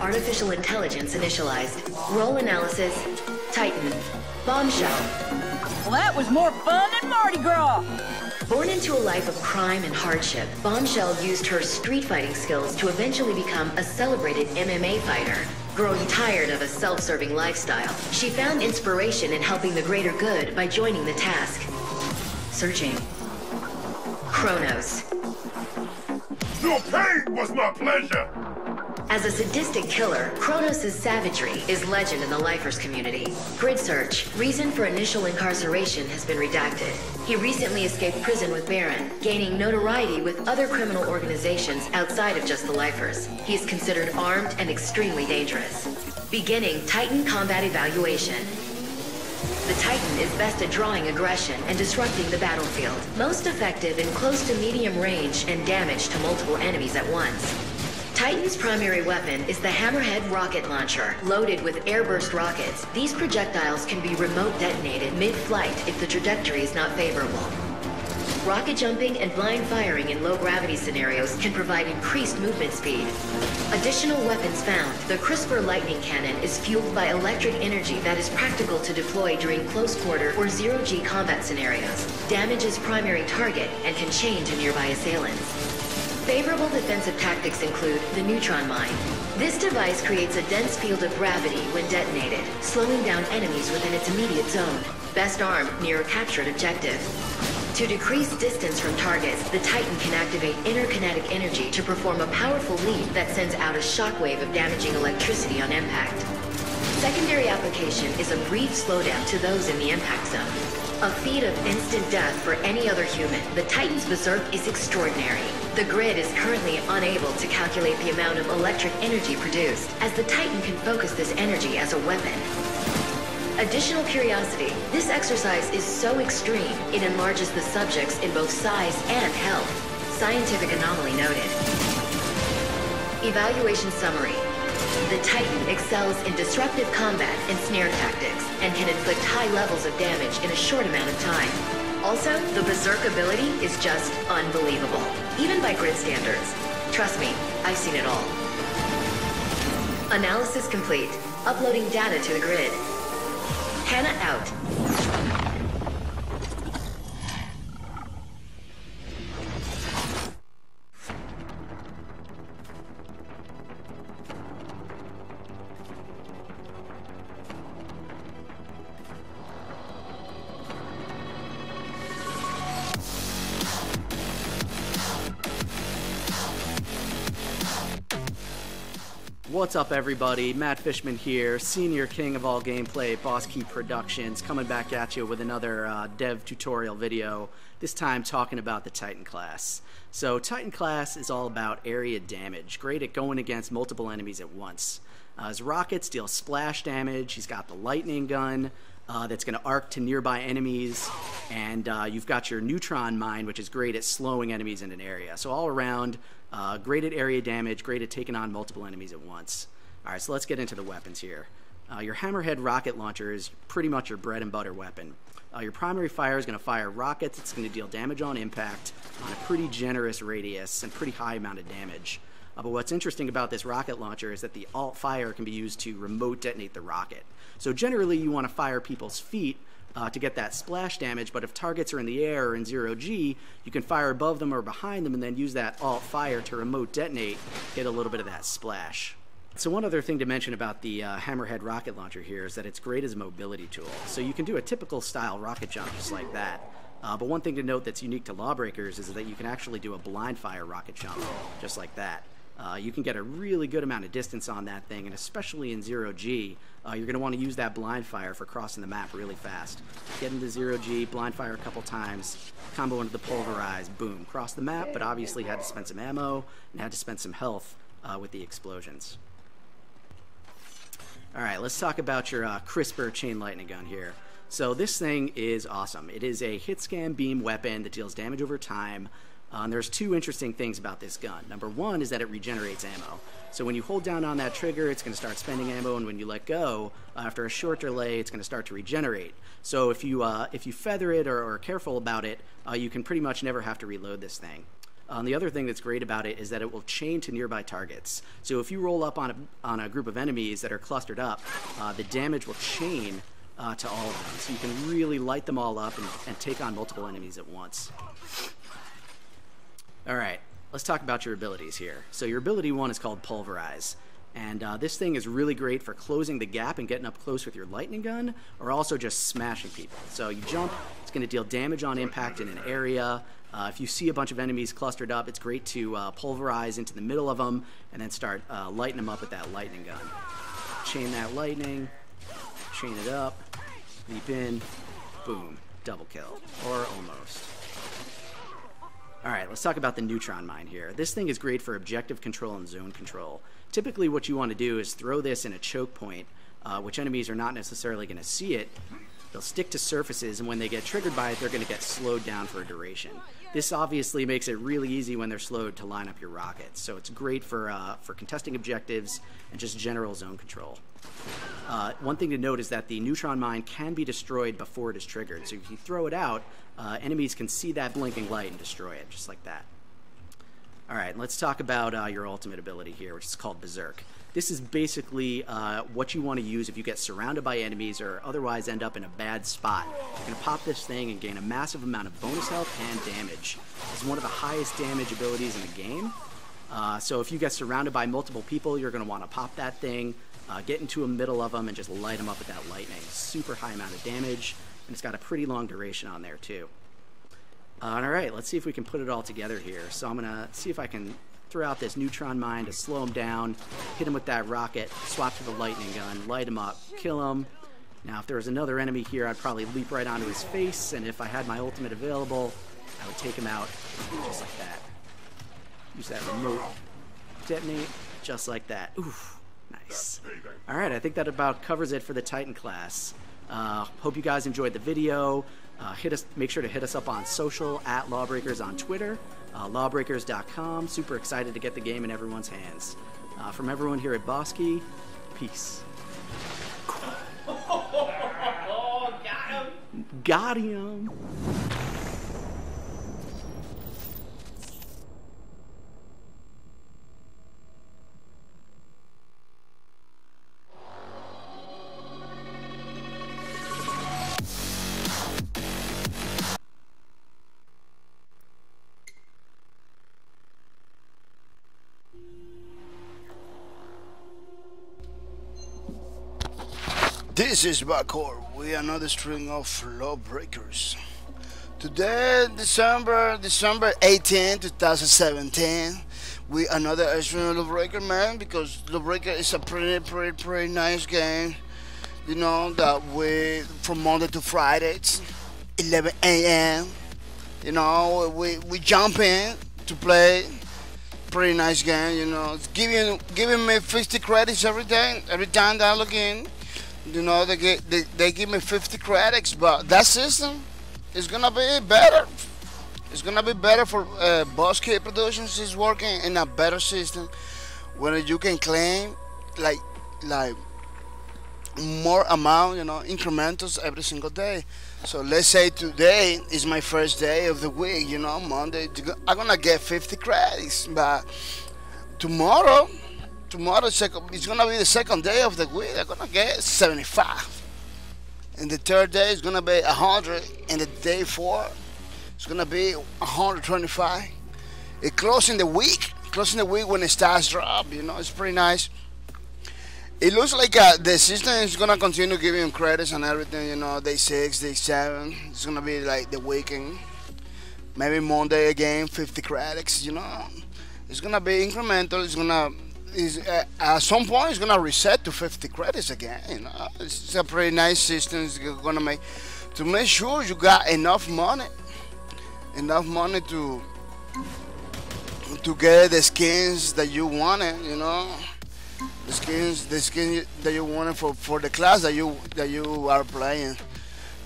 artificial intelligence initialized. Role analysis, Titan, bombshell. Well, that was more fun than Mardi Gras! Born into a life of crime and hardship, Bombshell used her street fighting skills to eventually become a celebrated MMA fighter. Growing tired of a self-serving lifestyle, she found inspiration in helping the greater good by joining the task. Searching. Kronos. Your pain was my pleasure! As a sadistic killer, Kronos' savagery is legend in the lifers community. Grid search. Reason for initial incarceration has been redacted. He recently escaped prison with Baron, gaining notoriety with other criminal organizations outside of just the lifers. He is considered armed and extremely dangerous. Beginning Titan combat evaluation. The Titan is best at drawing aggression and disrupting the battlefield. Most effective in close to medium range and damage to multiple enemies at once. Titan's primary weapon is the Hammerhead rocket launcher, loaded with airburst rockets. These projectiles can be remote detonated mid-flight if the trajectory is not favorable. Rocket jumping and blind firing in low-gravity scenarios can provide increased movement speed. Additional weapons found. The CRISPR lightning cannon is fueled by electric energy that is practical to deploy during close-quarter or zero-G combat scenarios. Damages primary target and can chain to nearby assailants. Favorable defensive tactics include the neutron mine. This device creates a dense field of gravity when detonated, slowing down enemies within its immediate zone. Best armed near a captured objective. To decrease distance from targets, the Titan can activate interkinetic energy to perform a powerful leap that sends out a shockwave of damaging electricity on impact. Secondary application is a brief slowdown to those in the impact zone. A feat of instant death for any other human, the Titan's berserk is extraordinary. The grid is currently unable to calculate the amount of electric energy produced, as the Titan can focus this energy as a weapon. Additional curiosity, this exercise is so extreme, it enlarges the subjects in both size and health. Scientific anomaly noted. Evaluation summary. The Titan excels in disruptive combat and snare tactics, and can inflict high levels of damage in a short amount of time. Also, the berserk ability is just unbelievable, even by grid standards. Trust me, I've seen it all. Analysis complete. Uploading data to the grid. Hannah out. What's up, everybody? Matt Fishman here, senior king of all gameplay, Boss Key Productions, coming back at you with another dev tutorial video, this time talking about the Titan class. So Titan class is all about area damage, great at going against multiple enemies at once. His rockets deal splash damage, he's got the lightning gun that's going to arc to nearby enemies, and you've got your neutron mine, which is great at slowing enemies in an area. So all around, great at area damage, great at taking on multiple enemies at once. Alright, so let's get into the weapons here. Your Hammerhead rocket launcher is pretty much your bread and butter weapon. Your primary fire is going to fire rockets. It's going to deal damage on impact on a pretty generous radius and pretty high amount of damage. But what's interesting about this rocket launcher is that the alt fire can be used to remote detonate the rocket. So generally you want to fire people's feet to get that splash damage, but if targets are in the air or in zero-G, you can fire above them or behind them and then use that alt fire to remote detonate, get a little bit of that splash. So one other thing to mention about the Hammerhead rocket launcher here is that it's great as a mobility tool. So you can do a typical style rocket jump just like that. But one thing to note that's unique to Lawbreakers is that you can actually do a blind fire rocket jump just like that. You can get a really good amount of distance on that thing, and especially in zero-G, you're going to want to use that blind fire for crossing the map really fast. Get into zero-G, blind fire a couple times, combo into the pulverize, boom, cross the map, but obviously had to spend some ammo and had to spend some health with the explosions. Alright, let's talk about your CRISPR chain lightning gun here. So this thing is awesome. It is a hit scan beam weapon that deals damage over time. And there's two interesting things about this gun. Number one is that it regenerates ammo. So when you hold down on that trigger, it's going to start spending ammo, and when you let go, after a short delay, it's going to start to regenerate. So if you feather it or are careful about it, you can pretty much never have to reload this thing. The other thing that's great about it is that it will chain to nearby targets. So if you roll up on a group of enemies that are clustered up, the damage will chain to all of them. So you can really light them all up and take on multiple enemies at once. All right, let's talk about your abilities here. So your ability 1 is called Pulverize. And this thing is really great for closing the gap and getting up close with your lightning gun, or also just smashing people. So you jump, it's going to deal damage on impact in an area. If you see a bunch of enemies clustered up, it's great to pulverize into the middle of them and then start lighting them up with that lightning gun. Chain that lightning, chain it up, leap in, boom, double kill, or almost. Alright, let's talk about the neutron mine here. This thing is great for objective control and zone control. Typically what you want to do is throw this in a choke point, which enemies are not necessarily going to see it. They'll stick to surfaces, and when they get triggered by it, they're going to get slowed down for a duration. This obviously makes it really easy when they're slowed to line up your rockets, so it's great for contesting objectives and just general zone control. One thing to note is that the neutron mine can be destroyed before it is triggered, so if you throw it out, enemies can see that blinking light and destroy it, just like that. Alright, let's talk about your ultimate ability here, which is called Berserk. This is basically what you want to use if you get surrounded by enemies or otherwise end up in a bad spot. You're going to pop this thing and gain a massive amount of bonus health and damage. It's one of the highest damage abilities in the game. So if you get surrounded by multiple people, you're going to want to pop that thing, get into the middle of them, and just light them up with that lightning. Super high amount of damage, and it's got a pretty long duration on there too. Alright, let's see if we can put it all together here. So I'm going to see if I can throw out this neutron mine to slow him down, hit him with that rocket, swap to the lightning gun, light him up, kill him. Now if there was another enemy here, I'd probably leap right onto his face, and if I had my ultimate available, I would take him out just like that. Use that remote detonate, just like that. Oof, nice. Alright, I think that about covers it for the Titan class. Hope you guys enjoyed the video. Make sure to hit us up on social, at Lawbreakers on Twitter, lawbreakers.com. Super excited to get the game in everyone's hands. From everyone here at Bosky, peace. Oh, got him! Got him! This is Bacor with another string of Lawbreakers. Today, December 18, 2017, with another string of Lawbreaker, man, because Lawbreaker is a pretty nice game. You know, that we, from Monday to Friday, it's 11 a.m. You know, we jump in to play. Pretty nice game, you know. It's giving me 50 credits every day, every time that I log in. You know, they give me 50 credits, but that system is gonna be better. It's gonna be better for Bosky Productions. Is working in a better system where you can claim like more amount, you know, incrementals every single day. So let's say today is my first day of the week, you know, Monday. I'm gonna get 50 credits, but tomorrow it's gonna be the second day of the week. I'm gonna get 75, and the third day is gonna be 100, and the day 4 it's gonna be 125. It closing the week when it starts drop. You know, it's pretty nice. It looks like the system is gonna continue giving credits and everything. You know, day 6, day 7. It's gonna be like the weekend. Maybe Monday again, 50 credits. You know, it's gonna be incremental. At some point it's gonna reset to 50 credits again. You know, it's a pretty nice system. It's gonna make sure you got enough money to get the skins that you wanted. You know, the skins that you wanted for the class that you are playing.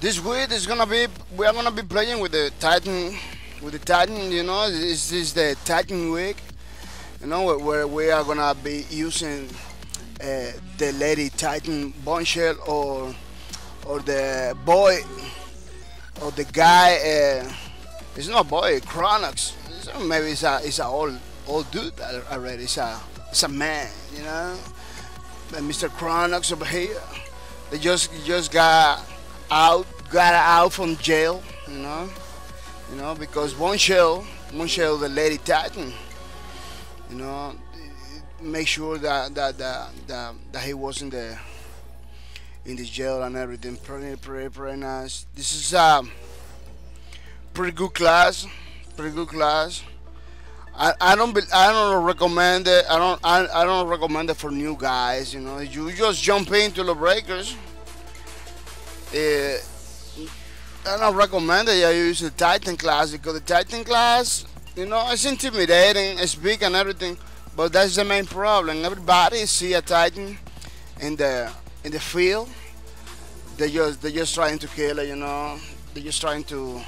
This week we are gonna be playing with the Titan. You know, this is the Titan week. You know, where we are gonna be using the Lady Titan Bombshell or the boy or the guy. It's not boy, Chronox. So maybe it's a old dude already. It's a man, you know. And Mr. Chronox over here, they just got out from jail, you know, because one shell, the Lady Titan, you know, make sure that he was in the jail and everything. Pretty nice. This is a pretty good class. I don't recommend it. I don't recommend it for new guys. You know, you just jump into Lawbreakers. I don't recommend it. You use the Titan class because the Titan class, you know, it's intimidating, it's big and everything, but that's the main problem. Everybody see a Titan in the field. They're just trying to kill it. You know, they're just trying to.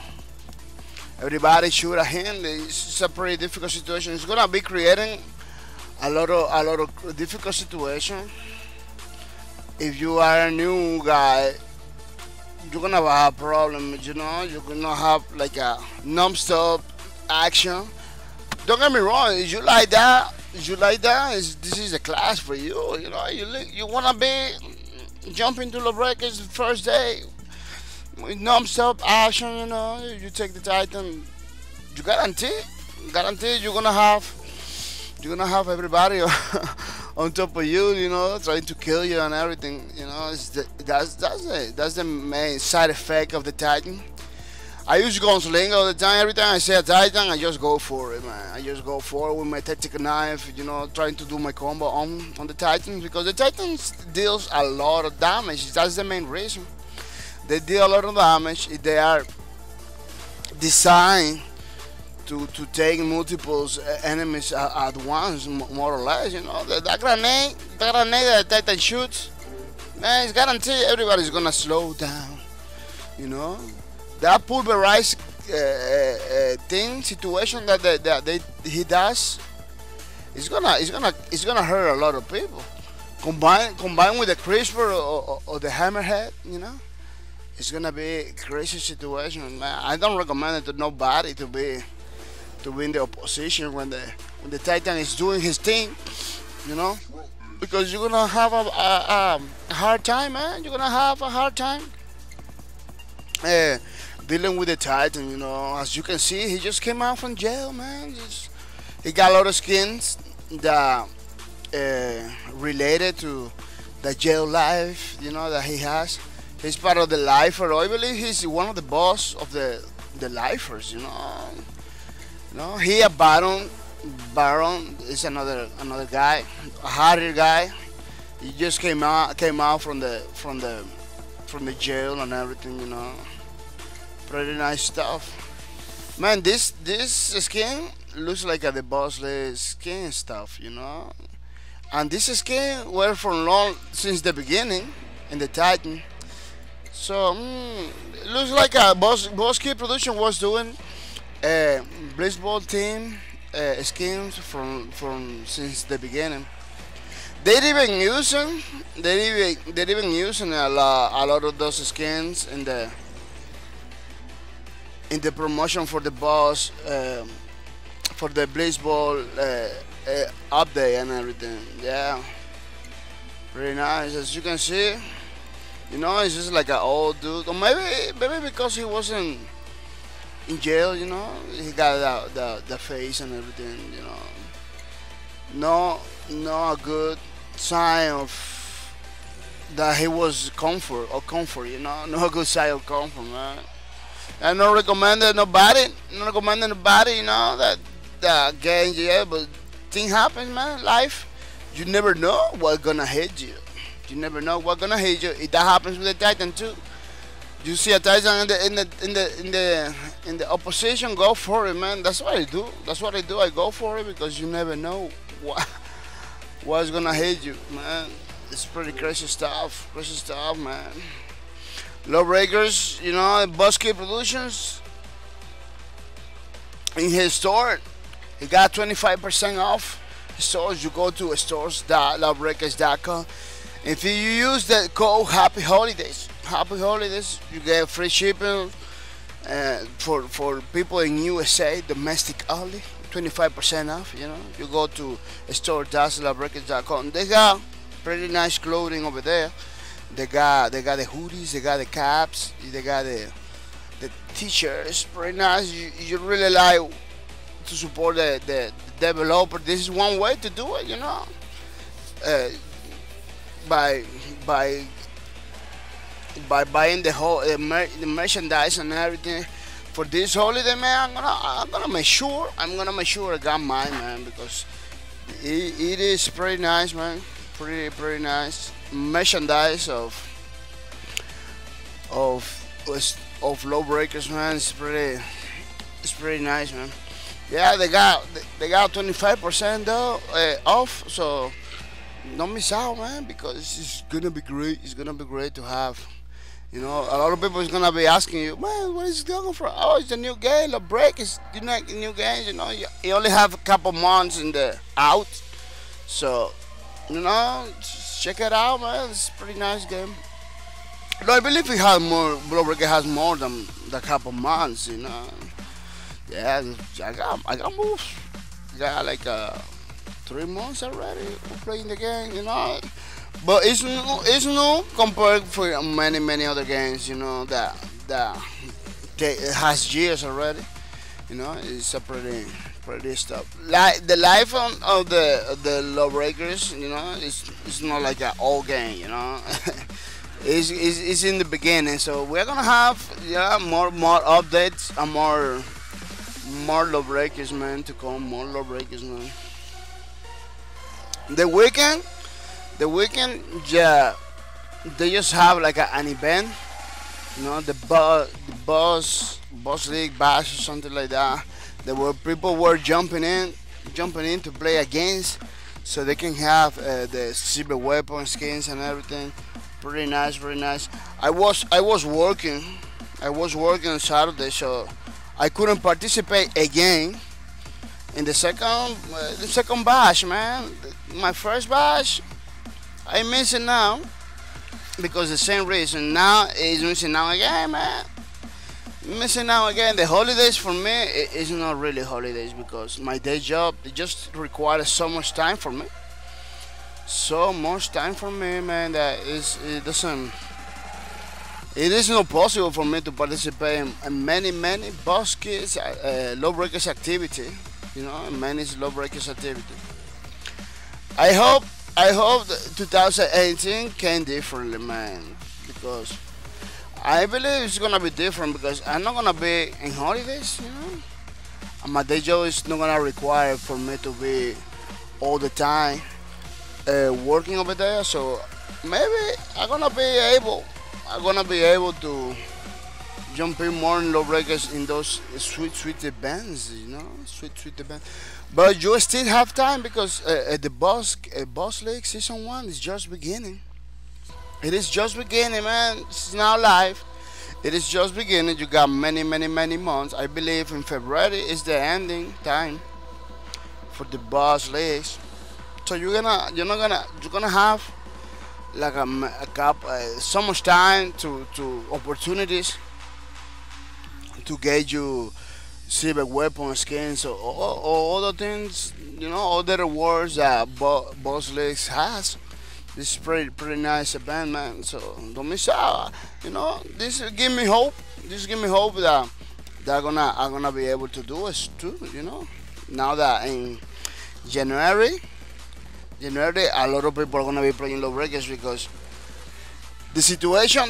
Everybody shoot at him. It's a pretty difficult situation. It's gonna be creating a lot of difficult situation. If you are a new guy, you're gonna have a problem. You know, you're gonna have like a non-stop action. Don't get me wrong. If you like that, this is a class for you. You know, you wanna be jumping to Lawbreakers the first day. Non-stop action, you know. You take the Titan, you guarantee you're gonna have everybody on top of you, you know, trying to kill you and everything, you know. That's the main side effect of the Titan. I use gunsling all the time. Every time I see a Titan, I just go for it, man. I just go for it with my tactical knife, you know, trying to do my combo on the Titans, because the Titans deals a lot of damage. That's the main reason. They deal a lot of damage. They are designed to take multiple enemies at once, more or less. You know, that grenade that Titan shoots, man, it's guaranteed everybody's gonna slow down. You know, that pulverized situation that he does, it's gonna hurt a lot of people. Combined with the CRISPR or the hammerhead, you know. It's gonna be a crazy situation, man. I don't recommend it to nobody to be in the opposition when the Titan is doing his thing, you know, because you're gonna have a hard time, man. You're gonna have a hard time dealing with the Titan, you know. As you can see, he just came out from jail, man. He got a lot of skins that related to the jail life, you know, that he has. He's part of the lifer. I believe he's one of the boss of the lifers. You know, he a Baron. Baron is another guy, a harder guy. He just came out from the jail and everything. You know, pretty nice stuff. Man, this skin looks like the boss skin stuff. You know, and this skin were from long since the beginning in the Titan. So it looks like a Boss Key Production was doing Blitzball team skins from since the beginning. They're even using a lot of those skins in the promotion for the boss for the Blitzball update and everything. Yeah, very nice. As you can see. You know, it's just like an old dude, or maybe because he wasn't in jail. You know, he got the face and everything. You know, no a good sign of that he was comfort. You know, no good sign of comfort, man. I don't recommend nobody. You know, that get in jail, but thing happens, man. Life, you never know what's gonna hit you. You never know what's gonna hit you. If that happens with the Titan too, you see a Titan in the opposition, go for it, man. That's what I do. I go for it because you never know what's gonna hit you, man. It's pretty crazy stuff, man. Lawbreakers, you know, Boss Key Productions. In his store, he got 25% off. His stores, you go to stores.lawbreakers.com. If you use the code Happy Holidays, you get free shipping For people in USA, domestic only, 25% off. You know, you go to store.lawbreakers.com. They got pretty nice clothing over there. They got the hoodies, they got the caps, they got the t-shirts. Pretty nice. You really like to support the developer. This is one way to do it. You know, by buying the whole the merchandise and everything for this holiday, man. I'm gonna make sure I got mine, man, because it is pretty nice, man. Pretty nice merchandise of Lawbreakers, man. It's pretty nice, man. Yeah, they got 25% though off, so don't miss out, man, because it's gonna be great. It's gonna be great to have. You know, a lot of people is gonna be asking you, man, what is it going for? Oh, it's a new game, Lawbreakers. You know, new games. You know, you only have a couple months in the out, so you know, check it out, man. It's a pretty nice game. No, I believe it has more. Lawbreakers has more than a couple months. You know, yeah, I got moves. Got like 3 months already playing the game. You know. But it's new compared for many other games, you know, that it has years already. You know, it's a pretty stuff. Like the life of the Lawbreakers, you know, it's not like an old game, you know. it's in the beginning, so we're gonna have more updates and more Lawbreakers, man, to come. More Lawbreakers, man. The weekend, yeah, they just have like an event, you know, the boss league bash or something like that. There were people were jumping in to play against, so they can have the cyber weapon skins and everything. Pretty nice, very nice. I was working on Saturday, so I couldn't participate again in the second bash, man. My first bash, I miss it now because the same reason. Now is missing out again, man. Missing out again. The holidays for me is not really holidays because my day job it just requires so much time for me. So much time for me, man. That it doesn't. It is not possible for me to participate in many boss kids Lawbreakers activity. You know, many Lawbreakers activity. I hope 2018 came differently, man, because I believe it's gonna be different because I'm not gonna be in holidays, you know, and my day job is not gonna require for me to be all the time working over there. So maybe I'm gonna be able to jump in more in Lawbreakers in those sweet events, you know, sweet events. But you still have time because the boss league season 1 is just beginning. It is just beginning, man. It's now live. It is just beginning. You got many months. I believe in February is the ending time for the boss leagues. So you're gonna have like so much time to opportunities to get you cyber weapon skins or other things, you know, other rewards that boss leagues has. This is pretty nice event, man. So don't miss out. You know, this give me hope. This give me hope that I'm gonna be able to do it too. You know, now that in January, a lot of people are gonna be playing Lawbreakers because the situation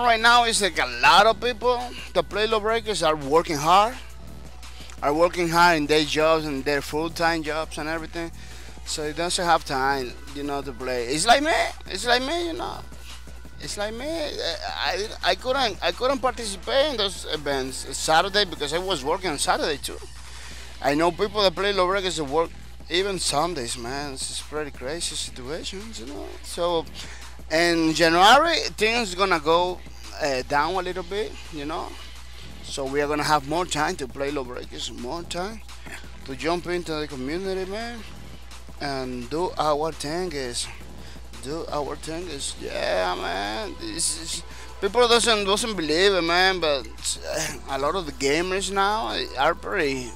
right now is like a lot of people that play Lawbreakers are working hard in their jobs and their full-time jobs and everything, so they don't have time, you know, to play. It's like me, you know. It's like me. I couldn't participate in those events Saturday because I was working on Saturday too. I know people that play Lawbreakers that work even Sundays, man. It's pretty crazy situations, you know. So in January things gonna go down a little bit, you know. So we are gonna have more time to play Lawbreakers, more time to jump into the community, man, and do our thing is, yeah, man. This is People doesn't believe it, man. But a lot of the gamers now are pretty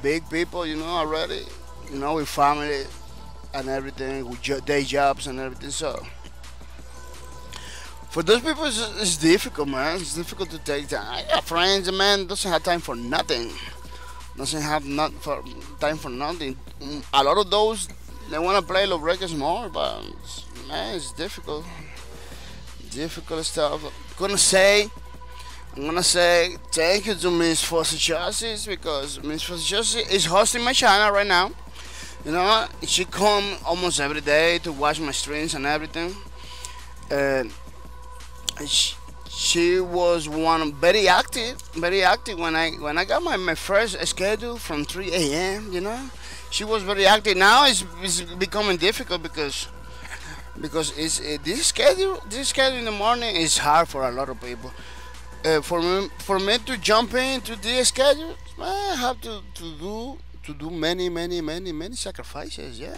big people, you know, already. You know, with family and everything, with day jobs and everything. So for those people, it's difficult, man. It's difficult to take time. I got friends, man, doesn't have time for nothing. Doesn't have time for nothing. A lot of those, they want to play Lawbreakers more, but man, it's difficult. Difficult stuff. I'm gonna say thank you to Miss Foster Justice, because Miss Foster Justice is hosting my channel right now. You know, she come almost every day to watch my streams and everything. And she was very active when I got my first schedule from 3 a.m. You know, she was very active. Now it's becoming difficult because it's this schedule in the morning is hard for a lot of people. For me to jump into this schedule, I have to do many sacrifices. Yeah,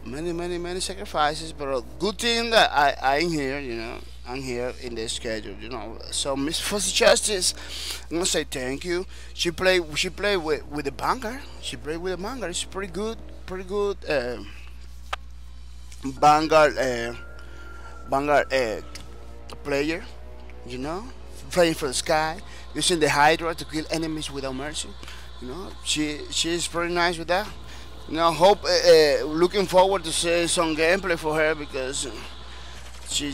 many sacrifices. But a good thing that I'm here. You know, I'm here in this schedule. You know, so Miss Foster Justice, I'm gonna say thank you. She played with the Vanguard. She played with the Vanguard. It's pretty good. Vanguard player. You know, playing for the sky, using the Hydra to kill enemies without mercy. You know, she's pretty nice with that. You know, looking forward to see some gameplay for her, because she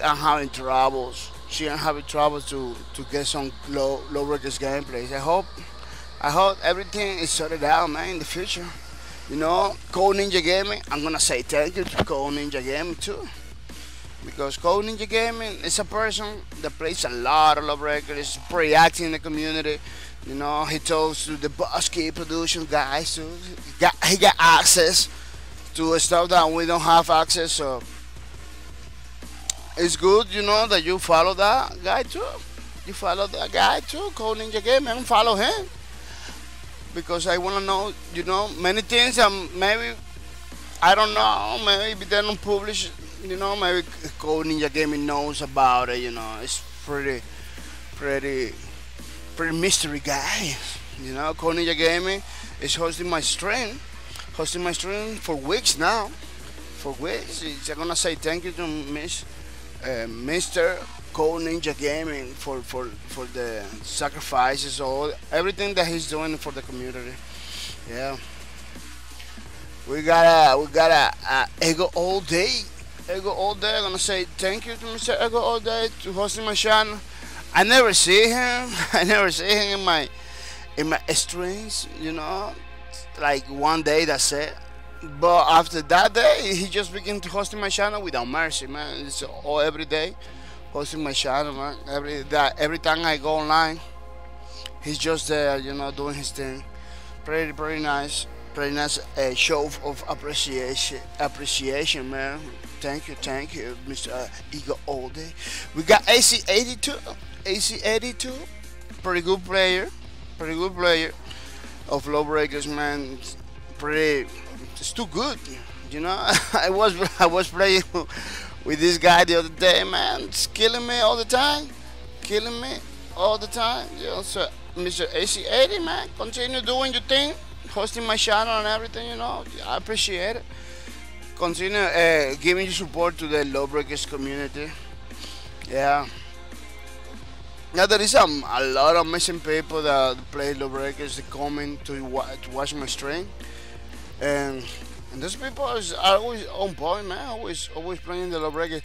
having troubles. She having troubles to get some Lawbreakers gameplays. I hope everything is sorted out, man, in the future. You know, Code Ninja Gaming, I'm gonna say thank you to Code Ninja Gaming too. Because Code Ninja Gaming is a person that plays a lot of Lawbreakers, is pretty active in the community. You know, he talks to the Boss Key production guys too. He got access to stuff that we don't have access, so it's good, you know, that you follow that guy too. You follow that guy too, Code Ninja Gaming, and follow him. Because I wanna know, you know, many things, maybe I don't know, maybe they don't publish. You know, maybe Code Ninja Gaming knows about it. You know, it's pretty mystery guy. You know, Code Ninja Gaming is hosting my stream for weeks now. For weeks, I'm gonna say thank you to Mr. Code Ninja Gaming for the sacrifices, everything that he's doing for the community. Yeah, we got a Ego all day. I'm gonna say thank you to Mr. Ego all day to hosting my channel. I never see him. In my streams, you know, like one day, that's it. But after that day, he just began to hosting my channel without mercy, man. It's all every day hosting my channel, man. Every time I go online, he's just there, you know, doing his thing. Pretty nice. Pretty nice show of appreciation, man. Thank you, Mr. Ego all day. We got AC82, pretty good player of Lawbreakers, man. It's too good, you know. I was playing with this guy the other day, man. It's killing me all the time. You know, so Mr. AC80, man, continue doing your thing, hosting my channel and everything, you know. I appreciate it. Continue giving your support to the Lawbreakers community. Yeah. Now there is a lot of amazing people that play Lawbreakers coming to watch my stream, and those people are always on point, man. Always playing the Lawbreakers.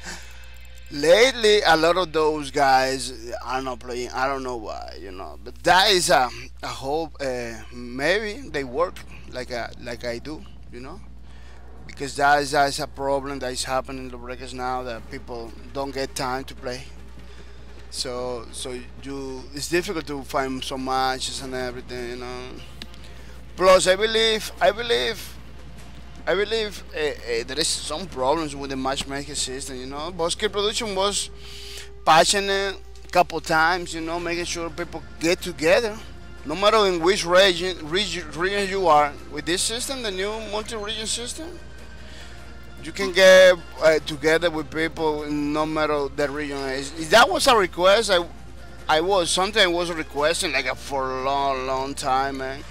Lately, a lot of those guys are not playing. I don't know why, you know. But that is a hope. Maybe they work like I do, you know. Because that is a problem that is happening in the Lawbreakers now, that people don't get time to play. So it's difficult to find some matches and everything, you know. Plus, I believe there is some problems with the matchmaking system, you know. Bosque Production was patching it a couple times, you know, making sure people get together, no matter in which region you are. With this system, the new multi-region system, you can get together with people no matter the region is. That was a request. I was something I was requesting like for a long time, man.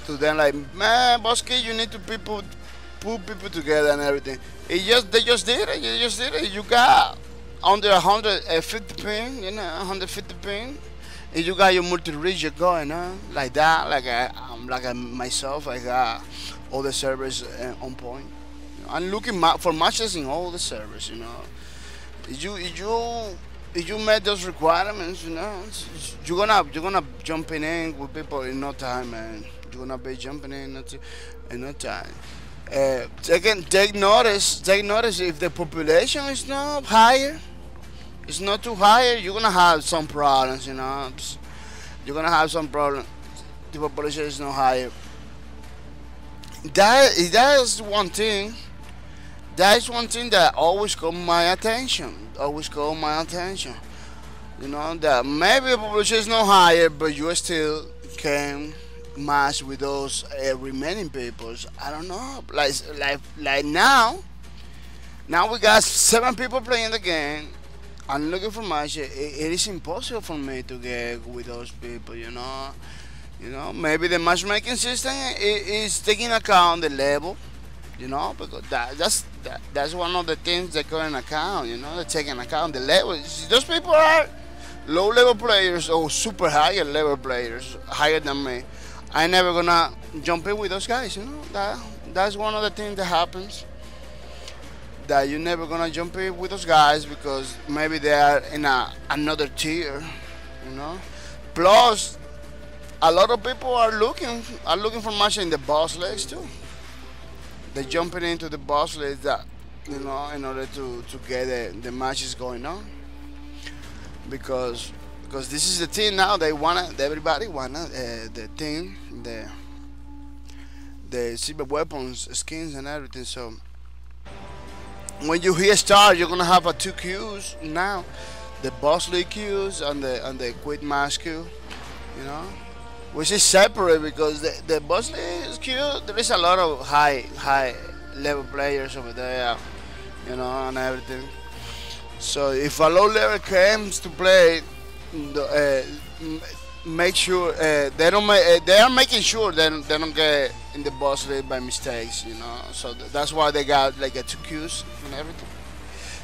To them like, man, Bosky, you need to put people together and everything. They just did it. You just did it. You got under 150 pin, 150 pin. And you got your multi-region going on like that. Like myself, I got all the servers on point. I'm looking for matches in all the servers. If you met those requirements, you're gonna jump in with people in no time, man. You're gonna be jumping in no time. Take notice if the population is not higher. It's not too high, you're gonna have some problems, You're gonna have some problems. The population is not higher. That is one thing. That is one thing that always caught my attention. That maybe the population is not higher, but you still can match with those remaining peoples. I don't know. Like now we got 7 people playing the game. I'm looking for match. It is impossible for me to get with those people, Maybe the matchmaking system is taking account the level, because that's one of the things they go in account, They're taking account the level. Those people are low level players or super higher level players, higher than me. I'm never gonna jump in with those guys, That's one of the things that happens. That you're never gonna jump in with those guys because maybe they are in another tier, Plus, a lot of people are looking for matches in the boss leagues too. They're jumping into the boss leagues that in order to get the matches going on. Because this is the thing now. Everybody wanna the thing, the silver weapons, skins, and everything. So. When you hit start, you're gonna have 2 queues now, the boss league queues and the quit match queue, which is separate because the boss league queue there is a lot of high level players over there, and everything. So if a low level comes to play, make sure they are making sure they don't get in the boss league by mistakes, So that's why they got like 2 queues and everything.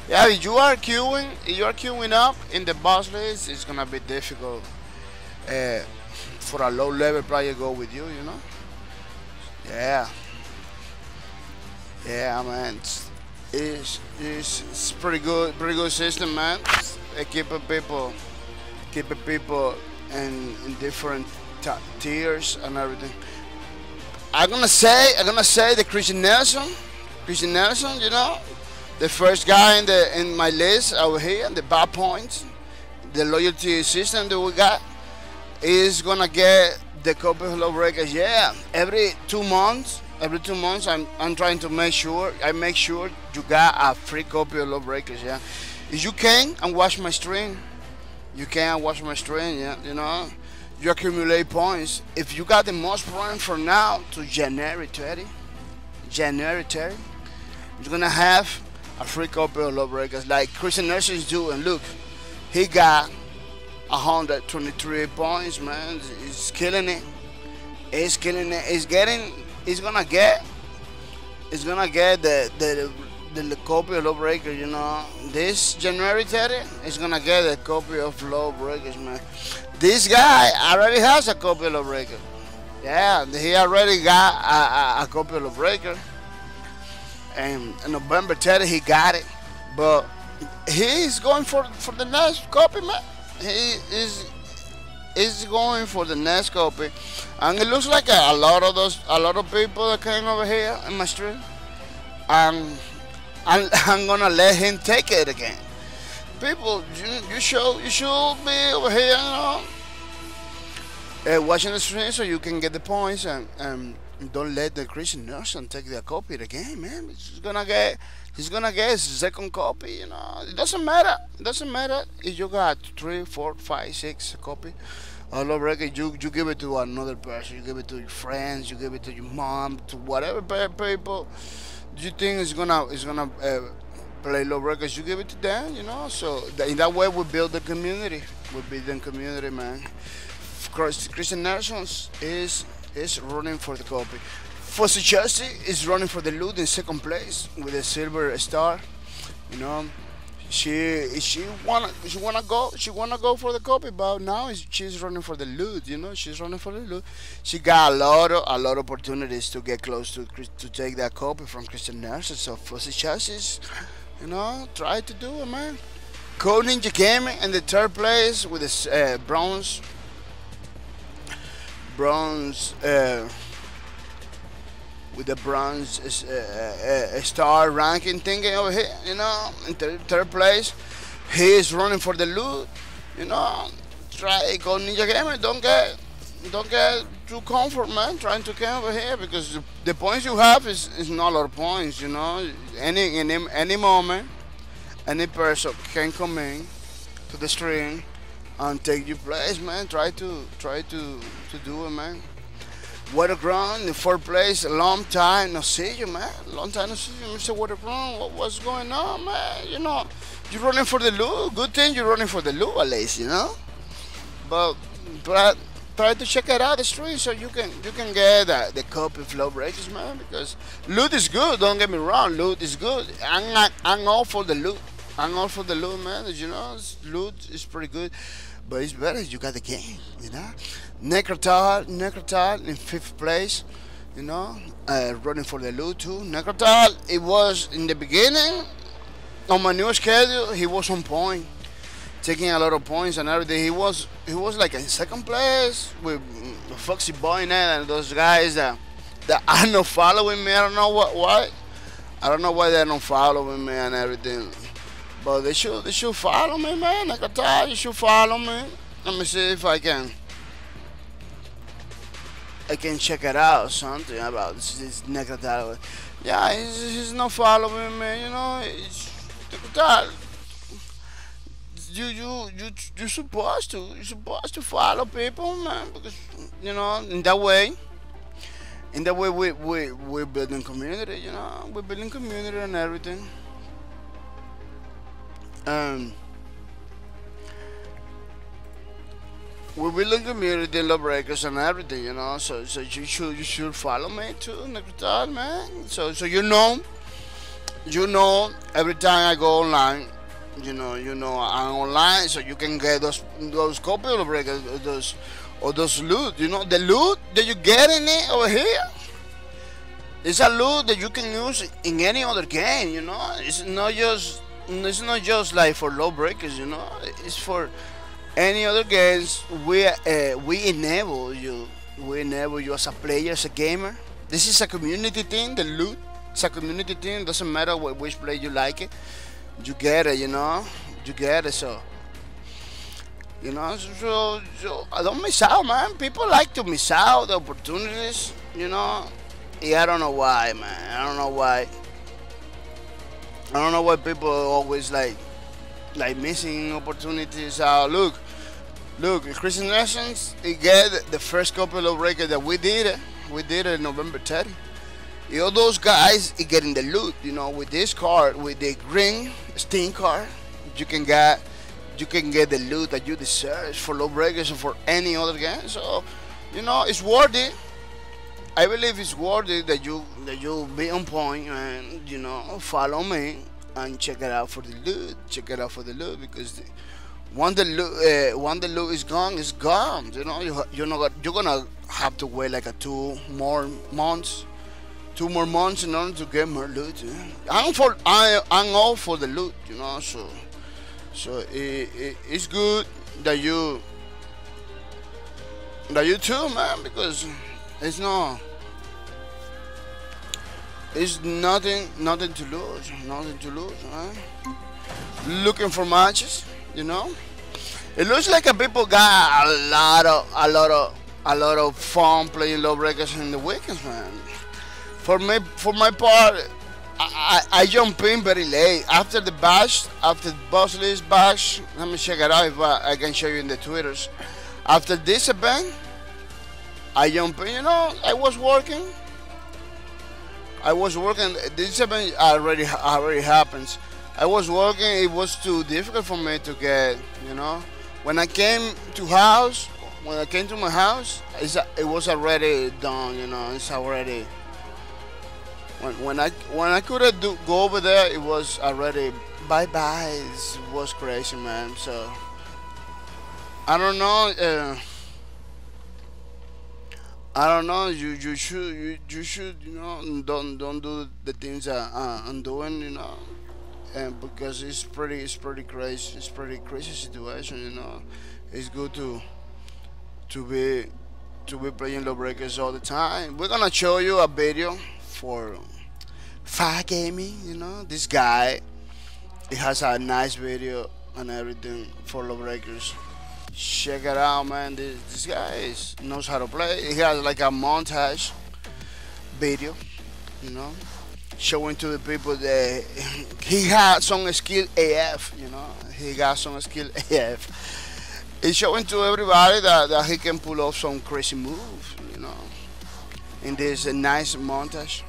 Yeah, if you are queuing up in the boss league, it's gonna be difficult for a low level player to go with you, Yeah, man. It's pretty good system, man. Keeping people in different tiers and everything. I'm gonna say the Christian Nelson, the first guy in my list over here, the bad points, the loyalty system that we got, is gonna get the copy of Lawbreakers. Yeah, every 2 months, I'm trying to make sure you got a free copy of Lawbreakers. Yeah, if you can and watch my stream. Yeah, you accumulate points. If you got the most points from now to January 30, you're gonna have a free copy of Lawbreakers like Christian Nelson is doing. Look, he got 123 points, man. He's killing it. He's gonna get the copy of Lawbreakers, This January 30 is gonna get a copy of Lawbreakers, man. This guy already has a copy of Lawbreakers. Yeah, he already got a copy of Lawbreakers. And in November 30 he got it. But he's going for the next copy, man. He is going for the next copy. And it looks like a lot of people that came over here in my stream. I'm gonna let him take it again. People, you should be over here, watching the stream so you can get the points and don't let the Christian Nelson take the copy of the game, man. He's gonna get his second copy, It doesn't matter. If you got 3, 4, 5, 6 copy. All over again, you give it to another person. You give it to your friends. You give it to your mom, to whatever people do you think is gonna play Lawbreakers? You give it to them, you know. So in that way, we build the community. We build the community, man. Christian Nations is running for the copy. Fuzzy Chelsea is running for the loot in second place with a silver star. You know, she wanna go for the copy, but now she's running for the loot. You know, she's running for the loot. She got a lot of opportunities to get close to take that copy from Christian Nations. So Fuzzy Chelsea, you know, try to do it, man. Code Ninja Gaming in the third place with this bronze with the bronze star ranking thingy over here, you know, in third place. He is running for the loot, you know. Try go Ninja Gamer. Don't get too comfort, man. Trying to come over here because the points you have is not a lot of points, you know. Any moment, any person can come in to the stream and take your place, man. Try to do it, man. Waterground in fourth place. A long time no see you, man. Long time no see you, Mr. Waterground. What's going on, man? You know, you're running for the loot. Good thing you're running for the loot, at least, you know. But try to check it out the stream so you can get the copy of Lawbreakers, man. Because loot is good. Don't get me wrong. Loot is good. I'm all for the loot. I'm all for the loot, man. You know, loot is pretty good. But it's better you got the game, you know. Necrotal in fifth place, you know, running for the loot too. Necrotal, it was in the beginning on my new schedule. He was on point, taking a lot of points and everything. He was like in second place with Foxy Boy and those guys that are not following me. I don't know why. I don't know why they're not following me and everything. But they should follow me, man. Necrotal, you should follow me. Let me see if I can check it out, something about this Necrotal. Yeah, he's not following me, you know. Necrotal, you're supposed to follow people, man, because you know in that way we're building community, you know. We're building community and everything. We're building community, Lawbreakers and everything, you know. So you should follow me too, Necrotal, man. So you know every time I go online, you know I'm online, so you can get those copy of Lawbreakers, those loot, you know, the loot that you get in it over here. It's a loot that you can use in any other game, you know. It's not just like for Lawbreakers, you know. It's for any other games. We enable you as a player, as a gamer. This is a community thing. The loot, it's a community thing. Doesn't matter which play you like it, you get it, you know. You get it. So you know, so I don't miss out, man. People like to miss out the opportunities, you know. Yeah, I don't know why, man. I don't know why people always like missing opportunities out. Look, Christian Nations, it get the first copy of Lawbreakers that we did it November 30. All those guys are getting the loot, you know, with this card, with the green Steam card, you can get the loot that you deserve for Lawbreakers or for any other game. So, you know, it's worth it. I believe it's worth it that you be on point and, you know, follow me and check it out for the loot. Check it out for the loot, because once the loot is gone, it's gone. You know, you're gonna have to wait like 2 more months in order to get more loot. I'm all for the loot, you know. So it's good that you too, man, because it's nothing to lose, man. Looking for matches, you know. It looks like people got a lot of fun playing Lawbreakers in the weekends, man. For my part, I jump in very late after the bash, after the boss list bash. Let me check it out if I can show you in the Twitters. After this event, I jump in. You know, I was working. I was working. This event already happens. I was working. It was too difficult for me to get. You know, when I came to house, when I came to my house, it was already done. You know, it's already. When I couldn't go over there, it was already bye bye. It was crazy, man. So I don't know. I don't know. You should don't do the things that I'm doing, and because it's pretty crazy. It's pretty crazy situation, It's good to be playing Lawbreakers all the time. We're gonna show you a video for Fire Gaming. This guy, he has a nice video and everything for Lawbreakers. Check it out, man. This guy knows how to play. He has like a montage video, showing to the people that he had some skill AF, He got some skill AF. He's showing to everybody that he can pull off some crazy moves, in this nice montage.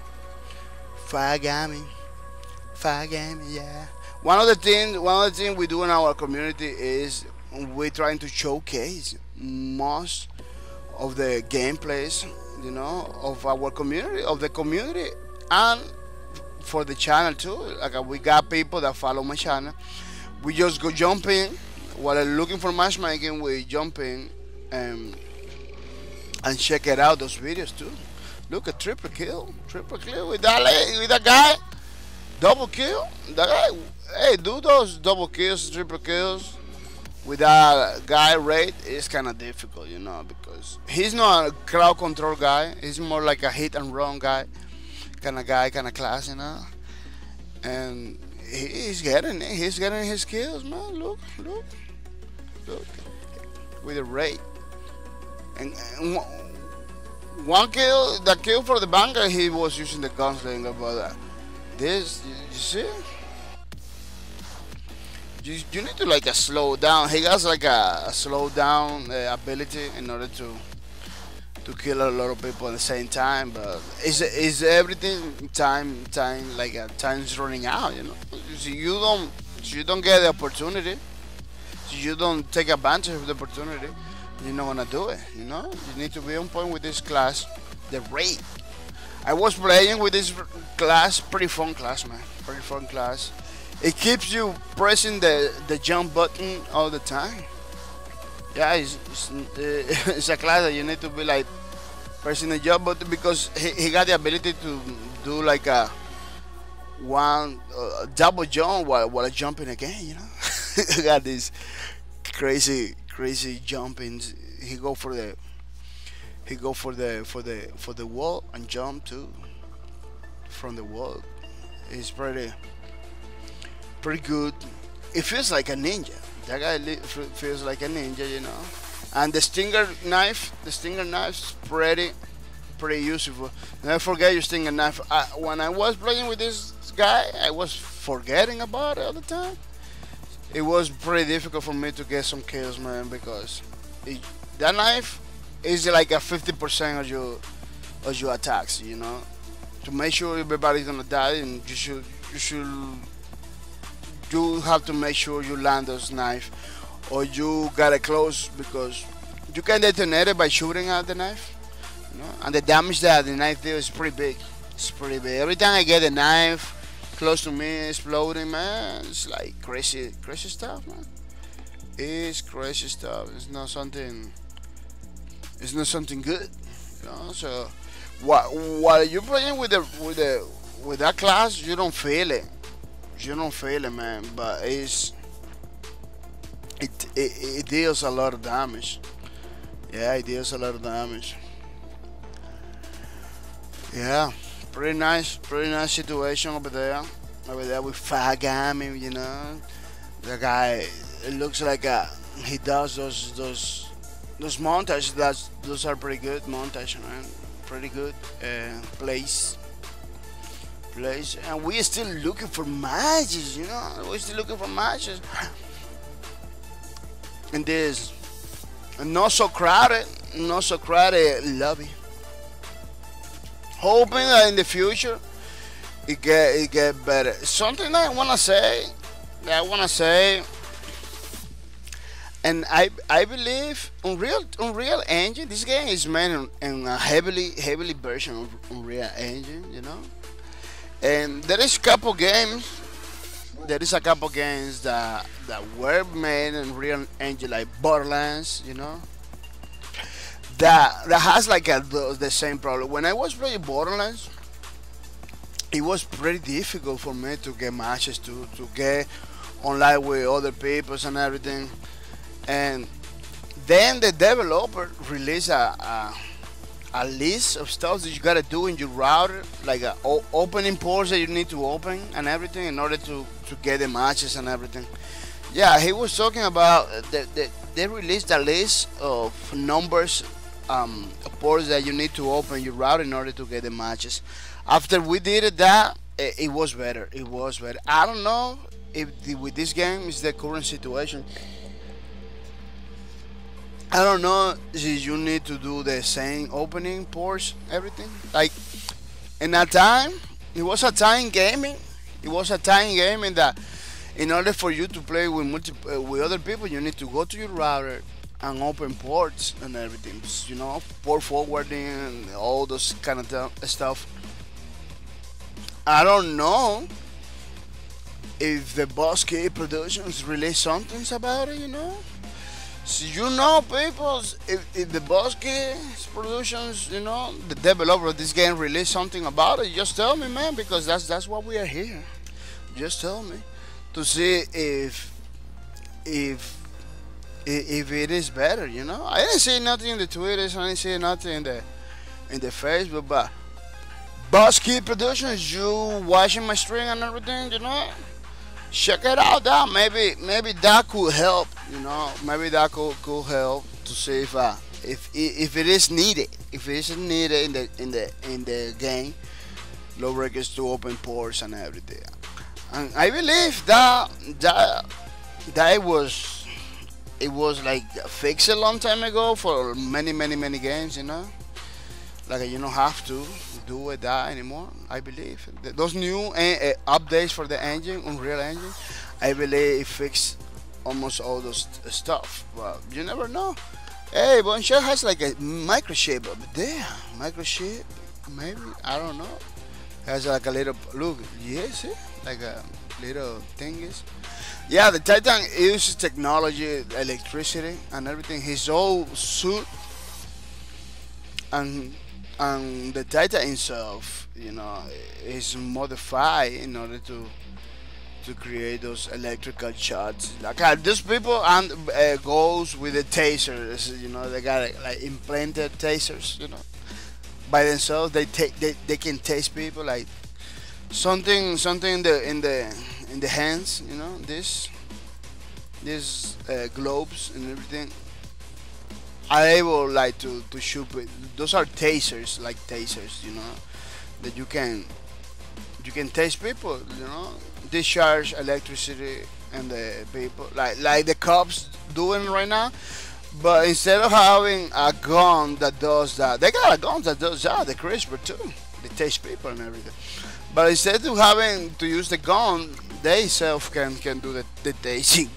Fire gaming, yeah. One of the things we do in our community is we're trying to showcase most of the gameplays, of our community, and for the channel too. Like we got people that follow my channel. We just go jump in while looking for matchmaking. We jump in and check it out, those videos too. Look at triple kill with that guy, double kill. That guy, hey, do those double kills, triple kills with that guy rate is kind of difficult, because he's not a crowd control guy. He's more like a hit and run guy, kind of class, And he's getting it. He's getting his kills, man. Look, with the rate. And one kill, the kill for the banker, he was using the gunslinger, but this, you see? You need to like a slow down. He has like a slow down ability in order to kill a lot of people at the same time. But is everything time like time's running out? So you don't get the opportunity. So you don't take advantage of the opportunity. You're not gonna do it. You need to be on point with this class. The rate. I was playing with this class. Pretty fun class, man. Pretty fun class. It keeps you pressing the jump button all the time. Yeah, it's a class that you need to be like pressing the jump button, because he got the ability to do like a double jump while jumping again. He got these crazy jumpings. He go for the wall and jump too from the wall. It's pretty good. It feels like a ninja. That guy feels like a ninja, And the stinger knife is pretty useful. Never forget your stinger knife. When I was playing with this guy, I was forgetting about it all the time. It was pretty difficult for me to get some kills, man, because that knife is like a 50% of your attacks, To make sure everybody's gonna die, and you have to make sure you land those knife, or you got it close, because you can detonate it by shooting at the knife, and the damage that the knife deals is pretty big. It's pretty big. Every time I get a knife close to me exploding, man, it's like crazy stuff, man. It's crazy stuff. It's not something good, So while you're playing with that class, you don't feel it. Man, but it deals a lot of damage. Yeah, it deals a lot of damage. Yeah, pretty nice situation over there with Fire Gaming, The guy, it looks like he does those montages. Those are pretty good montage, man. Pretty good plays. And we're still looking for matches, We're still looking for matches. In this not so crowded lobby. Hoping that in the future it get better. Something I wanna say, and I believe Unreal Engine. This game is made in a heavily version of Unreal Engine, you know. And there is a couple games. There is a couple games that were made in Unreal Engine, like Borderlands, you know. That has like the same problem. When I was playing Borderlands, it was pretty difficult for me to get matches, to get online with other people and everything. And then the developer released a list of stuff that you gotta do in your router, like opening ports that you need to open and everything in order to get the matches and everything. Yeah, he was talking about they released a list of numbers, ports that you need to open your router in order to get the matches. After we did that, it was better. It was better. I don't know if with this game is the current situation. I don't know if you need to do the same opening ports, everything. Like in that time, it was a time gaming. It was a time gaming that in order for you to play with with other people, you need to go to your router and open ports and everything. You know, port forwarding and all those kind of stuff. I don't know if the Boss Key Productions released something about it, you know. So you know, people, if the Boss Key Productions, you know, the developer of this game released something about it, just tell me, man, because that's why we are here. Just tell me to see if it is better, you know. I didn't see nothing in the Twitters, I didn't see nothing in the Facebook, but Boss Key Productions, you watching my stream and everything, you know. Check it out. That maybe that could help. You know, maybe that could help to see if it is needed. If it is needed in the game, Lawbreakers to open ports and everything. And I believe that it was like fixed a long time ago for many games. You know, like you don't have to do it that anymore. I believe those new updates for the engine, Unreal Engine, I believe it fixed almost all those stuff. But you never know. Hey, Bonchel has like a microchip up there. Microchip, maybe, I don't know. Has like a little look. Yes, see? Like a little thingies. Yeah, the Titan uses technology, electricity, and everything. His whole suit and the Titan himself, you know, is modified in order to create those electrical shots. Like these people and goes with the tasers, you know, they got like implanted tasers, you know, by themselves. They can tase people like something in the hands, you know, these globes and everything. Are able like to shoot with. Those are tasers, like tasers, you know, that you can tase people, you know, discharge electricity and the people like the cops doing right now. But instead of having a gun that does that, they got a gun that does that, the CRISPR too. They tase people and everything. But instead of having to use the gun, they self can do the tasing.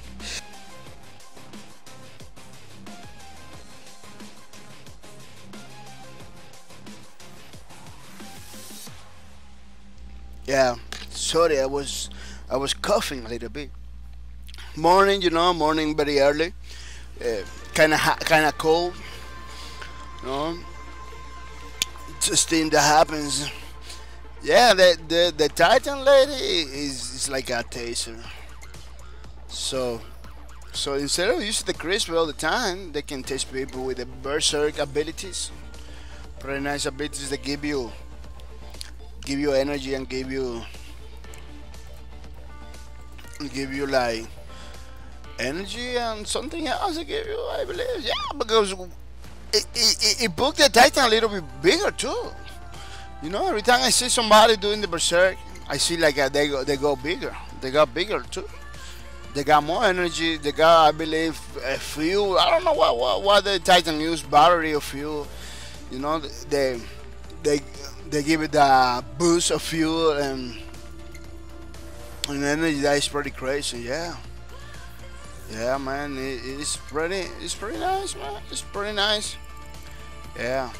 Yeah, sorry, I was coughing a little bit. Morning, you know, morning very early, kind of cold, you know. Just thing that happens. Yeah, the Titan lady is like a taser. So instead of using the CRISPR all the time, they can tase people with the berserk abilities, pretty nice abilities that give you energy and give you like energy and something else to give you, I believe. Yeah, because it booked the Titan a little bit bigger too. You know, every time I see somebody doing the berserk, I see like they go bigger. They got bigger too. They got more energy. They got, I believe, fuel. I don't know what the Titan use, battery or fuel. You know, they they give it a boost of fuel and energy that is pretty crazy. Yeah. Yeah, man, it's pretty nice, man. It's pretty nice. Yeah.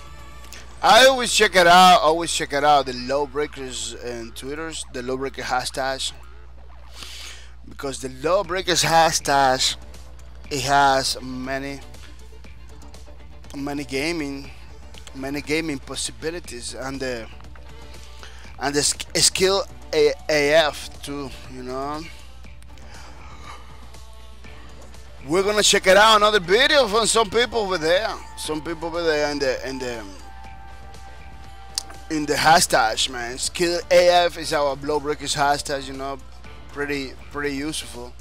I always check it out. Always check it out. The Lawbreakers and Twitters, the Lawbreaker hashtag, because the Lawbreakers hashtag, it has many gaming possibilities, and the skill AF too. You know. We're gonna check it out. Another video from some people over there. Some people over there in the hashtag, man. Skill AF is our Lawbreakers hashtag. You know, pretty useful.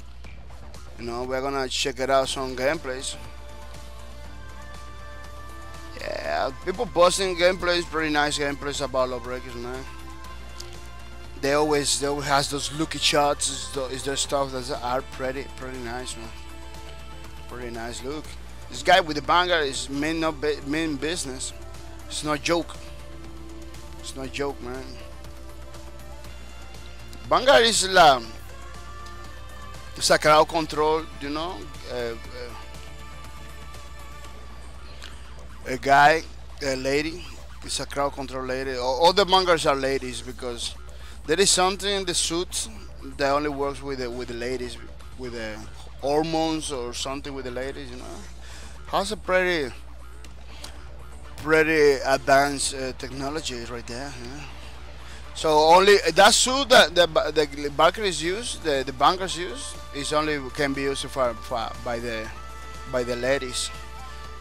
You know, we're gonna check it out. Some gameplays. Yeah, people posting gameplays, pretty nice gameplays about Lawbreakers, man. They always has those looky shots. Is their stuff that are pretty nice, man. Pretty nice look. This guy with the banger is mean business. It's not joke. It's not joke, man. Banger is it's a crowd control, you know. A guy, a lady. It's a crowd control lady. All the bangers are ladies because there is something in the suits that only works with the ladies, with the hormones or something with the ladies, you know. Has a pretty advanced technology right there. Yeah. So only that suit that the bankers use, the bankers use, is only can be used by the ladies.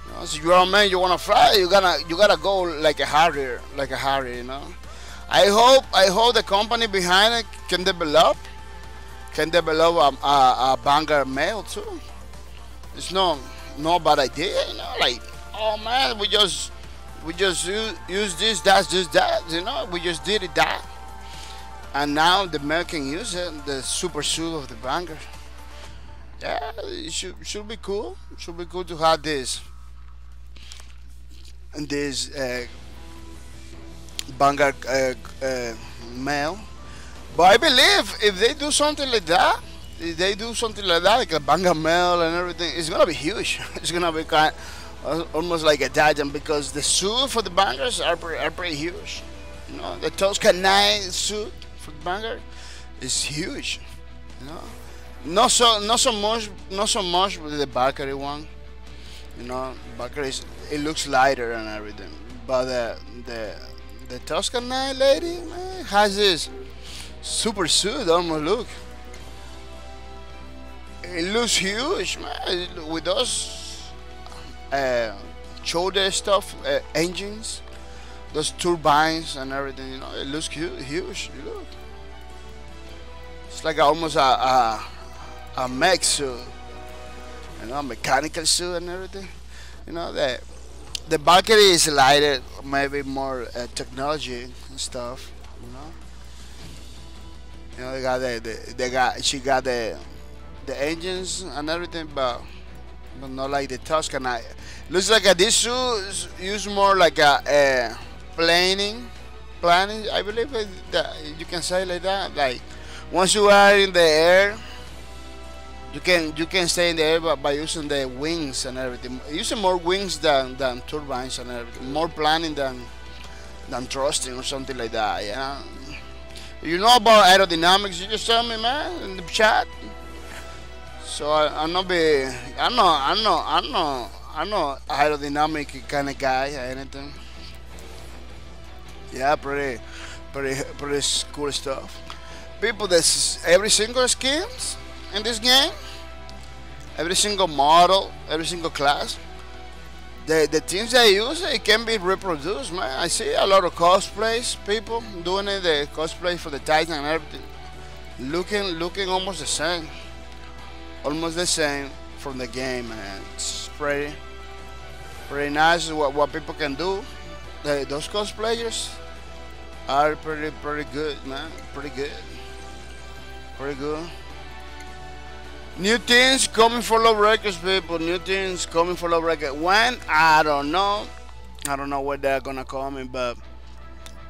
You know? So you're a man, you wanna fly, you gotta go like a Harrier, you know. I hope the company behind it can develop a banger male too. It's no bad idea, you know. Like, oh man, we just use this, that, you know. We just did it that, and now the male can use it, the super suit of the banger. Yeah, it should be cool. It should be cool to have this banger male. But I believe if they do something like that, like a banger mail and everything, it's gonna be huge. It's gonna be almost like a Dajan, because the suit for the bangers are pretty huge. You know, the Toscan 9 suit for the banger is huge. You know, not so much with the Valkyrie one. You know, Valkyrie it looks lighter and everything, but the Toscan 9 lady, man, has this super suit almost look. It looks huge, man, with those shoulder stuff, engines, those turbines and everything. You know, it looks huge. Look, it's like almost a mech suit, you know, mechanical suit and everything. You know, the Valkyrie is lighter, maybe more technology and stuff. You know. You know, she got the engines and everything, but not like the Tuscan. Looks like this suit use more like a planning. I believe that you can say like that. Like once you are in the air, you can stay in the air by using the wings and everything. Using more wings than turbines and everything. More planning than thrusting or something like that. Yeah. You know about aerodynamics? You just tell me, man, in the chat. So I'm not aerodynamic kind of guy or anything. Yeah, pretty cool stuff. People, there's every single skins in this game, every single model, every single class. The things they use, it can be reproduced, man. I see a lot of cosplays, people doing it, the cosplay for the Titan and everything, looking almost the same from the game, man. It's pretty nice what people can do. Those cosplayers are pretty good, man. Pretty good. New things coming for Lawbreakers, people. New things coming for Lawbreakers. When? I don't know. I don't know where they're gonna come in, but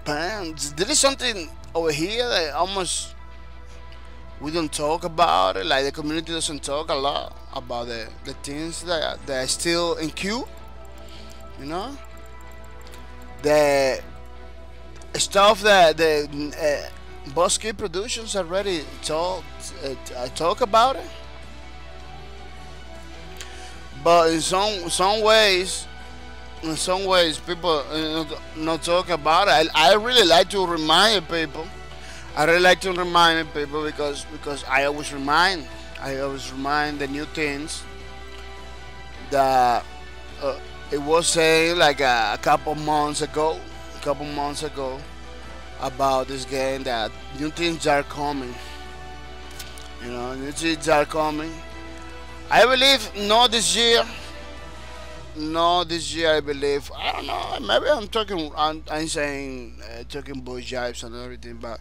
Japan. There is something over here that almost we don't talk about it. Like the community doesn't talk a lot about the things that are still in queue. You know, the stuff that the Boss Key Productions already talk about it. But in some ways, people not talk about it. I really like to remind people. I really like to remind people because I always remind the new things that it was saying like a couple months ago about this game that new things are coming. You know, new things are coming. I believe not this year. I believe. I don't know. Maybe I'm talking. I'm saying talking bull jibes and everything, but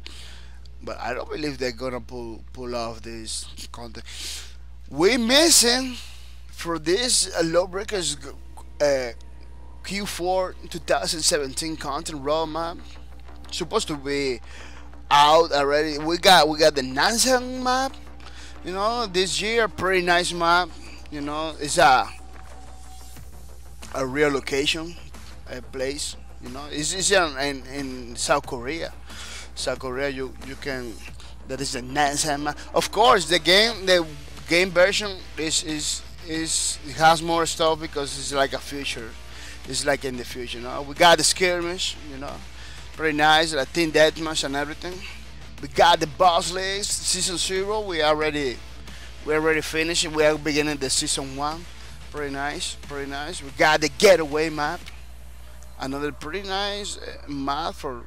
I don't believe they're gonna pull off this content. We missing for this Lawbreakers Q4 2017 content roadmap. Supposed to be out already. We got the Nansen map. You know, this year, pretty nice map. You know, it's a real location, a place. You know, it's in South Korea. South Korea, you can. That is the Nansen map. Of course, the game version is it has more stuff because it's like a future. It's like in the future. You know, we got the skirmish. You know, pretty nice. The team deathmatch and everything. We got the boss list, season 0. We already finished. We are beginning the season 1. Pretty nice. We got the getaway map. Another pretty nice map for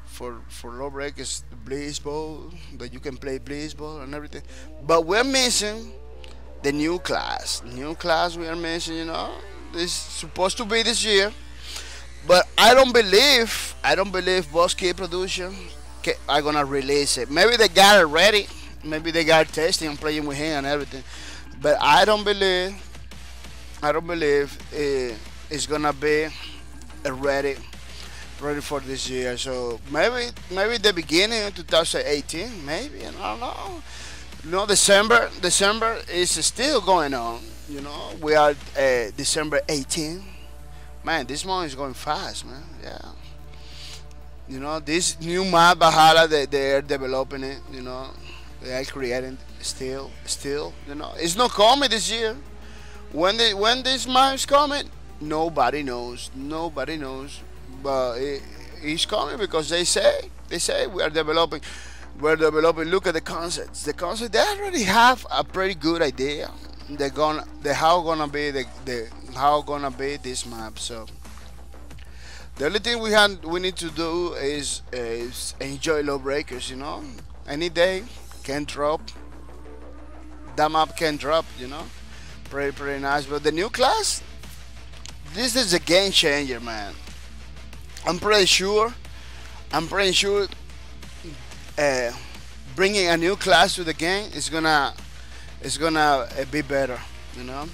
Lawbreakers, the Blitzball, that you can play Blitzball and everything. But we're missing the new class. New class we are missing. You know, this is supposed to be this year, but I don't believe Boss Key Production are gonna release it. Maybe they got it ready. Maybe they got testing and playing with him and everything. But I don't believe it's gonna be ready for this year. So maybe the beginning of 2018. Maybe, I don't know. You know, December is still going on. You know, we are December 18. Man, this month is going fast, man. Yeah. You know, this new map Valhalla, they're developing it. You know, they are creating still. You know, it's not coming this year. When this map is coming, nobody knows. But it's coming because they say we are developing. Look at the concepts. The concept, they already have a pretty good idea. How gonna be this map. So the only thing we need to do is enjoy Lawbreakers. You know, any day can drop. That map can drop. You know, pretty nice. But the new class, this is a game changer, man. I'm pretty sure. Bringing a new class to the game is gonna be better. You know,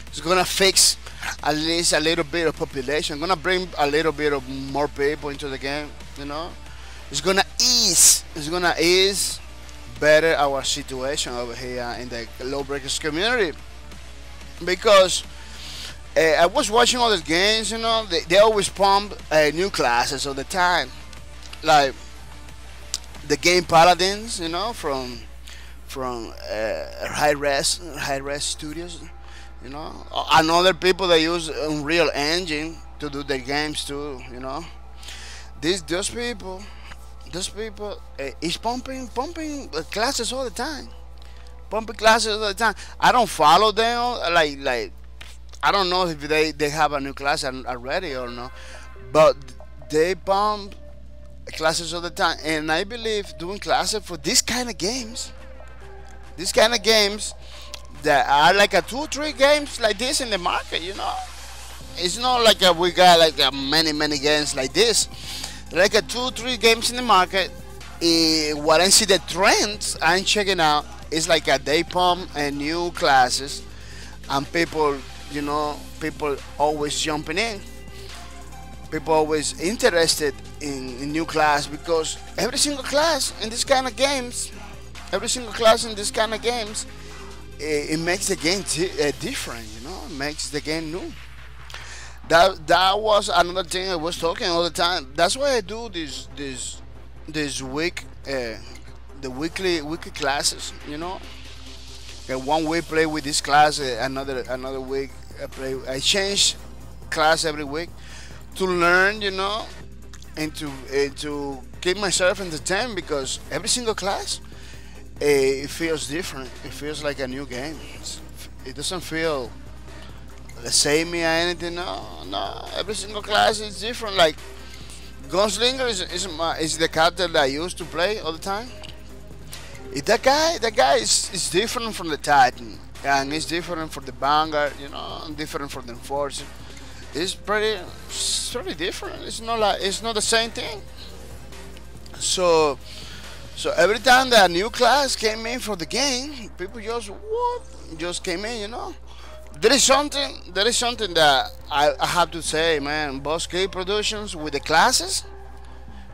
it's gonna fix at least a little bit of population. Gonna bring a little bit of more people into the game. You know, it's gonna ease better our situation over here in the Lawbreakers community, because I was watching other games. You know, they always pump new classes all the time, like the game Paladins. You know, from high res studios. You know, and other people that use Unreal Engine to do their games too. You know, those people is pumping classes all the time. I don't follow them. Like I don't know if they have a new class already or not, but they pump classes all the time. And I believe doing classes for this kind of games, that are like a 2-3 games like this in the market. You know, it's not like we got like many games like this. Like a 2-3 games in the market. What I see the trends I'm checking out is like they pump new classes, and people always jumping in. People always interested in new class, because every single class in this kind of games, it makes the game different. You know, it makes the game new. That was another thing I was talking all the time. That's why I do this week, the weekly classes. You know, one week play with this class, another week I change class every week to learn. You know, and to keep myself entertained, because every single class, it feels different. It feels like a new game. It doesn't feel the same or anything. No. Every single class is different. Like Gunslinger is the character that I used to play all the time. That guy is different from the Titan, and it's different from the Vanguard. You know, and different from the Enforcer. It's pretty different. It's not the same thing. So every time that a new class came in for the game, people just came in. You know, there is something that I have to say, man. Boss Key Productions with the classes,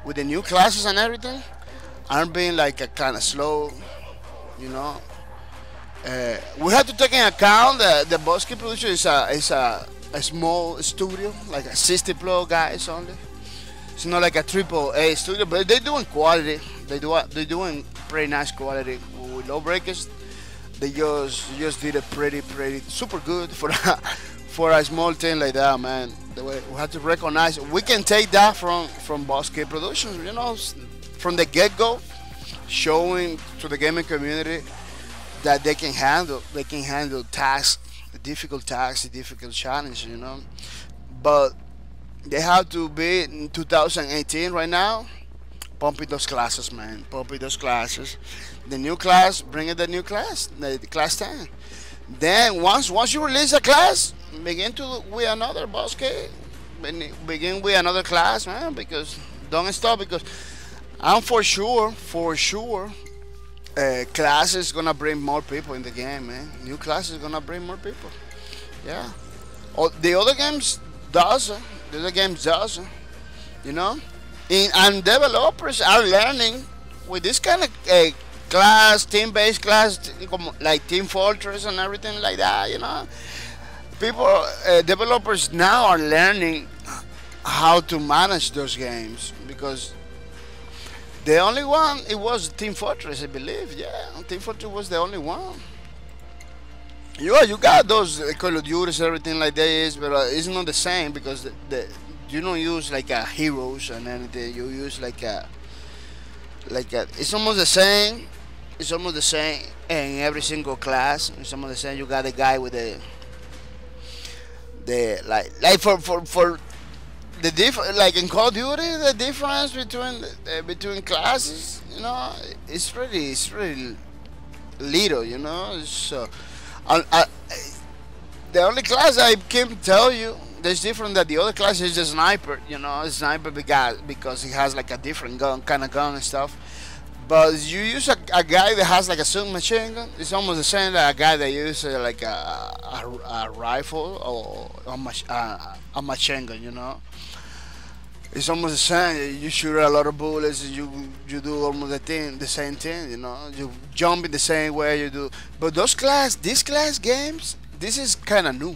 with the new classes and everything, aren't being like a kind of slow. You know, we have to take in account that the Boss Key Production is a small studio, like a 60 Pro guys only. It's not like a AAA studio, but they're doing quality. They're doing pretty nice quality. With Lawbreakers, they just did it pretty super good for a small thing like that, man. We have to recognize we can take that from Boss Key Productions. You know, from the get-go, showing to the gaming community that they can handle tasks. Difficult tasks, difficult challenge, you know, but they have to be in 2018 right now, pumping those classes, man, pumping those classes. The new class, bring it the new class, the class 10. Then once you release a class, begin with another Boss Key, begin with another class, man, because don't stop, because I'm for sure. Class is gonna bring more people in the game, man. New class is gonna bring more people. Yeah. The other games does. You know. And developers are learning with this kind of class, team-based class, like Team Fortress and everything like that. You know. Developers now are learning how to manage those games, because the only one, it was Team Fortress, I believe. Yeah, Team Fortress was the only one. You got those Call of Duties, everything like that, but it's not the same, because you don't use like a heroes and anything. You use like a. It's almost the same. It's almost the same in every single class. It's almost the same. You got the guy with the for. The like in Call of Duty, the difference between classes, you know, it's really little, you know. So, the only class I can tell you that's different than the other class is the sniper, you know, sniper because he has like a different kind of gun and stuff. But you use a guy that has like a submachine gun, it's almost the same as a guy that uses like a rifle or a machine gun, you know. It's almost the same. You shoot a lot of bullets. You do almost the same thing. You know, you jump in the same way you do. But these class games, this is kind of new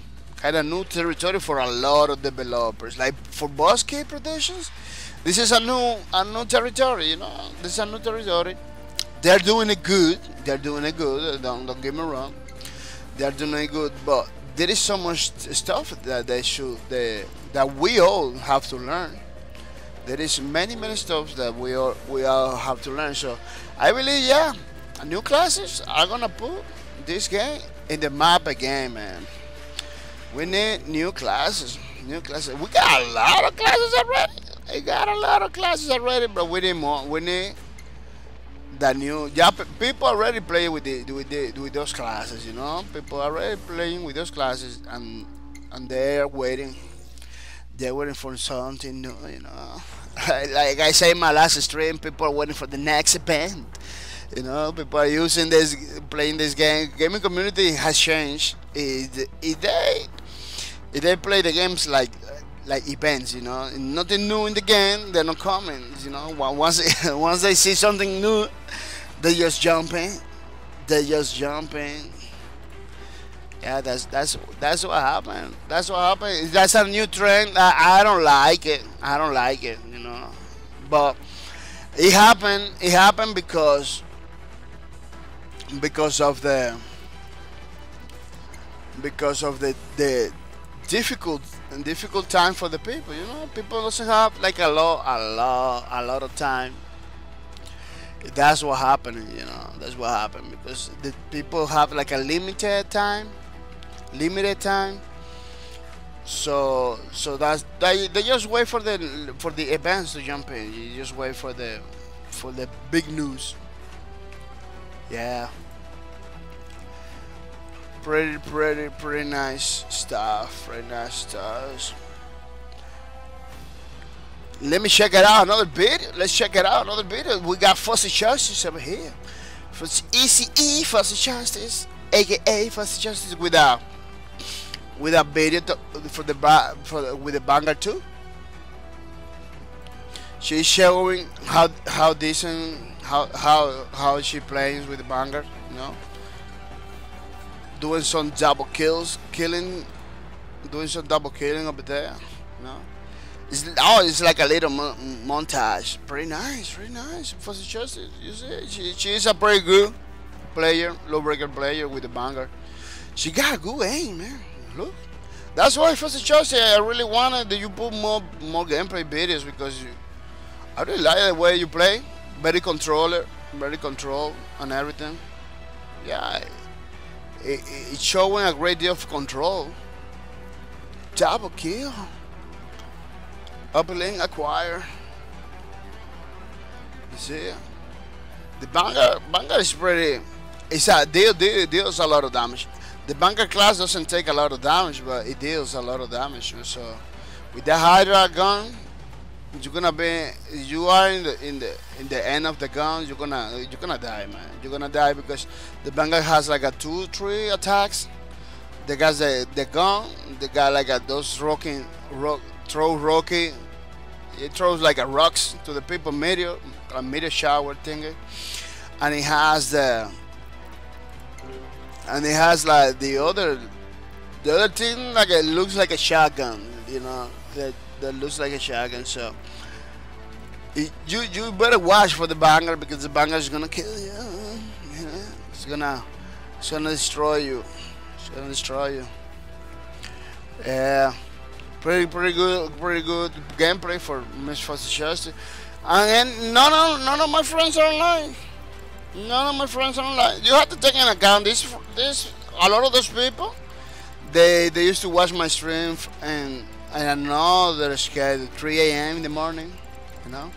territory for a lot of developers. Like for Boss Key Productions, this is a new territory. You know, this is a new territory. They're doing it good. Don't get me wrong. They're doing it good, but there is so much stuff that that we all have to learn. There is many stuff that we all have to learn. So I believe, yeah, new classes are gonna put this game in the map again, man. We need new classes. We got a lot of classes already. But we need more. We need the new. Yeah, people already play with those classes. You know, people are already playing with those classes, and they're waiting. They're waiting for something new. You know. Like I say in my last stream, people are waiting for the next event. You know, people are playing this game. Gaming community has changed. If they play the games like like events, you know. Nothing new in the game, they're not coming, you know. Once once they see something new, they just jump in. They just jump in. Yeah, that's what happened. That's what happened. That's a new trend. I don't like it. I don't like it, you know. But it happened. It happened because of the difficult time for the people. You know, people doesn't have like a lot of time. That's what happened. You know, that's what happened because the people have like a limited time. So that's they just wait for the events to jump in. You just wait for the big news. Yeah. Pretty nice stuff. Pretty nice stuff. Let me check it out. Another video. Let's check it out. Another video. We got Fuzzy Justice over here. ECE Fuzzy Justice, aka Fuzzy Justice with a video with the Vanguard 2. She's showing how decent how she plays with the Vanguard, you know. Doing some double killing over there, you know. It's like a little montage. Pretty nice. Fuzzy Justice, you see, she is a pretty good player, Lawbreaker player with the Vanguard. She got good aim, man. Look, that's why Fuzzy Justice, I really wanted that you put more gameplay videos because I really like the way you play. Very control and everything. Yeah, it's showing a great deal of control. Double kill. Uplink acquire. You see, the Vanguard is pretty. It's a deals a lot of damage. The Vanguard class doesn't take a lot of damage, but it deals a lot of damage. So with the Hydra gun, you are in the end of the gun. You're gonna die, man. You're gonna die because the Vanguard has like a 2-3 attacks. The guys the gun, the guy like those throw rocky. It throws like a rocks to the people a meteor shower thing, and it has like the other thing, like it looks like a shotgun, you know, that looks like a shotgun. So you better watch for the Vanguard because the Vanguard is gonna kill you. You know? It's gonna destroy you. It's gonna destroy you. Yeah. Pretty good gameplay for Miss Fuzzy Justice. And then none of my friends are online. None of my friends are online. You have to take into account this a lot of those people. They used to watch my stream and I know they're scheduled 3 a.m. in the morning. You know.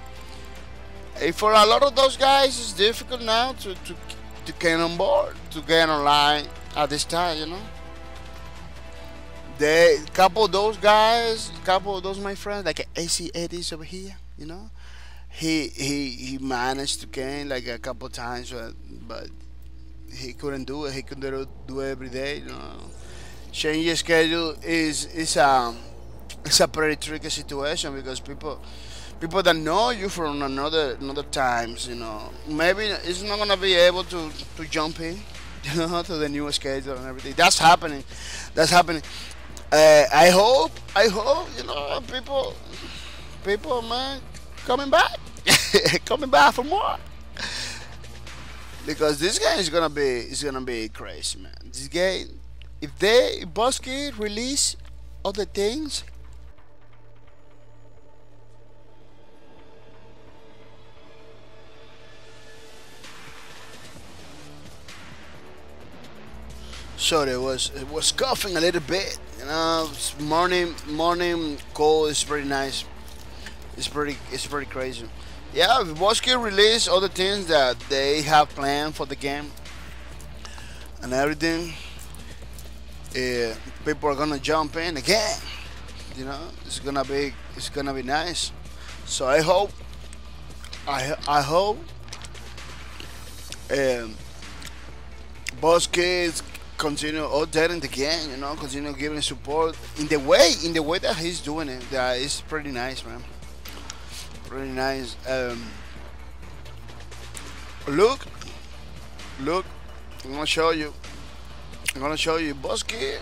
And for a lot of those guys, it's difficult now to get on board, to get online at this time. You know. Couple of those my friends, like AC Eddies over here, you know, he managed to gain like a couple of times, but he couldn't do it. He couldn't do it every day, you know. Changing your schedule is a pretty tricky situation because people that know you from another times, you know, maybe it's not gonna be able to jump in, you know, to the new schedule and everything. That's happening. I hope, you know, people, man, coming back for more, because this game is gonna be crazy, man. This game, if Bosky release other things, so it was coughing a little bit, you know. Morning cold is pretty nice. It's pretty crazy. Yeah, if Bosky release other things that they have planned for the game and everything, people are gonna jump in again. You know, it's gonna be nice. So I hope Bosky continue updating the game, you know, continue giving support in the way that he's doing it. That is pretty nice, man. Pretty nice. Look, I'm gonna show you. Bosky.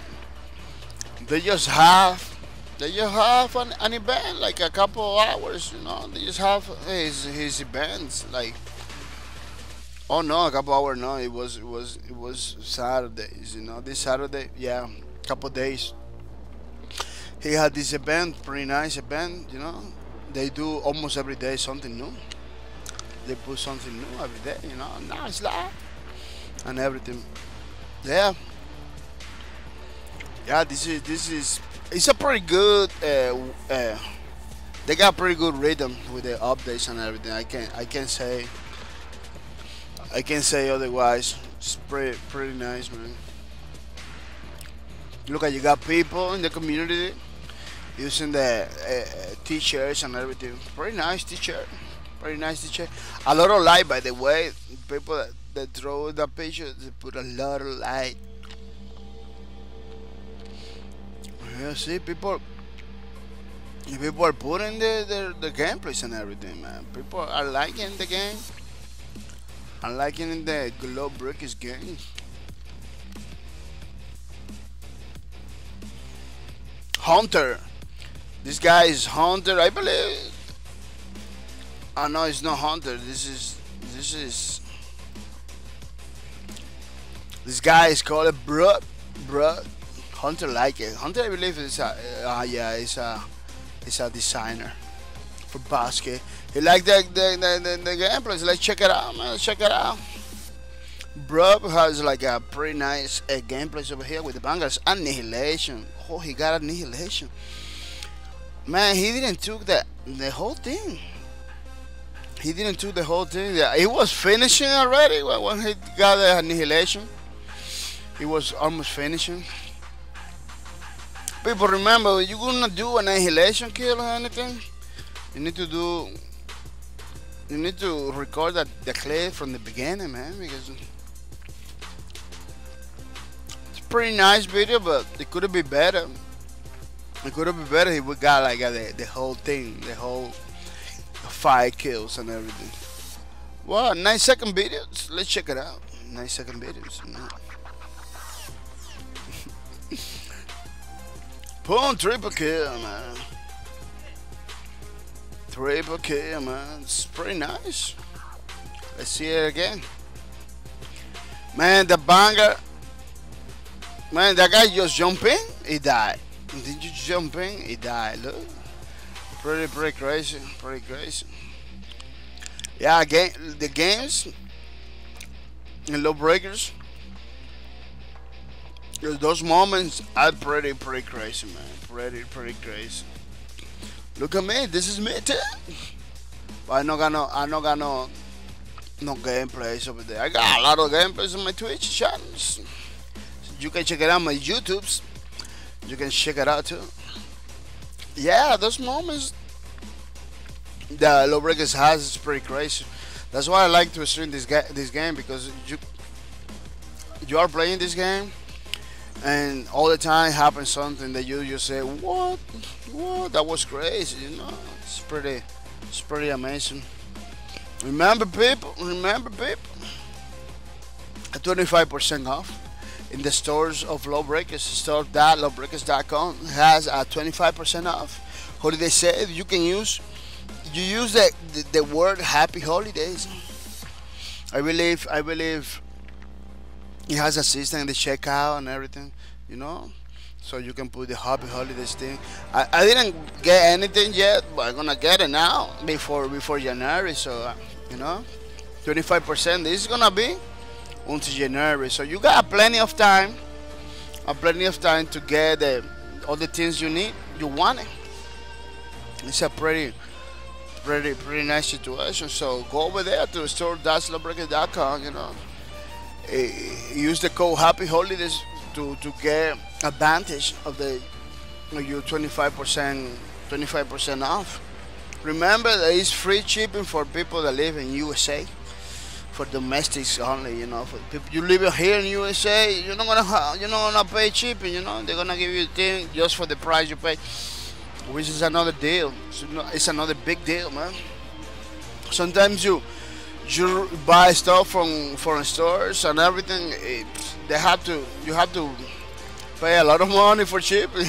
They just have an event, like a couple hours, you know. They just have his events, like. Oh no, a couple hours. No, it was Saturdays. You know, this Saturday, yeah, couple days. He had this event, pretty nice event. You know, they do almost every day something new. They put something new every day. You know, nice life and everything. Yeah, yeah. This is. It's a pretty good. They got pretty good rhythm with the updates and everything. I can't say otherwise. It's pretty nice, man. Look at, you got people in the community using the t-shirts and everything. Pretty nice t-shirt. A lot of light, by the way. People that throw the picture, they put a lot of light. Yeah, see, people are putting the gameplays and everything, man. People are liking the game. I'm liking the Lawbreakers game. Hunter. This guy is Hunter, I believe. Oh no, it's not Hunter. This guy is called Bruh. Hunter like it. Hunter, I believe is it's a designer for basket. He like the gameplays. Let's check it out, man. Check it out. Bro has like a pretty nice gameplays over here with the bangers. Annihilation. Oh, he got annihilation. Man, he didn't took the whole thing. He didn't took the whole thing. Yeah, he was finishing already when he got the annihilation. He was almost finishing. People, remember, when you're gonna do an annihilation kill or anything, you need to record the clip from the beginning, man, because it's a pretty nice video, but it could be better. It could be better if we got like the whole thing, the whole 5 kills and everything. Wow, 9-second videos. Let's check it out. 9-second videos. Boom, triple kill, man. Triple kill, man. It's pretty nice. Let's see it again. Man, the banger. Man, that guy just jumped in. He died. Did you jump in? He died. Look. Pretty crazy. Pretty crazy. Yeah, the games in Lawbreakers. Those moments are pretty crazy, man. Pretty crazy. Look at me. This is me too. But I no got no gameplays over there. I got a lot of gameplays on my Twitch channels. You can check it out on my YouTubes. You can check it out too. Yeah, those moments that Lawbreakers has is pretty crazy. That's why I like to stream this game, because you are playing this game, and all the time happens something that you just say, what, that was crazy, you know. It's pretty amazing. Remember people, at 25% off in the stores of Lawbreakers. Store.lawbreakers.com has a 25% off holiday sale. You use the word happy holidays. I believe it has a system in the checkout and everything, you know, so you can put the happy holidays thing. I didn't get anything yet, but I'm gonna get it now before January. So you know, 25%. This is gonna be until January, so you got plenty of time to get all the things you need, you want it. It's a pretty nice situation. So go over there to store.lawbreakers.com, you know. Use the code Happy Holidays to get advantage of your 25% off. Remember that it's free shipping for people that live in USA. for domestics only. You know, for people you live here in USA, you're not gonna pay shipping. You know, they're gonna give you a thing just for the price you pay, which is another deal. So, it's another big deal, man. Sometimes you buy stuff from foreign stores and everything. You have to pay a lot of money for shipping.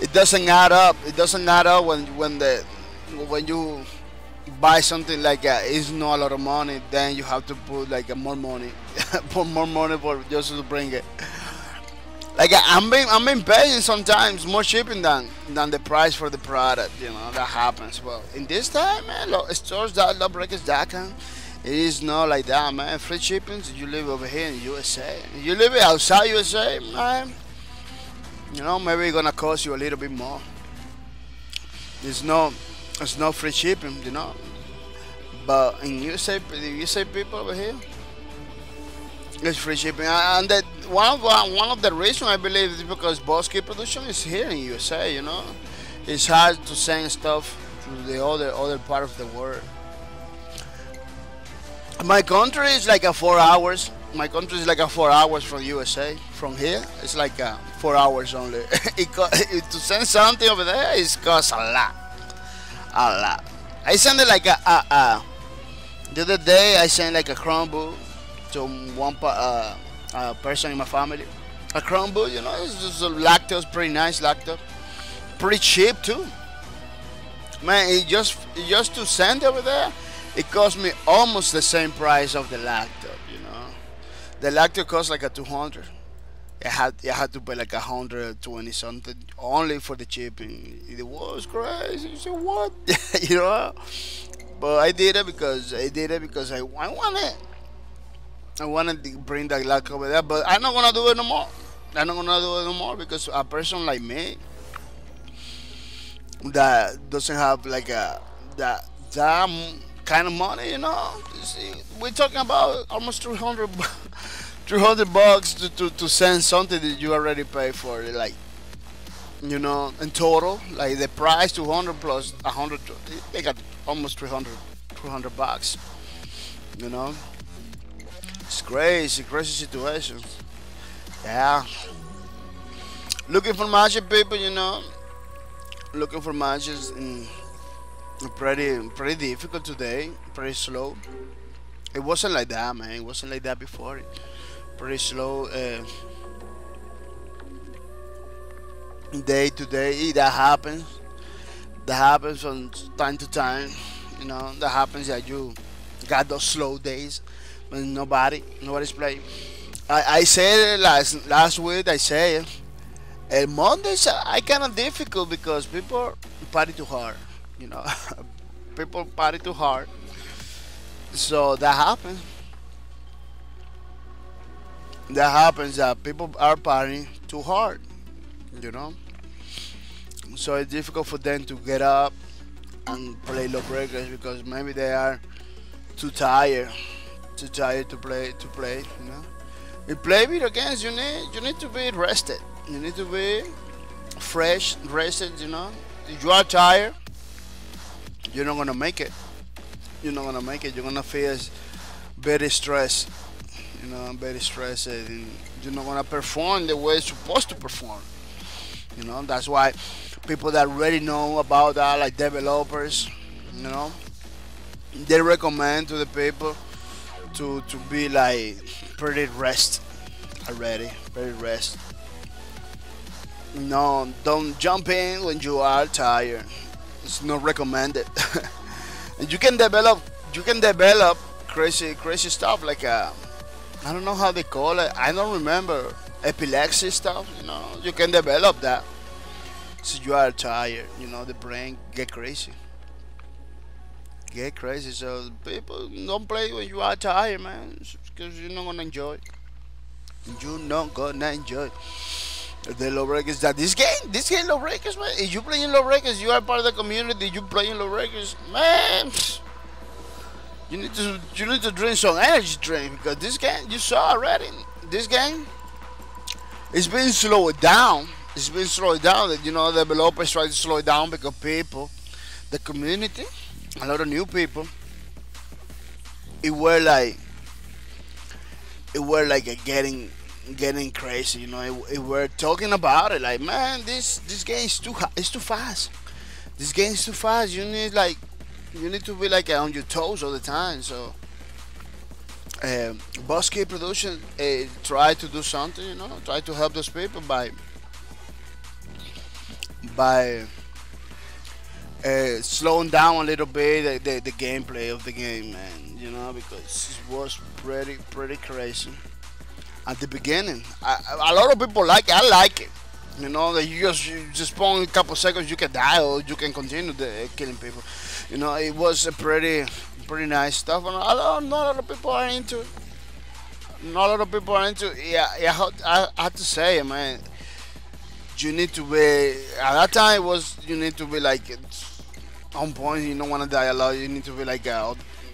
It doesn't add up. It doesn't add up when you buy something like it's not a lot of money. Then you have to put like more money, put more money for just to bring it. Like I'm being paying sometimes more shipping than the price for the product. You know that happens. Well, in this time, man, stores that Lawbreakers.com, it is not like that, man. Free shipping. You live over here in USA. You live outside USA, man. You know, maybe it's gonna cost you a little bit more. It's no free shipping, you know. But in USA, the USA people over here, it's free shipping. And that one of the reasons I believe is because Bosky production is here in USA. You know, it's hard to send stuff to the other part of the world. My country is like 4 hours. My country is like 4 hours from USA. From here, it's like 4 hours only. To send something over there, it costs a lot. I sent it like the other day. I sent like a Chromebook to one person in my family. A Chromebook, you know, it's just a lactose, pretty nice lactose, pretty cheap too. Man, it just to send over there, it cost me almost the same price of the laptop. You know, the laptop cost like 200. I had to pay like 120 something only for the shipping. It was crazy. So what? You know, but I did it because I wanted to bring that laptop over there. But I'm not gonna do it no more. I'm not gonna do it no more because a person like me that doesn't have like that kind of money, you know. You see, we're talking about almost 300 bucks to send something that you already paid for, like, you know, in total, like the price 200 plus 100, they got almost 300 bucks, you know. It's crazy situation. Yeah, looking for magic, people, you know. Looking for matches pretty difficult today, pretty slow. It wasn't like that, man. It wasn't like that before. Pretty slow. Day to day, that happens. That happens from time to time. You know, that happens that you got those slow days when nobody's playing. I said it last week. I say it. And Mondays are kind of difficult because people party too hard, you know. People party too hard, so that happens. That happens that people are partying too hard, you know. So it's difficult for them to get up and play Lawbreakers because maybe they are too tired to play. You know, you play video games. You need to be rested. You need to be fresh, rested, you know. If you are tired, you're not gonna make it. You're not gonna make it. You're gonna feel very stressed. You know, very stressed, and you're not gonna perform the way you're supposed to perform. You know, that's why people that already know about that, like developers, you know, they recommend to the people to be like pretty rest already, very rest. No, don't jump in when you are tired. It's not recommended. And you can develop crazy stuff like I don't know how they call it. I don't remember, epilepsy stuff. You know, you can develop that. So you are tired. You know, the brain get crazy. So people don't play when you are tired, man, because you're not gonna enjoy. You're not gonna enjoy. The Lawbreakers, that this game Lawbreakers, man. If you playing Lawbreakers, you are part of the community. You playing Lawbreakers, man. You need to drink some energy drink because this game, you saw already. This game, it's been slowed down. It's been slowed down. You know, the developers try to slow it down because people, the community, a lot of new people it were like getting crazy. You know, it were talking about it like, man, this game is it's too fast. This game is too fast. You need to be like on your toes all the time. So Boss Key Production try to do something. You know, try to help those people by slowing down a little bit the gameplay of the game, man. You know, because it was pretty crazy at the beginning. A lot of people like it. I like it. You know, that you just spawn a couple seconds, you can die or you can continue killing people. You know, it was a pretty nice stuff, and not a lot of people are into it. Not a lot of people are into it. Yeah, I have to say, man. You need to be at that time. You need to be like on point. You don't want to die a lot. You need to be like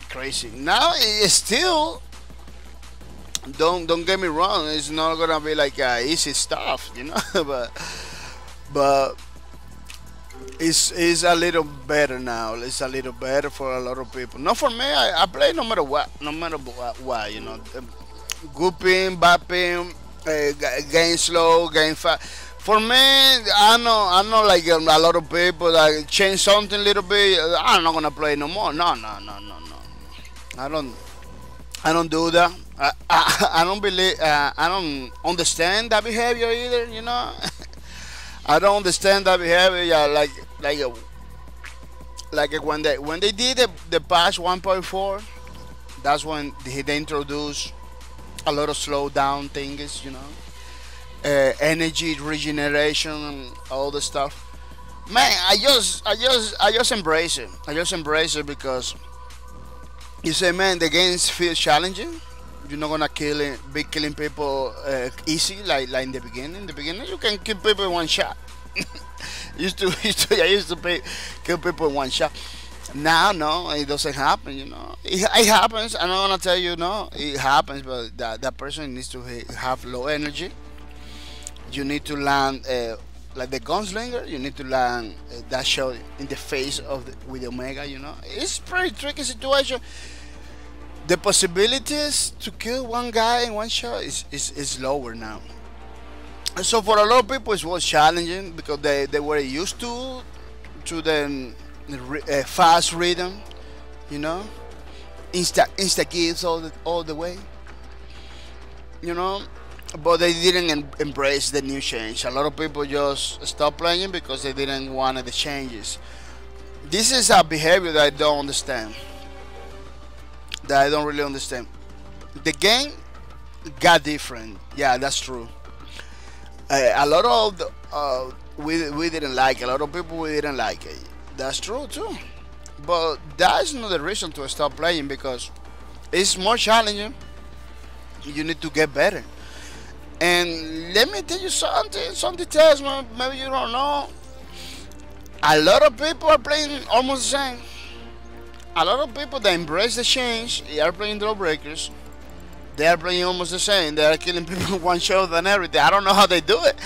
crazy. Now it's still. Don't get me wrong. It's not gonna be like easy stuff, you know. but it's a little better now. It's a little better for a lot of people. Not for me. I play no matter what. No matter what, you know. Good ping, bad ping, game slow, game fast. For me, I know like a lot of people that change something a little bit. I'm not gonna play no more. No. I don't do that. I don't believe. I don't understand that behavior either. You know, I don't understand that behavior. Yeah, like when they did the patch 1.4, that's when they introduced a lot of slow down things. You know. Energy regeneration and all the stuff. Man, I just embrace it. I just embrace it because you say, man, the games feel challenging. You're not gonna be killing people easy like in the beginning. In the beginning, you can kill people in one shot. I used to kill people in one shot. Now, no, it doesn't happen. You know, it happens. I'm not gonna tell you no, it happens, but that person needs to have low energy. You need to land like the gunslinger. You need to land that shot in the face with the Omega. You know, it's pretty tricky situation. The possibilities to kill one guy in one shot is lower now. So for a lot of people, it was challenging because they were used to the fast rhythm. You know, insta kills all the way. You know. But they didn't embrace the new change. A lot of people just stopped playing because they didn't want the changes. This is a behavior that I don't understand. That I don't really understand. The game got different. Yeah, that's true. A lot of we didn't like it. A lot of people we didn't like it. That's true too. But that's not the reason to stop playing because it's more challenging. You need to get better. And let me tell you something, some details maybe you don't know. A lot of people are playing almost the same. A lot of people that embrace the change, they are playing Lawbreakers. They are playing almost the same. They are killing people in one shot and everything. I don't know how they do it,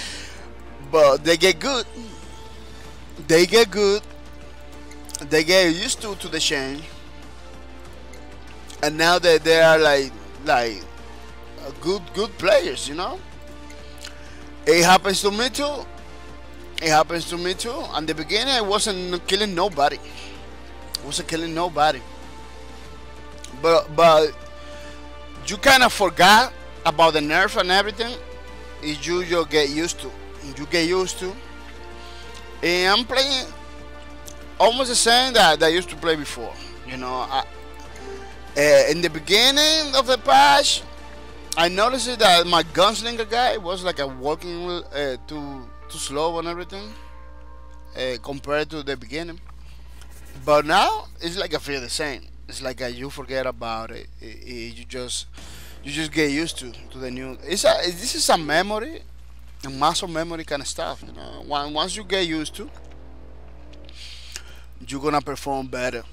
but they get good. They get good. They get used to the change, and now that they are like good players, you know. It happens to me too. It happens to me too. In the beginning, I wasn't killing nobody. But you kind of forgot about the nerf and everything. You just get used to. You get used to. And I'm playing almost the same that I used to play before. You know, in the beginning of the patch, I noticed that my gunslinger guy was like a walking too slow and everything compared to the beginning. But now it's like I feel the same. It's like you forget about it. You just get used to the new. This is a memory, a muscle memory kind of stuff. You know, once you get used to, you're gonna perform better.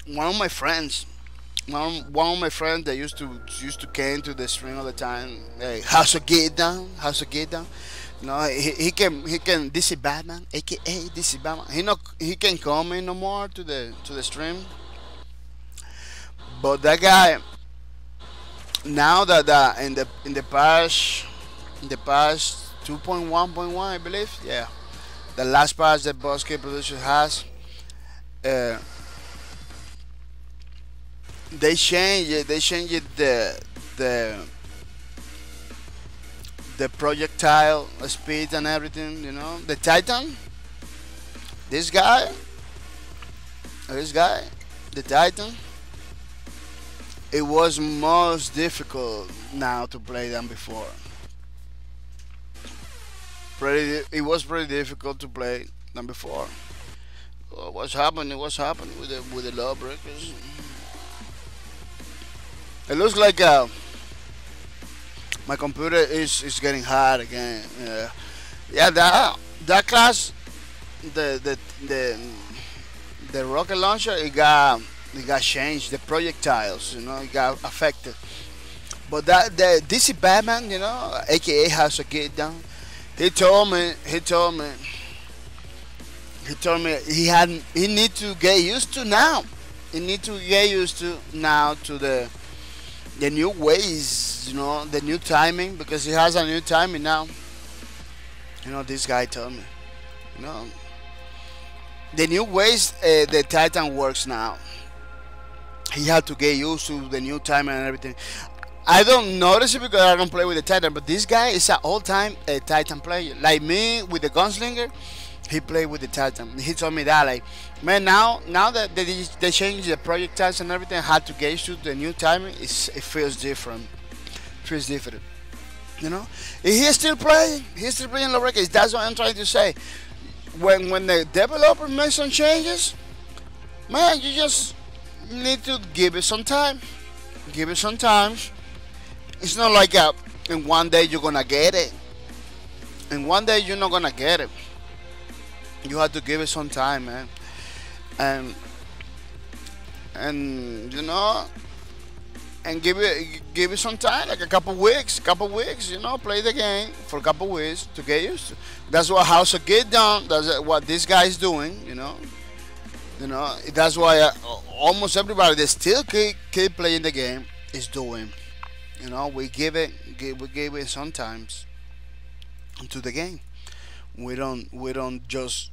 One of my friends that used to came to the stream all the time. Hey, how's to get down? No, he can DC Batman, aka DC Batman. He can come in no more to the stream. But that guy now that in the past 2.1.1 I believe, yeah, the last patch that Boss Key Production has, uh, they changed it the the projectile speed and everything. You know, the Titan. This guy, this guy, the Titan. It was most difficult now to play than before. It was pretty difficult to play than before. What's happening? What's happening with the Lawbreakers? It looks like my computer is getting hot again. Yeah, that class, the the the the rocket launcher, it got changed. The projectiles, you know, it got affected. But that the DC Batman, you know, aka House of Get Down, he told me he need to get used to now. He need to get used to now to the new ways, you know, the new timing, because he has a new timing now. You know, this guy told me, you know, the new ways the Titan works now. He had to get used to the new timing and everything. I don't notice it because I don't play with the Titan, but this guy is an all-time Titan player. Like me with the Gunslinger, he played with the Titan. He told me that, like, man, now that they changed the projectiles and everything, I had to get used to the new timing. It feels different. It feels different. You know, he's still playing. He's still playing Lawbreakers. That's what I'm trying to say. When the developer makes some changes, man, you just need to give it some time. Give it some time. It's not like in one day you're gonna get it. In one day you're not gonna get it. You have to give it some time, man. And you know, and give it some time, like a couple weeks, you know, play the game for a couple weeks to get used to. That's what House of Get Down, that's what this guy is doing, you know. You know, that's why almost everybody that still keep playing the game is doing. You know, we give it sometimes to the game. We don't just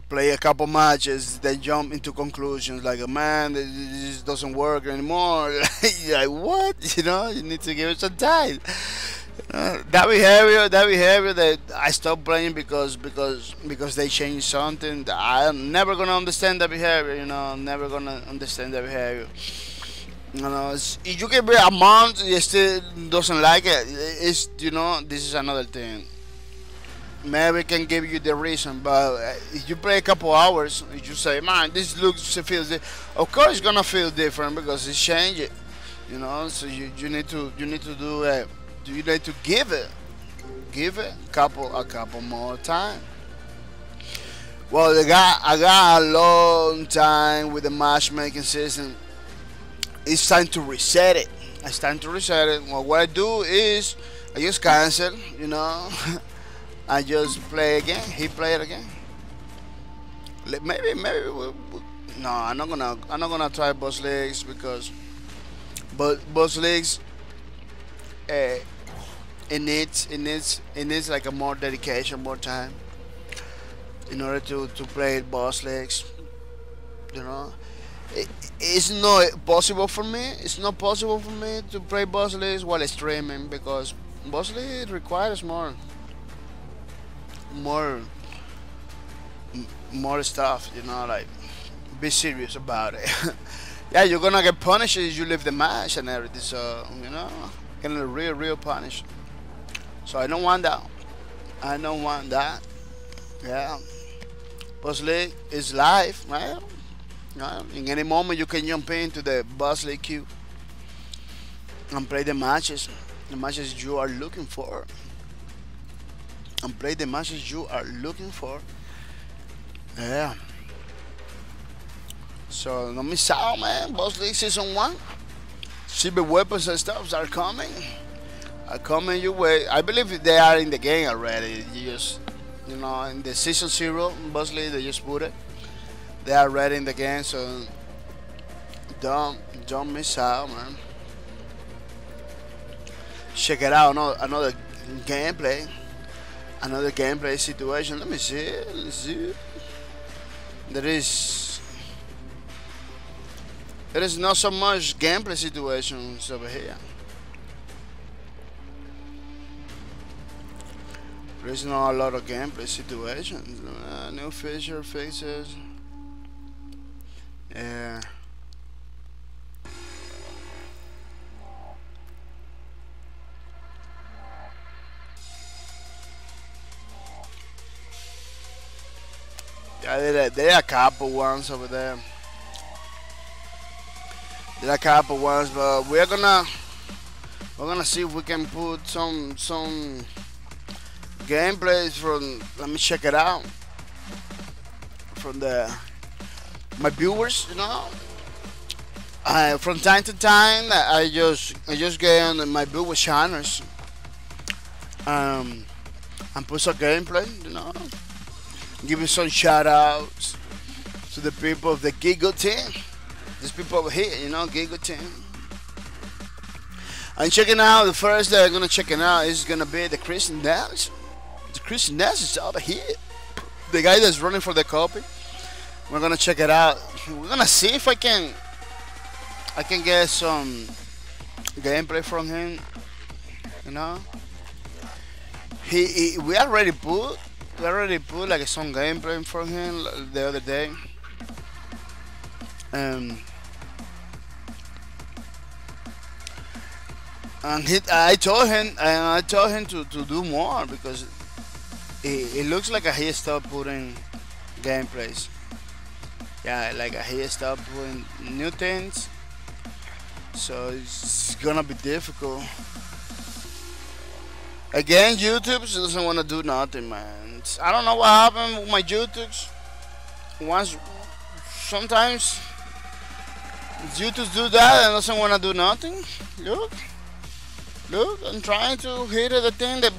play a couple matches, then jump into conclusions like, man, this doesn't work anymore. Like, what? You know, you need to give it some time. That behavior that I stopped playing because they changed something. I'm never gonna understand that behavior. You know, I'm never gonna understand that behavior. You know, if you can be a month, you still doesn't like it. It's, you know, this is another thing. Maybe can give you the reason, but if you play a couple hours, you say, man, this feels. Of course, it's gonna feel different because it's changed. You know, so you need to do it. You need to give it a couple more time. Well, I got a long time with the matchmaking system. It's time to reset it. It's time to reset it. Well, what I do is I just cancel, you know. I just play again. He play it again. Maybe no. I'm not gonna try boss leagues because, but boss leagues, it needs like a more dedication, more time, in order to play boss leagues. You know, it's not possible for me. It's not possible for me to play boss leagues while streaming because boss league requires more stuff, you know, like be serious about it. Yeah, you're gonna get punished if you leave the match and everything, so you know, getting real punished. So I don't want that. Yeah, boss league is live, right? In any moment you can jump into the boss league queue and play the matches you are looking for. Yeah. So don't miss out, man. Boss League Season 1. Silver weapons and stuff are coming. Coming your way. I believe they are in the game already. You just, you know, in the season 0, mostly they just put it. They are already in the game, so don't miss out, man. Check it out. Another gameplay. Another gameplay situation. Let me see. Let's see. There is not so much gameplay situations over here. There is not a lot of gameplay situations. New feature fixes. Yeah. Yeah, there are a couple ones over there. There are a couple ones, but we're gonna see if we can put some gameplays from. Let me check it out from my viewers. You know, from time to time I just get on my viewers channels and put some gameplay. You know. Give me some shout outs to the people of the Giga team. These people over here, you know, Giga team. I'm checking out the first that I'm gonna check it out is gonna be the Christian Dance. The Christian Dance is over here. The guy that's running for the copy. We're gonna check it out. We're gonna see if I can get some gameplay from him. You know. We already put like some gameplay from him the other day. And I told him to do more because it looks like he stopped putting gameplays. Yeah, like he stopped putting new things. So it's gonna be difficult. Again, YouTube doesn't want to do nothing, man. I don't know what happened with my YouTubes. Sometimes YouTubes do that and doesn't want to do nothing. Look, I'm trying to hit the thing that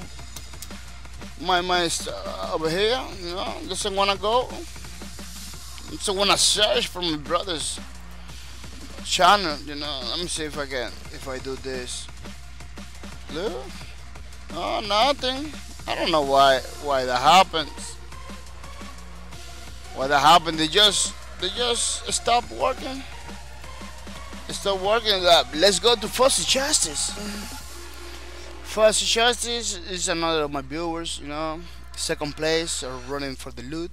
my over here, you know, doesn't want to go. Doesn't want to search for my brother's channel, you know. Let me see if I do this. Look. Oh, nothing. I don't know why that happens. Why that happened? They just stopped working. They stopped working. Let's go to Fussy Justice. Fussy Justice is another of my viewers. You know, second place or running for the loot.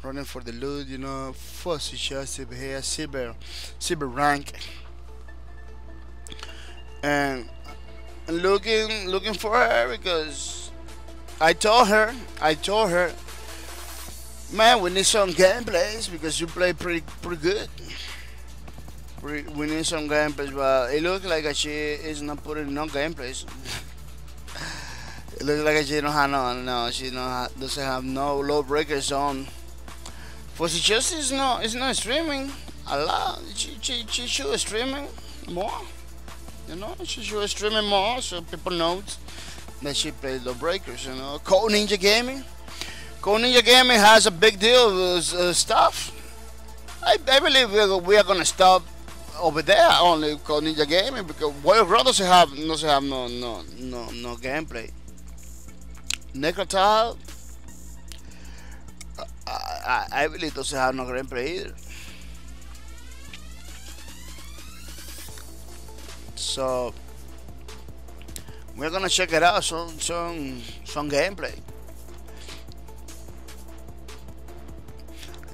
You know, Fussy Justice here, silver rank. And looking for her because I told her, man, we need some gameplays because you play pretty good. We need some gameplays, but it looks like she is not putting no gameplays. It looks like she don't have she doesn't have no Lawbreakers on. For she just is not streaming a lot. She should streaming more. You know, she should streaming more so people know that she plays Lawbreakers. You know, Code Ninja Gaming has a big deal with stuff. I believe we are gonna stop over there only Code Ninja Gaming because Warrior Ground doesn't have no gameplay. Necrotile, I believe doesn't have no gameplay either. So we're gonna check it out, some gameplay.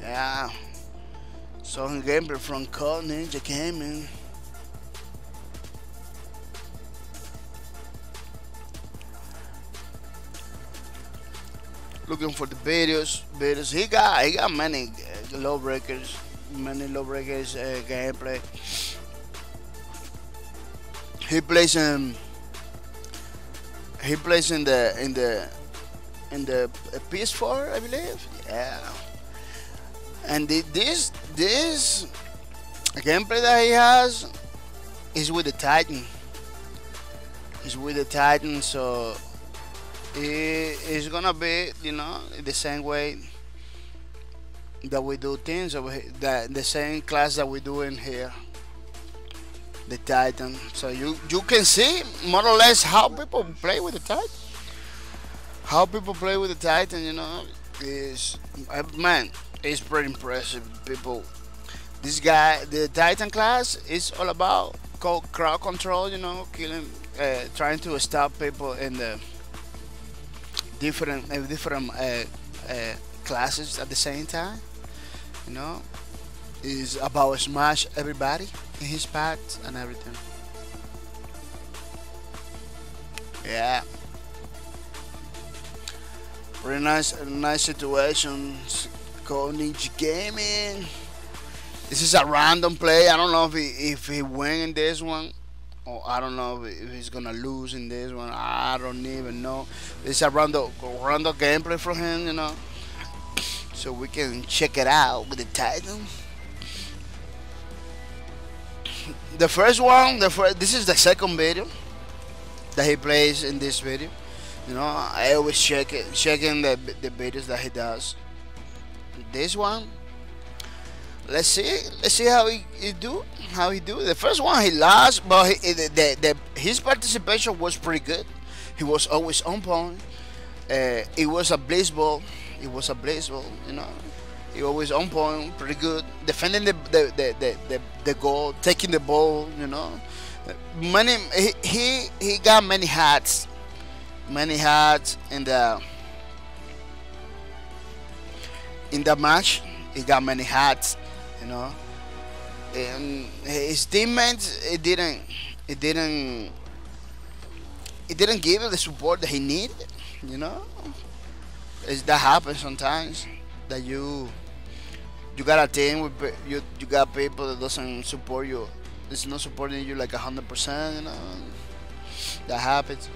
Yeah, some gameplay from Code Ninja Gaming. Looking for the videos. He got many Lawbreakers gameplay. He plays in the PS4, I believe. Yeah. And this gameplay that he has is with the Titan. It's with the Titan, so it's gonna be, you know, the same way that we do things over here, the same class that we do in here, the Titan. So you can see more or less how people play with the Titan. How people play with the Titan, you know, is, man, it's pretty impressive. People, this guy, the Titan class is all about crowd control, you know, killing, trying to stop people in the different classes at the same time. You know, is about smash everybody in his paths and everything. Yeah, pretty nice situations. Go Ninja Gaming. This is a random play. I don't know if he win in this one, or I don't know if he's gonna lose in this one. I don't even know. It's a random gameplay for him, you know, so we can check it out with the Titan. The first one, this is the second video that he plays in this video. You know, I always checking the videos that he does. This one, let's see how he do. The first one he lost, but his participation was pretty good. He was always on point. It was a blaze ball. You know. He always on point, pretty good. Defending the goal, taking the ball. You know, he got many hats in the match. He got many hats, you know, and his teammates it didn't give him the support that he needed, you know. That happens sometimes, that you got a team with you got people that doesn't support you. It's not supporting you like 100%, you know. That happens.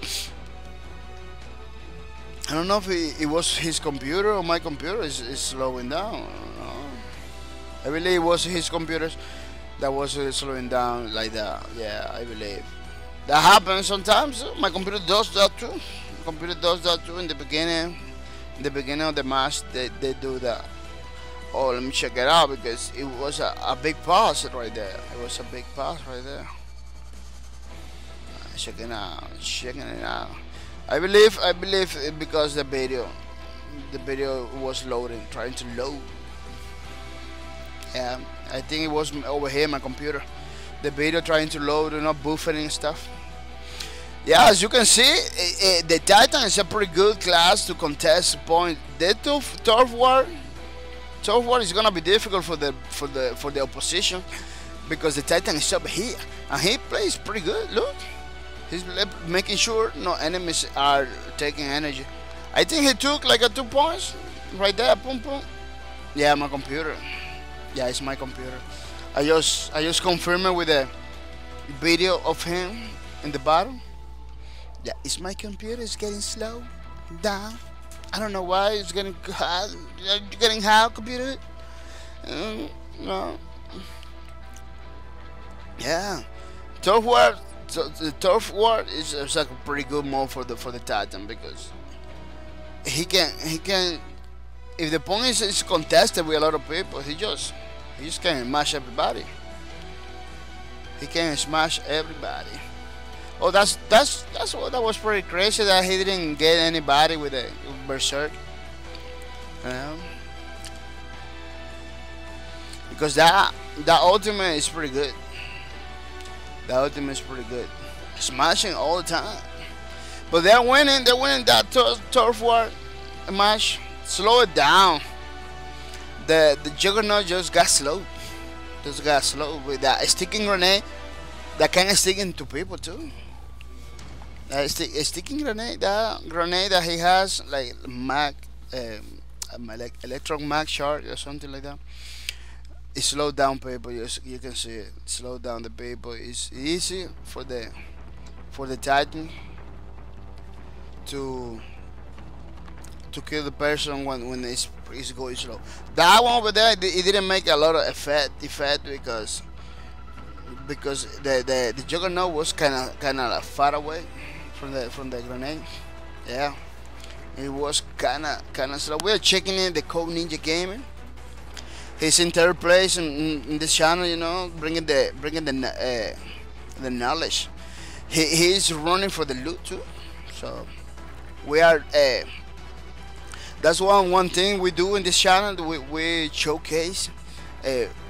I don't know if it was his computer or my computer is slowing down. I believe it was his computers that was slowing down like that. Yeah, I believe that happens sometimes. My computer does that too. In the beginning of the match, they do that. Oh, let me check it out, because it was a big pass right there. Checking it out. I believe because the video was loading, trying to load. Yeah, I think it was over here, my computer. The video trying to load, you know, buffering and stuff. Yeah, as you can see, the Titan is a pretty good class to contest point. The turf war is gonna be difficult for the opposition, because the Titan is up here and he plays pretty good. Look, he's making sure no enemies are taking energy. I think he took like 2 points right there. Boom, boom. Yeah, my computer. Yeah, it's my computer. I just confirmed it with a video of him in the bottom. Yeah, it's my computer. It's getting slow down. I don't know why it's getting hot. You're getting hot, computer. No. Yeah, turf war. So the turf war is like a pretty good mode for the Titan, because he can if the opponent is contested with a lot of people, he just can smash everybody. He can smash everybody. Oh, that was pretty crazy that he didn't get anybody with a berserk. Because that ultimate is pretty good. Smashing all the time. But they're winning that turf war match. Slow it down. The Juggernaut just got slow. With that sticking grenade that can stick into people too. A sticking grenade, that grenade that he has, like mag, like electron mag shard or something like that. It slowed down people. You can see it. Slow down the people. It's easy for the Titan to kill the person when it's going slow. That one over there, it didn't make a lot of effect because the Juggernaut was kind of far away. from the grenade. Yeah, it was kinda slow. We're checking in the Code Ninja Gaming. He's in third place in this channel, you know, bringing the knowledge. He's running for the loot too. So we are. That's one thing we do in this channel. We showcase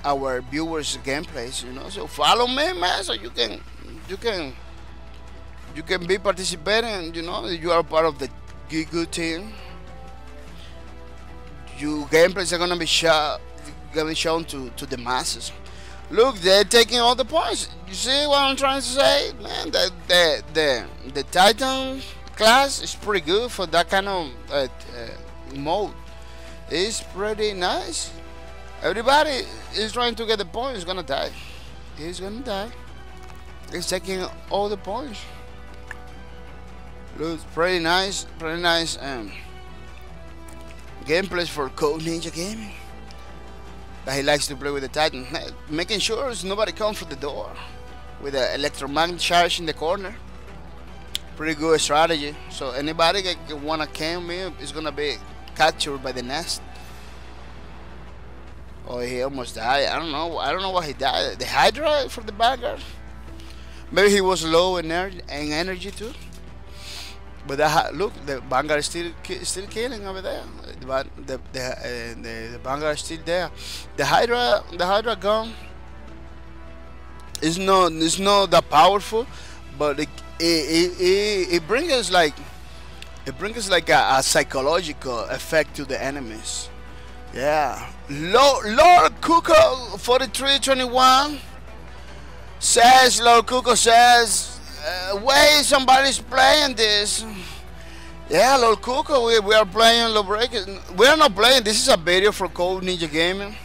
our viewers' gameplays, you know. So follow me, man, so you can be participating. You know, you are part of the good team. Your gameplays are gonna be shown to the masses. Look, they're taking all the points. You see what I'm trying to say, man? The Titan class is pretty good for that kind of mode. It's pretty nice. Everybody is trying to get the points. He's gonna die. He's gonna die. He's taking all the points. Looks pretty nice. Pretty nice. Gameplays for Code Ninja Gaming. That he likes to play with the Titan, making sure nobody comes for the door with an electromagnet charge in the corner. Pretty good strategy. So anybody that wanna camp me is gonna be captured by the nest. Oh, he almost died. I don't know why he died. The Hydra for the Vanguard. Maybe he was low in energy too. But look, the Vanguard is still killing over there. The Vanguard is still there. The Hydra gun is not that powerful, but it brings us like a psychological effect to the enemies. Yeah. Lord Cuckoo 4321 says, Lord Cuckoo says, wait, somebody's playing this. Yeah, Lord Cuckoo, we are playing Lawbreakers. We are not playing. This is a video for Code Ninja Gaming.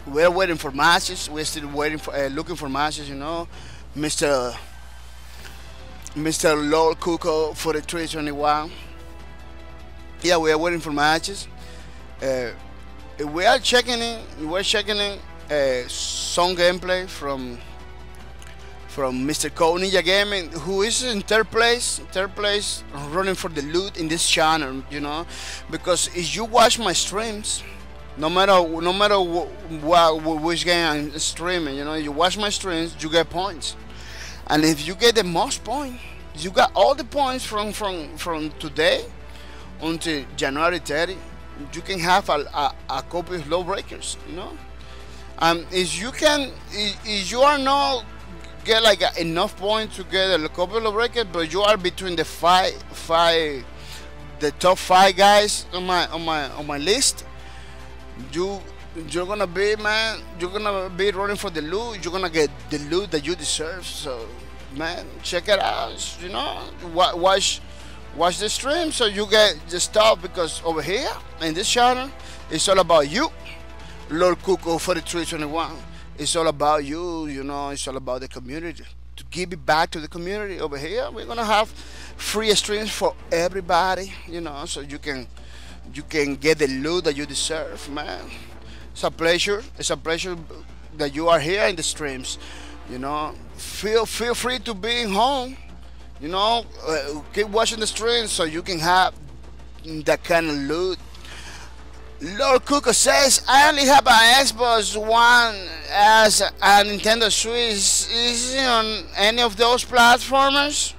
We're waiting for matches. We're still waiting for looking for matches. You know, Mr. Lord Cuckoo 4321. Yeah, we are waiting for matches. We're checking in some gameplay from Mr. Code Ninja Gaming, who is in third place, running for the loot in this channel, you know. Because if you watch my streams, no matter which game I'm streaming, you know, you watch my streams, you get points. And if you get the most points, you got all the points from today until January 30. You can have a copy of Lawbreakers, you know. If you are not get like enough points to get a copy of Lawbreakers, but you are between the top 5 guys on my list, you're gonna be, man, you're gonna be running for the loot. You're gonna get the loot that you deserve. So, man, check it out. You know, watch the stream so you get the stuff, because over here in this channel it's all about you, Lord Cuckoo 4321. It's all about you, you know. It's all about the community, to give it back to the community. Over here we're gonna have free streams for everybody, you know, so you can get the loot that you deserve, man. It's a pleasure that you are here in the streams, you know. Feel free to be home, you know. Keep watching the streams so you can have that kind of loot. Lord Cuckoo says, I only have an Xbox One as a Nintendo Switch. Is it on any of those platforms?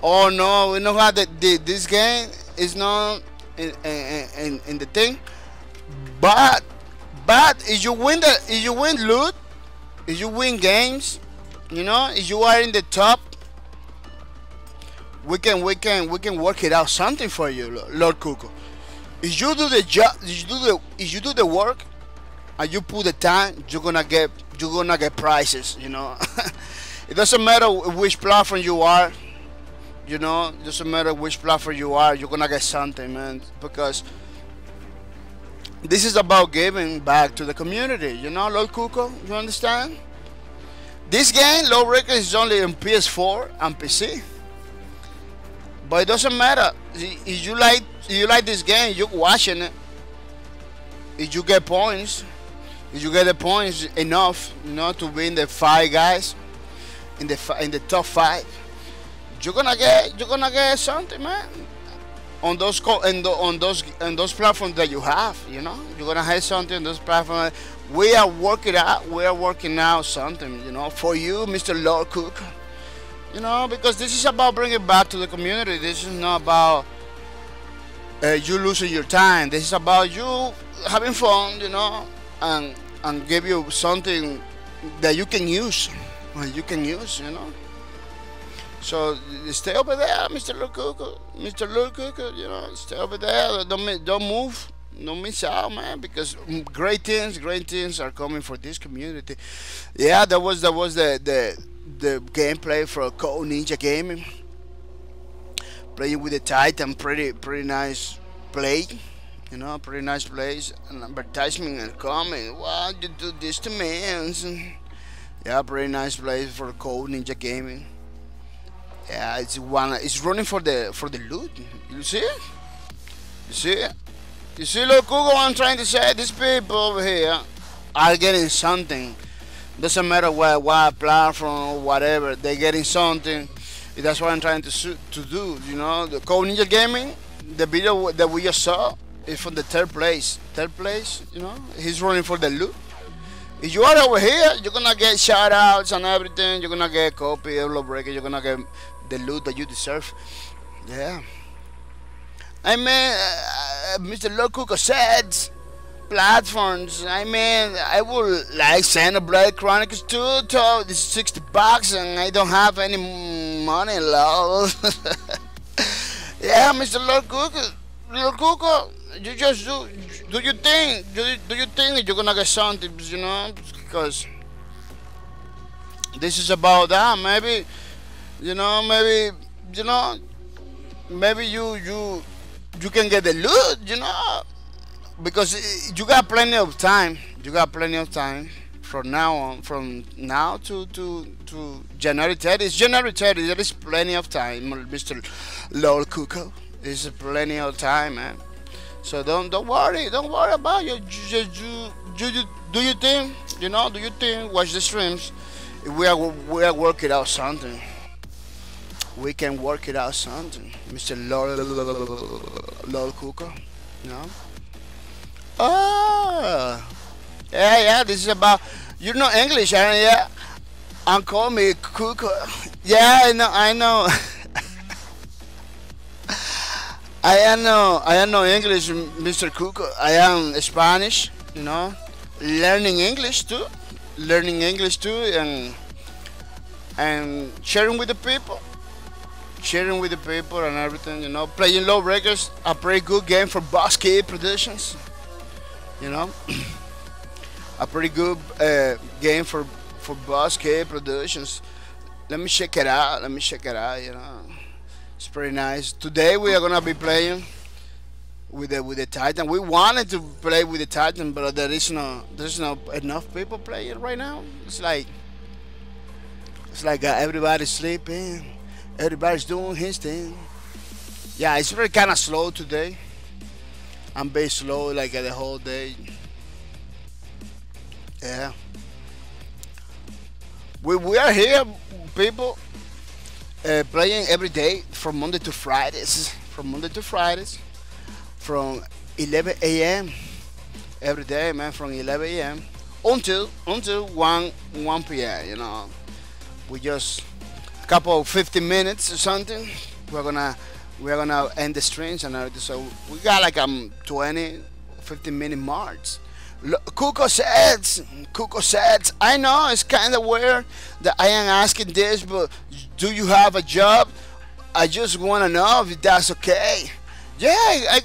Oh no, we know how this game is not in the thing. But if you win loot, if you win games, you know, if you are in the top, we can work it out something for you, Lord Cuckoo. If you do the job, if you do the work, and you put the time, you're gonna get prizes. You know, it doesn't matter which platform you are. You know, it doesn't matter which platform you are. You're gonna get something, man. Because this is about giving back to the community. You know, Lord Cuckoo, you understand? This game, Lawbreakers, is only on PS4 and PC. But it doesn't matter. If you like this game, you're watching it. If you get points, if you get the points enough, you know, to be in the 5 guys, in the top 5, you're gonna get something, man. On those on those platforms that you have, you know, you're gonna have something on those platforms. We are working out. We are working out something, you know, for you, Mr. Lord Cook. You know, because this is about bringing back to the community. This is not about you losing your time. This is about you having fun, you know, and give you something that you can use. You know. So stay over there, Mr. Lukuku. Mr. Lukuku, you know, stay over there. Don't move. Don't miss out, man, because great things are coming for this community. Yeah, that was the gameplay for Code Ninja Gaming. Playing with the Titan, pretty nice play. You know, pretty nice plays. And advertisement and comment. Why you do this to me? And yeah, pretty nice plays for Code Ninja Gaming. Yeah, it's running for the loot. You see it? You see it? You see, look, Google, I'm trying to say, these people over here are getting something. Doesn't matter what platform or whatever, they're getting something. That's what I'm trying to do. You know, the Code Ninja Gaming, the video that we just saw is from the third place. You know, he's running for the loot. If you are over here, you're gonna get shout outs and everything. You're gonna get copy of Lawbreakers. You're gonna get the loot that you deserve. Yeah. I mean, Mr. Lococo said platforms. I mean, I would like Xenoblade Chronicles 2. This is $60 and I don't have any money, lol. Yeah, Mr. Lococo, you just do you think that you're gonna get something, you know, because this is about that. Maybe you can get the loot, you know, because you got plenty of time. From now to January 30. It's January 30. There is plenty of time, Mr. Lord Cuckoo. There's plenty of time, man. So don't worry about it. Do you think, you know? Do you think? Watch the streams. We are working out something. We can work it out something, Mr. Lord Cuckoo. You know? Oh, yeah. This is about, you know English, yeah. And call me Cuckoo. Yeah, I know. I know English, Mr. Cuckoo. I am Spanish, you know. Learning English too, and sharing with the people. And everything, you know. Playing Lawbreakers, a pretty good game for Boss Key Productions, you know. A pretty good game for Boss Key Productions. Let me check it out, you know. It's pretty nice. Today we are gonna be playing with the Titan. We wanted to play with the Titan, but there's not enough people playing right now. It's like everybody's sleeping. Everybody's doing his thing. Yeah, it's very kind of slow today. I'm very slow like the whole day. Yeah. We are here, people, playing every day from Monday to Fridays. From 11 a.m. every day, man. From 11 a.m. until 1 p.m. You know, we just couple of 50 minutes or something. We're gonna end the streams and everything. So we got like 15-minute marks. Cuckoo says, I know it's kind of weird that I am asking this, but do you have a job? I just want to know if that's okay. Yeah, I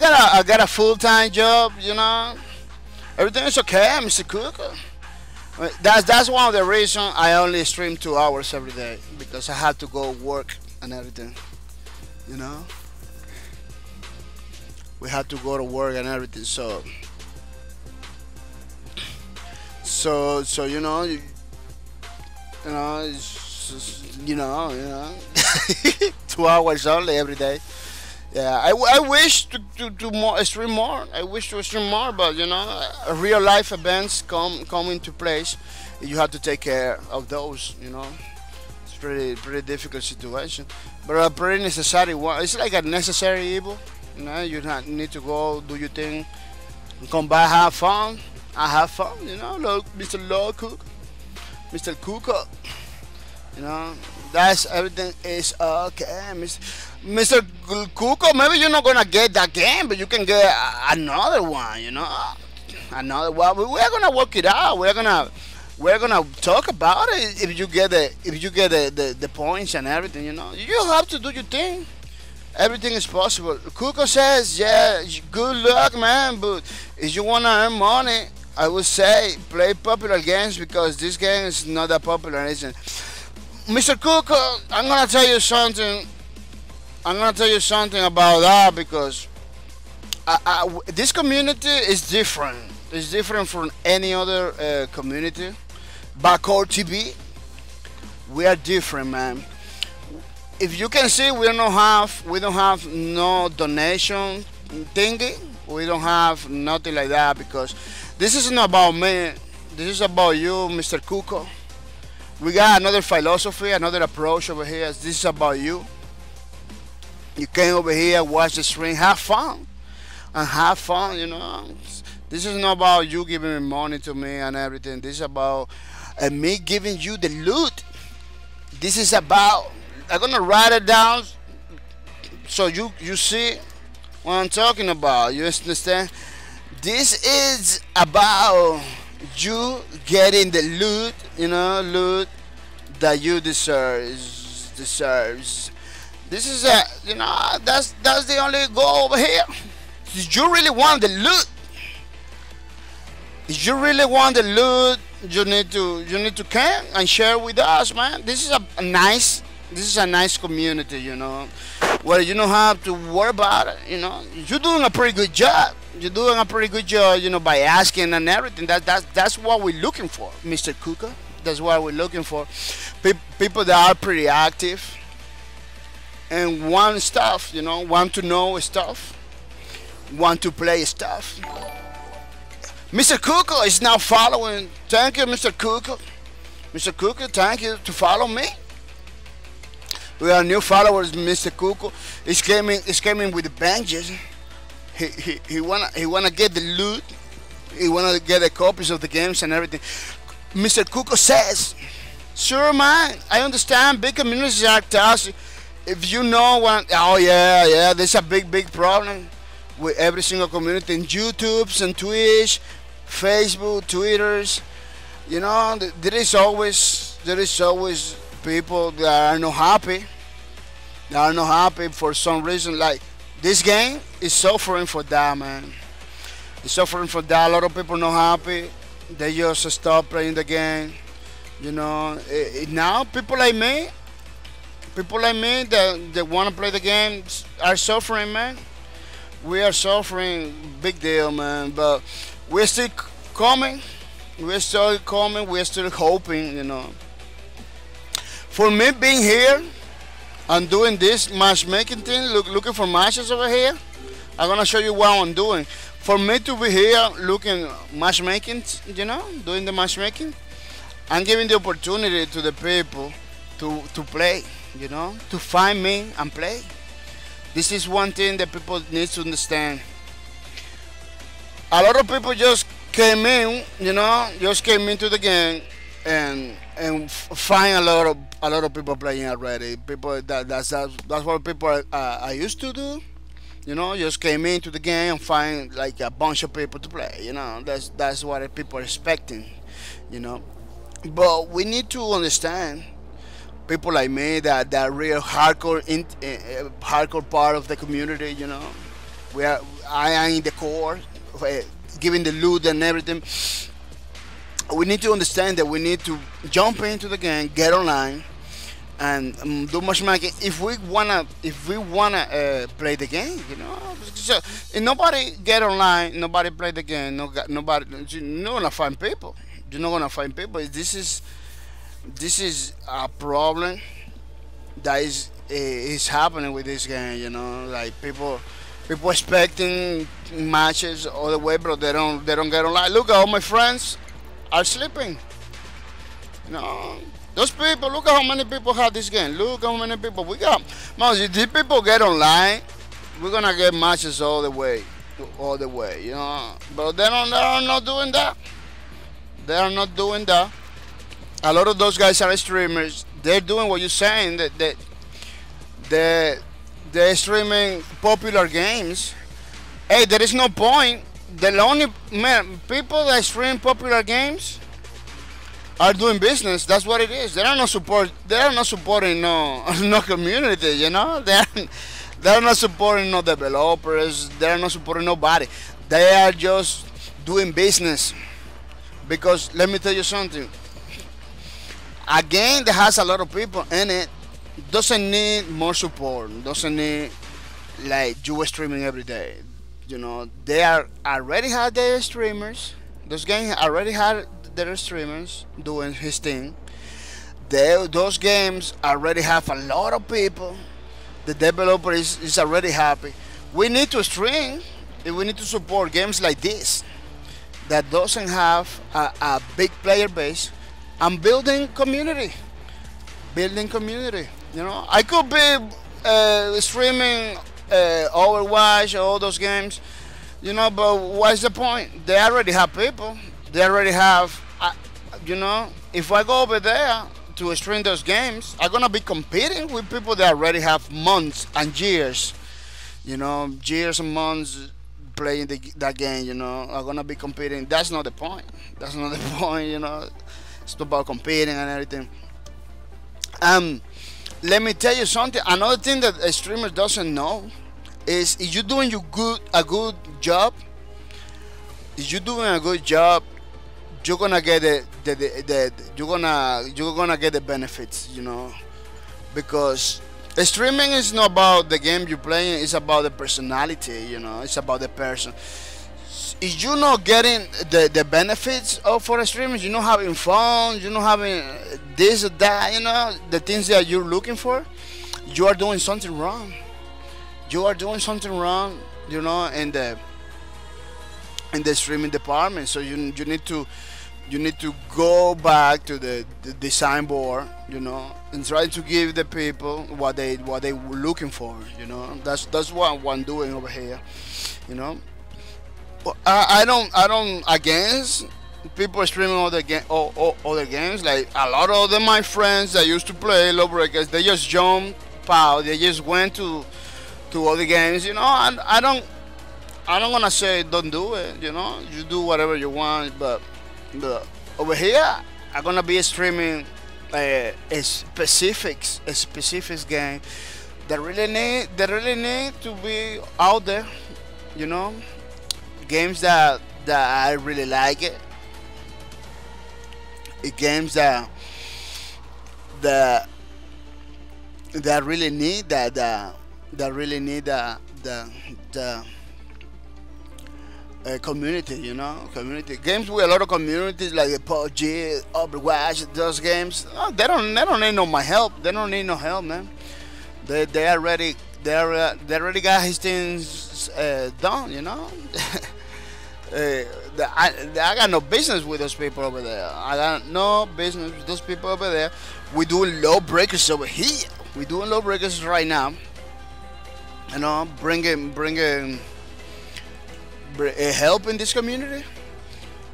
got a full-time job, you know. Everything is okay, Mr. Cuckoo. That's one of the reasons I only stream 2 hours every day, because I have to go work and everything, you know. We have to go to work and everything, so you know, it's just, you know, 2 hours only every day. Yeah, I wish to stream more. I wish to stream more, but you know, real life events come into place. You have to take care of those, you know. pretty difficult situation, but a pretty necessary one. It's like a necessary evil. You know, you not need to go do your thing, come back, have fun. I have fun. You know, look, Mr. Law Cook, Mr. Cooker. You know, that's everything is okay, Mr. Cuco. Maybe you're not gonna get that game, but you can get another one. You know, another one. We're gonna work it out. We're gonna talk about it if you get the points and everything. You know, you have to do your thing. Everything is possible. Cuco says, yeah, good luck, man. But if you wanna earn money, I would say play popular games because this game is not that popular, isn't it? Mr. Cook, I'm gonna tell you something. I'm gonna tell you something about that because this community is different. It's different from any other community. Backcourt TV, we are different, man. If you can see, we don't have no donation thingy. We don't have nothing like that because this isn't about me. This is about you, Mr. Cuco. We got another philosophy, another approach over here. This is about you. You came over here, watch the stream, have fun. And have fun, you know. This is not about you giving me money to me and everything. This is about me giving you the loot. This is about, I'm going to write it down so you see what I'm talking about. You understand? This is about you getting the loot, you know, loot that you deserves. This is you know, that's the only goal over here. If you really want the loot, if you really want the loot, you need to come and share with us, man. This is a nice community, you know, where you don't have to worry about it. You know, you're doing a pretty good job. You're doing a pretty good job, you know, by asking and everything. That's what we're looking for, Mr. Kuka. That's what we're looking for. People that are pretty active and want stuff, you know, want to know stuff, want to play stuff. Mr. Kuka is now following. Thank you, Mr. Kuka. Mr. Kuka, thank you to follow me. We are new followers, Mr. Kuka. He's coming with the benches. He wanna get the loot. He wanna get the copies of the games and everything. Mr. Kuko says, sure, man, I understand big communities are toxic. If you know what, oh yeah, there's a big problem with every single community in YouTubes and Twitch, Facebook, Twitters. You know, there is always people that are not happy. They are not happy for some reason. Like this game is suffering for that, man. It's suffering for that. A lot of people not happy. They just stop playing the game. You know, now people like me that want to play the game are suffering, man. We are suffering, big deal, man. But we're still coming. We're still coming. We're still hoping, you know. For me being here and doing this matchmaking thing, looking for matches over here, I'm gonna show you what I'm doing. For me to be here looking matchmaking, you know, doing the matchmaking, I'm giving the opportunity to the people to play, you know, to find me and play. This is one thing that people need to understand. A lot of people just came in, you know, just came into the game and find a lot of people playing already. People that's what people are used to do. You know, just came into the game and find like a bunch of people to play. You know, that's what people are expecting. You know, but we need to understand people like me that real hardcore hardcore part of the community. You know, I am in the core, giving the loot and everything. We need to understand that we need to jump into the game, get online, and do matchmaking if we wanna play the game, you know. So if nobody get online, nobody play the game, nobody, you're not gonna find people. You're not gonna find people. This is a problem that is happening with this game, you know. Like people expecting matches all the way, but they don't get online. Look, all my friends are sleeping. You know, Those people, look at how many people have this game. Look how many people we got. Man, if these people get online, we're gonna get matches all the way, you know. But they are not doing that. They are not doing that. A lot of those guys are streamers. They're doing what you're saying. That they're streaming popular games. Hey, there is no point. The only people that stream popular games are doing business. That's what it is. They are not support. They are not supporting no community. You know, they are not supporting no developers. They are not supporting nobody. They are just doing business. Because let me tell you something. A game that has a lot of people in it doesn't need more support. Doesn't need like you streaming every day. You know, they are already had their streamers. Those games already had their streamers doing his thing. Those games already have a lot of people. The developer is already happy. We need to stream and we need to support games like this that doesn't have a big player base and building community. Building community. You know, I could be streaming Overwatch, all those games, you know, but what's the point? They already have people. They already have, you know, if I go over there to stream those games, I'm gonna be competing with people that already have months and years, you know, years and months playing that game, you know. I'm gonna be competing. That's not the point. That's not the point, you know. It's about competing and everything. Let me tell you something. Another thing that a streamer doesn't know is if you're doing a good job. If you're doing a good job, you're gonna get you're gonna get the benefits, you know, because streaming is not about the game you're playing. It's about the personality, you know. It's about the person. If you're not getting the benefits of for a streaming, you're not having fun, you're not having this or that, you know, the things that you're looking for, you are doing something wrong. You are doing something wrong, you know, in the streaming department. So you need to go back to the design board, you know, and try to give the people what they were looking for, you know. That's what I'm doing over here, you know. I don't against people streaming other games. Like a lot of my friends that used to play Lawbreakers, they just jumped out. They just went to other games, you know. And I don't wanna say don't do it, you know. You do whatever you want, but over here I'm gonna be streaming a specific game that really need to be out there, you know. Games that I really like it. Games that really need that really need the community, you know, community games with a lot of communities like PUBG, Overwatch, those games. They don't need no my help. They don't need no help, man. They already got his things done, you know. I got no business with those people over there. I got no business with those people over there. We're doing Lawbreakers over here. We're doing Lawbreakers right now. You know, bringing help in this community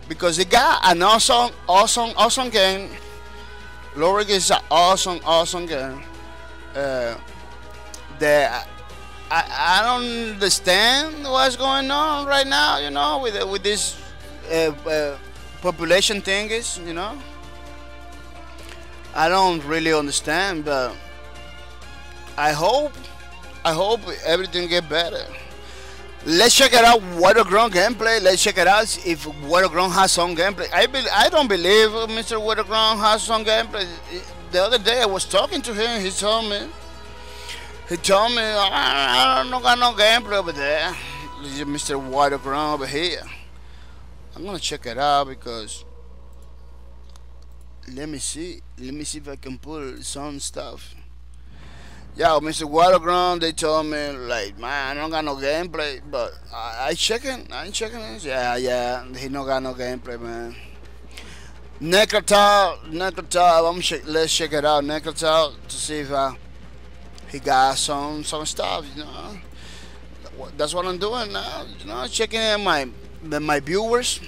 because it got an awesome game. Lawbreakers is an awesome game. I don't understand what's going on right now, you know, with this population thing is, you know. I don't really understand, but I hope everything get better. Let's check it out. Waterground gameplay. Let's check it out if Waterground has some gameplay. I don't believe Mr. Waterground has some gameplay. The other day I was talking to him. He told me I don't got no gameplay over there. This is Mr. Waterground over here. I'm gonna check it out because let me see if I can pull some stuff. Yeah, Mr. Waterground, they told me like, man, I don't got no gameplay, but I checking it. Yeah, he don't got no gameplay, man. Necrotal, let's check it out. Necrotal to see if he got some stuff. You know, that's what I'm doing now. You know, checking in my viewers.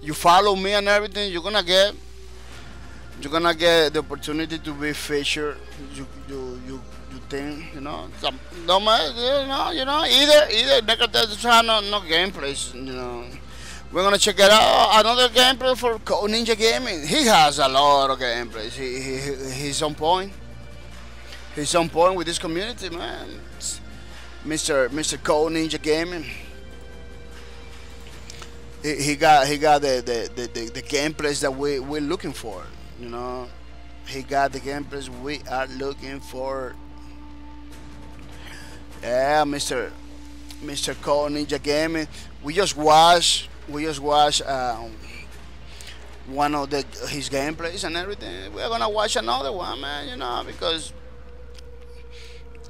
You follow me and everything. You're gonna get the opportunity to be featured. You think, you know, no matter, you know, either Necrotal channel, no gameplays, you know. We're gonna check it out. Another gameplay for Code Ninja Gaming. He has a lot of gameplays. He's on point. He's on point with this community, man. It's Mr. Code Ninja Gaming. He got the gameplays that we're looking for. You know, he got the gameplays we are looking for. Yeah, Mr. Code Ninja Gaming. We just watched one of his gameplays and everything. We're gonna watch another one, man. You know, because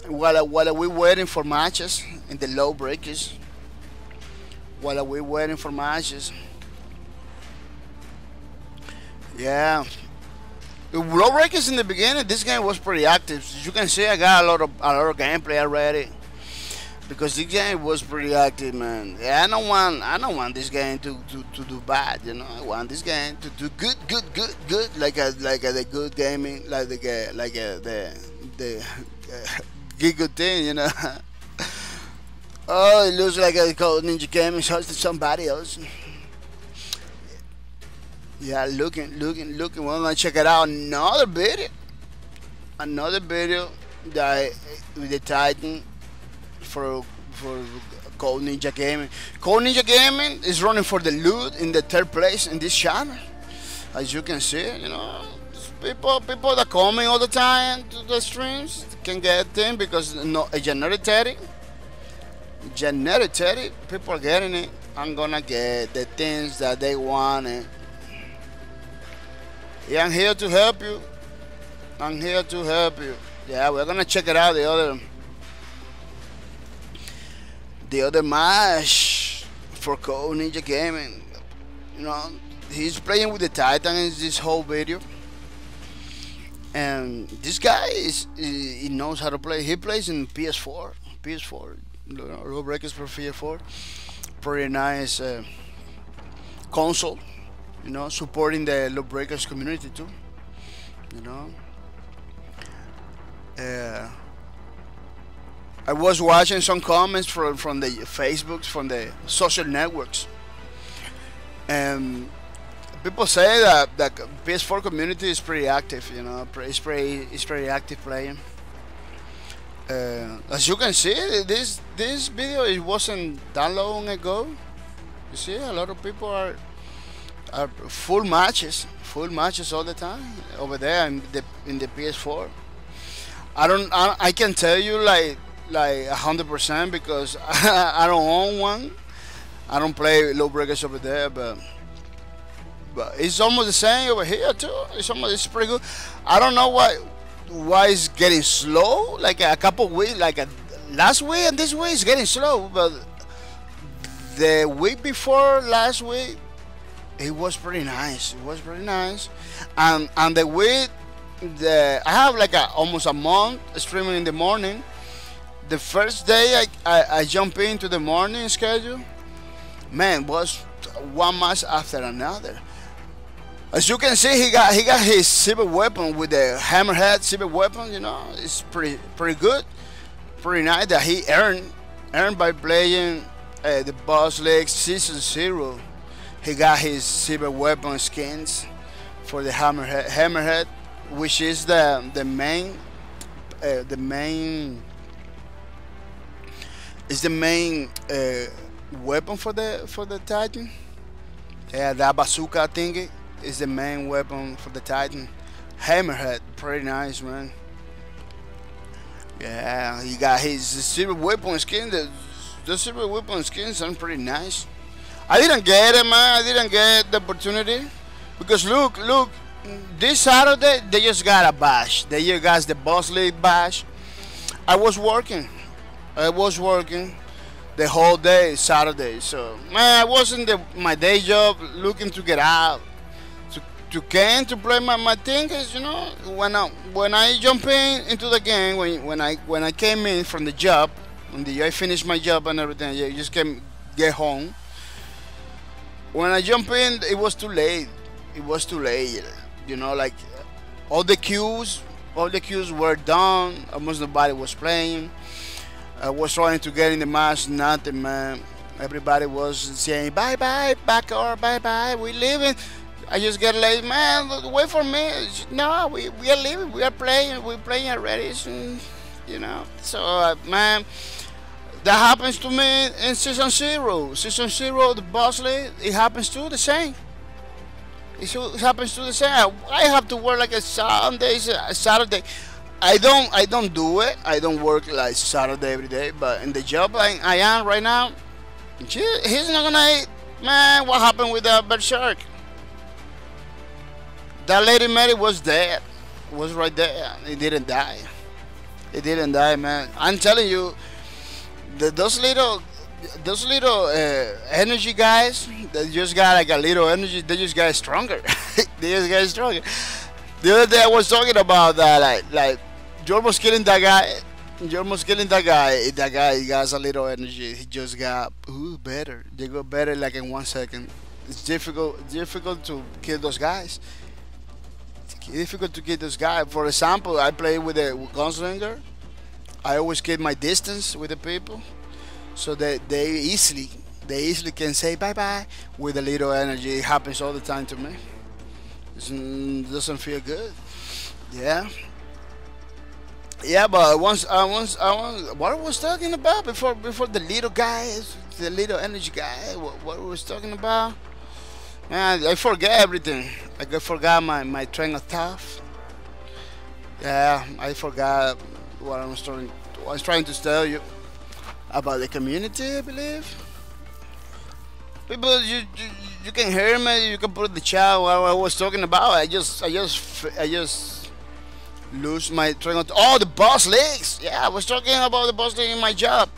while we're waiting for matches in the Lawbreakers, yeah. The Lawbreakers in the beginning, this game was pretty active. As you can see, I got a lot of gameplay already. Because this game was pretty active, man. Yeah, I don't want this game to do bad, you know. I want this game to do good, like the good gaming, like the good thing, you know. Oh, it looks like a Code Ninja Gaming hosted somebody else. Yeah, looking. We're gonna check it out. Another video that with the Titan. For Code Ninja Gaming. Code Ninja Gaming is running for the loot in the 3rd place in this channel. As you can see, you know, people that coming all the time to the streams can get them because no a generic Teddy. People are getting it. I'm gonna get the things that they want. Yeah, I'm here to help you. Yeah, we're gonna check it out. The other match for Code Ninja Gaming, you know, he's playing with the Titan in this whole video, and this guy he knows how to play. He plays in PS4, you know, Lawbreakers for PS4, pretty nice console, you know, supporting the Lawbreakers community too, you know. I was watching some comments from the Facebooks, from the social networks, and people say that the PS4 community is pretty active. You know, it's pretty active playing. As you can see, this video it wasn't that long ago. You see, a lot of people are full matches all the time over there in the PS4. I can tell you like 100% because I don't own one. I don't play Lawbreakers over there, but it's almost the same over here too. It's pretty good. I don't know why it's getting slow. Like a couple weeks, last week and this week it's getting slow, but the week before last week it was pretty nice. And the week I have like almost a month streaming in the morning. The first day I jump into the morning schedule, man, was one match after another. As you can see, he got his silver weapon with the hammerhead silver weapon. You know, it's pretty good, pretty nice that he earned by playing the Boss League Season 0. He got his silver weapon skins for the hammerhead, which is the main weapon for the Titan. Yeah, that bazooka thingy is the main weapon for the Titan. Hammerhead, pretty nice, man. Yeah, he got his silver weapon skin. The silver weapon skins sound pretty nice. I didn't get it, man. I didn't get the opportunity because look, this Saturday they just got a bash. They just got the Boss League bash. I was working the whole day Saturday, so man, I was in my day job looking to get out to Ken to play my thing is, you know, when I jump into the game, when I came in from the job, I finished my job and everything, yeah, just get home. When I jump in, it was too late. It was too late. You know, like all the queues were done. Almost nobody was playing. I was trying to get in the match, nothing, man. Everybody was saying bye bye, back or bye bye, we leaving. I just get late, man. Wait for me. No, we are leaving. We are playing. We're playing already. You know. So man, that happens to me in season 0. Season 0, the boss league. It happens to the same. It happens to the same. I have to work like a Saturday. I don't do it. I don't work like Saturday every day. But in the job I am right now, he's not gonna eat. Man, what happened with that Berserk? That Lady Mary was dead. Was right there. It didn't die. It didn't die, man. I'm telling you, those little energy guys that just got like a little energy, they just got stronger. They just got stronger. The other day I was talking about that, like you're almost killing that guy. You're almost killing that guy. That guy has a little energy. He just got better. They go better like in 1 second. It's difficult to kill those guys. It's difficult to kill those guys. For example, I play with a gunslinger. I always keep my distance with the people, so that they easily can say bye bye with a little energy. It happens all the time to me. It doesn't feel good. Yeah. Yeah, but what I was talking about before the little guy, the little energy guy. What was talking about? Man, I forget everything. I forgot my train of thought. Yeah, I forgot what I was trying to tell you about the community, I believe. People, you can hear me. You can put the chat what I was talking about. I just lose my train of thought. Oh, the boss leagues. Yeah, I was talking about the boss league in my job.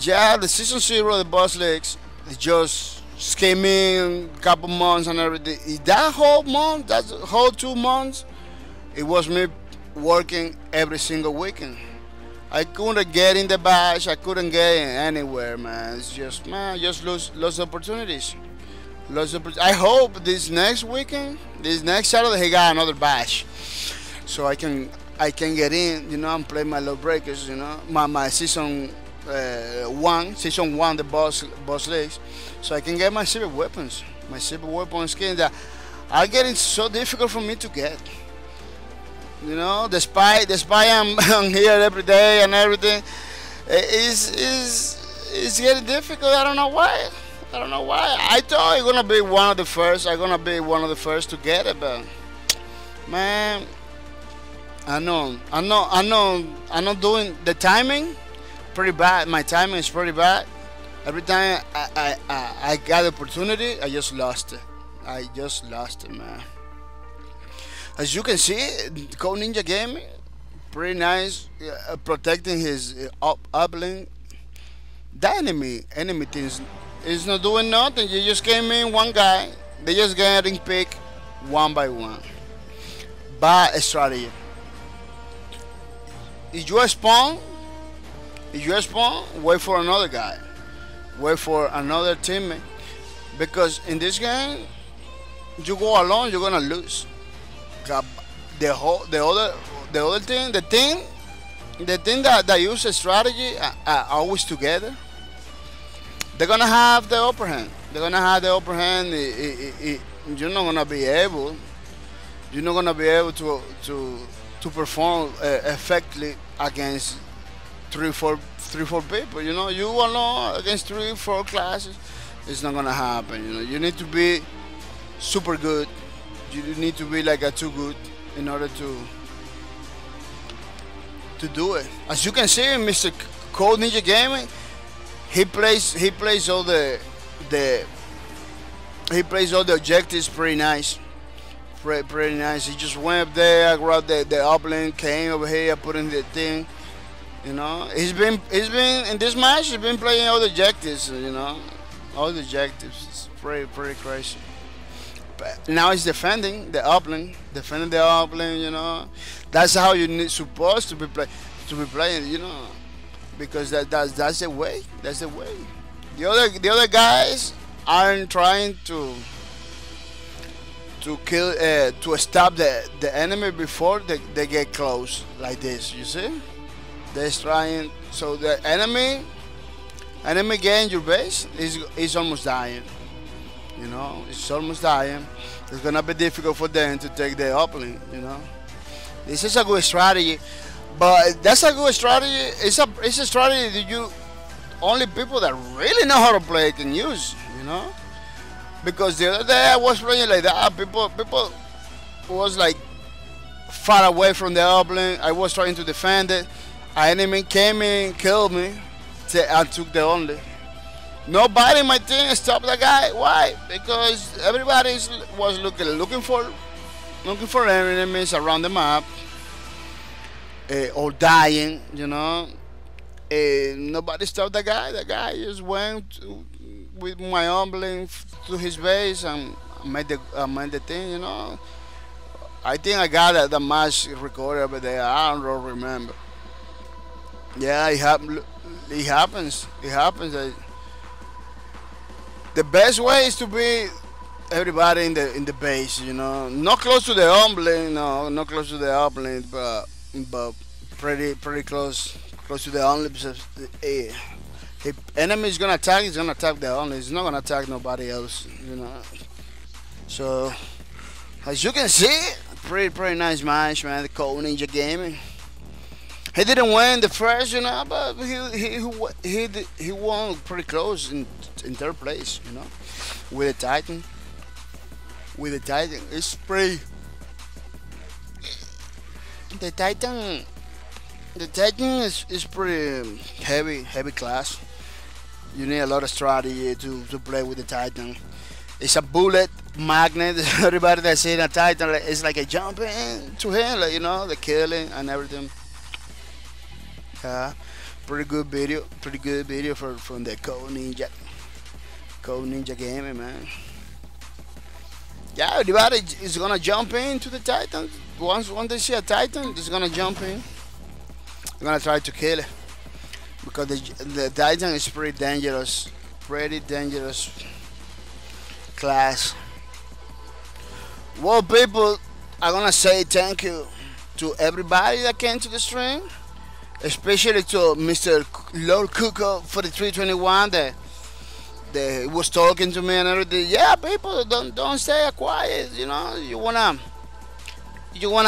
Yeah, the season 0, the boss leagues. It just came in a couple months and everything. That whole month, that whole 2 months, it was me working every single weekend. I couldn't get in the bash. I couldn't get in anywhere, man. It's just, man, just lose opportunities. I hope this next weekend, this next Saturday, he got another bash, so I can get in, you know, and play my Lawbreakers, you know, my season 1, the boss leagues, so I can get my secret weapons skins that are getting so difficult for me to get. You know, despite I'm here every day and everything, it's getting difficult. I don't know why. I thought I'm gonna be one of the first. To get it, but man, I'm not doing the timing. Pretty bad. My timing is pretty bad. Every time I got the opportunity, I just lost it, man. As you can see, Code Ninja Gaming, pretty nice, protecting his uplink. The enemy things is not doing nothing. You just came in one guy, they just getting picked one by one. Bad strategy. If you spawn, wait for another guy, wait for another teammate, because in this game, you go alone, you're gonna lose. The thing that uses strategy are always together. They're gonna have the upper hand. You're not gonna be able. To perform effectively against 3-4 people. You know, you alone against 3-4 classes, it's not gonna happen. You know, you need to be super good. You need to be like a too good in order to do it. As you can see, Mr. Code Ninja Gaming, he plays all the objectives pretty nice. Pretty nice. He just went up there, grabbed the uplink, came over here, put in the thing. You know, he's been in this match. He's been playing all the objectives. You know, all the objectives. It's pretty crazy. Now it's defending the uplink, you know. That's how you need supposed to be playing, you know, because that's the way. That's the way. The other guys aren't trying to kill to stop the enemy before they get close like this. You see, they're trying. So the enemy getting your base is almost dying. You know, it's almost dying. It's gonna be difficult for them to take the uplink. You know, this is a good strategy, but that's a good strategy. It's a strategy that you only people that really know how to play can use. You know, because the other day I was playing like that. People was like far away from the uplink. I was trying to defend it. An enemy came in, killed me, and took the only. Nobody in my team stopped the guy. Why? Because everybody was looking for enemies around the map, or dying. You know, nobody stopped the guy. The guy just went with my uplink to his base and made the thing. You know, I think I got the match recorded, but I don't remember. Yeah, it happens. It happens. The best way is to be everybody in the base, you know, not close to the uplink, no, not close to the uplink, but pretty close to the only. Because if enemy is gonna attack, he's gonna attack the only. He's not gonna attack nobody else, you know. So as you can see, pretty nice match, man. The Code Ninja Gaming. He didn't win the first, you know, but he won pretty close in third place, you know, with the Titan. It's pretty. The Titan is pretty heavy class. You need a lot of strategy to play with the Titan. It's a bullet magnet. Everybody that's in a Titan is like a jumping to him, like, you know, the killing and everything. Pretty good video from the Code Ninja Gaming, man. Yeah, everybody is gonna jump into the Titan. Once they see a Titan, they're gonna jump in. They're gonna try to kill it because the Titan is pretty dangerous class. Well, people, I'm gonna say thank you to everybody that came to the stream. Especially to Mr. Lord Cuckoo for the 321 that was talking to me and everything. Yeah, people, don't stay quiet. You know, you wanna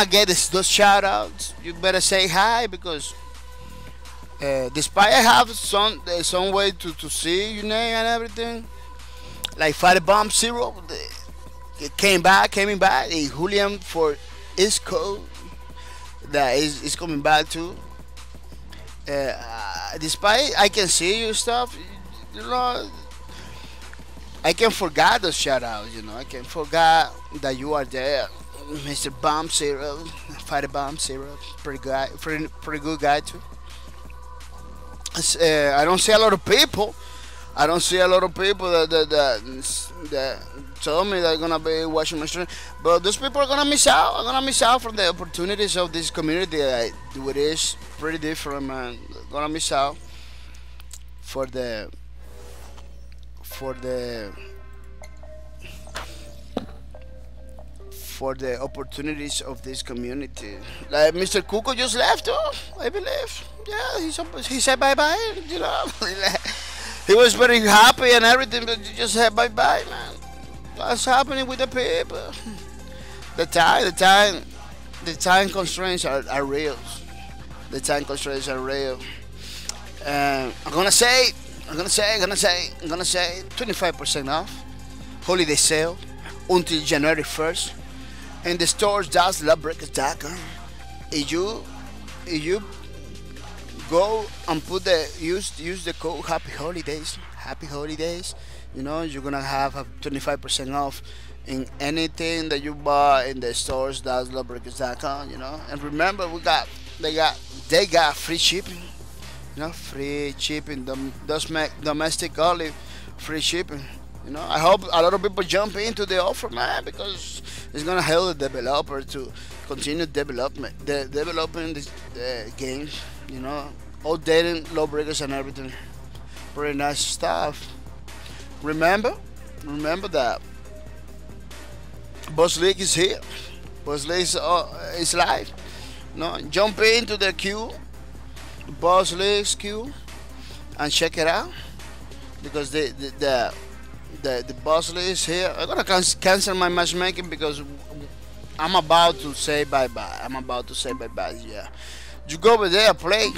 get those shout outs. You better say hi because despite I have some way to see your name and everything, like Fire Bomb Zero, it came back. Julian for Isco that is coming back too. Despite I can see your stuff, you know, I can forget those shoutouts. You know, I can forget that you are there, Mr. Bomb Zero, Fighter Bomb Zero, pretty good guy too. I don't see a lot of people. That tell me they're gonna be watching my stream, but those people are gonna miss out. I'm gonna miss out from the opportunities of this community. It is pretty different, man. Gonna miss out for the opportunities of this community. Like Mr. Cuckoo just left, I believe. Yeah, he said bye bye. You know, he was very happy and everything, but he just said bye bye, man. What's happening with the people? The time constraints are real. The time constraints are real. I'm gonna say 25% off holiday sale until January 1st. And the stores that's Lawbreakers.com. If you go and use the code Happy Holidays. You know, you're gonna have a 25% off in anything that you buy in the stores that's Lawbreakers.com. You know, and remember they got free shipping. You know, free shipping. Domestic only, free shipping. You know, I hope a lot of people jump into the offer, man, because it's gonna help the developer to continue developing this game. You know, updating Lawbreakers and everything. Pretty nice stuff. Remember that Boss League is here. Boss League is live. No, jump into the queue, Boss League's queue, and check it out, because the Boss League is here. I'm gonna cancel my matchmaking because I'm about to say bye bye. Yeah, you go over there, play.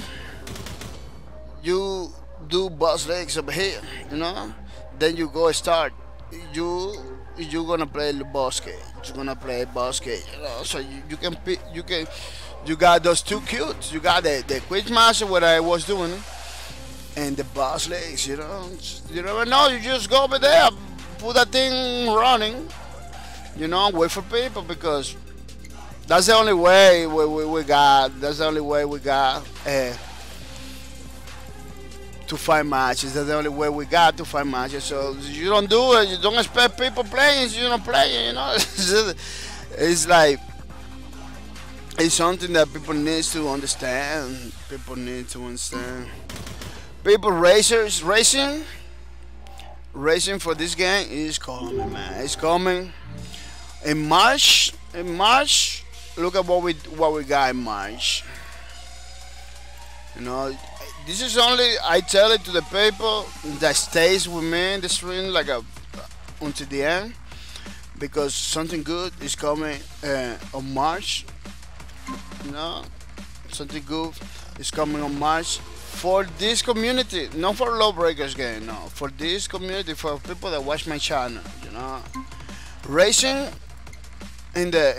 You do Boss Leagues over here, you know. Then you go start. You gonna play the boss game. You're gonna play boss game. You know? So you can pick. You got those two cutes. You got the quick master, what I was doing, and the boss legs. You know. You never know. You just go over there, put that thing running. You know, wait for people, because that's the only way we got. That's the only way we got. To find matches. That's the only way we got to find matches. So you don't do it. You don't expect people playing. You don't play. You know, it's like it's something that people need to understand. People racing for this game is coming, man. It's coming in March. Look at what we got in March. You know. This is only, I tell it to the people that stays with me in the stream like until the end, because something good is coming on March. You know, something good is coming on March for this community, not for Lawbreakers game, no, for this community, for people that watch my channel. You know, racing in the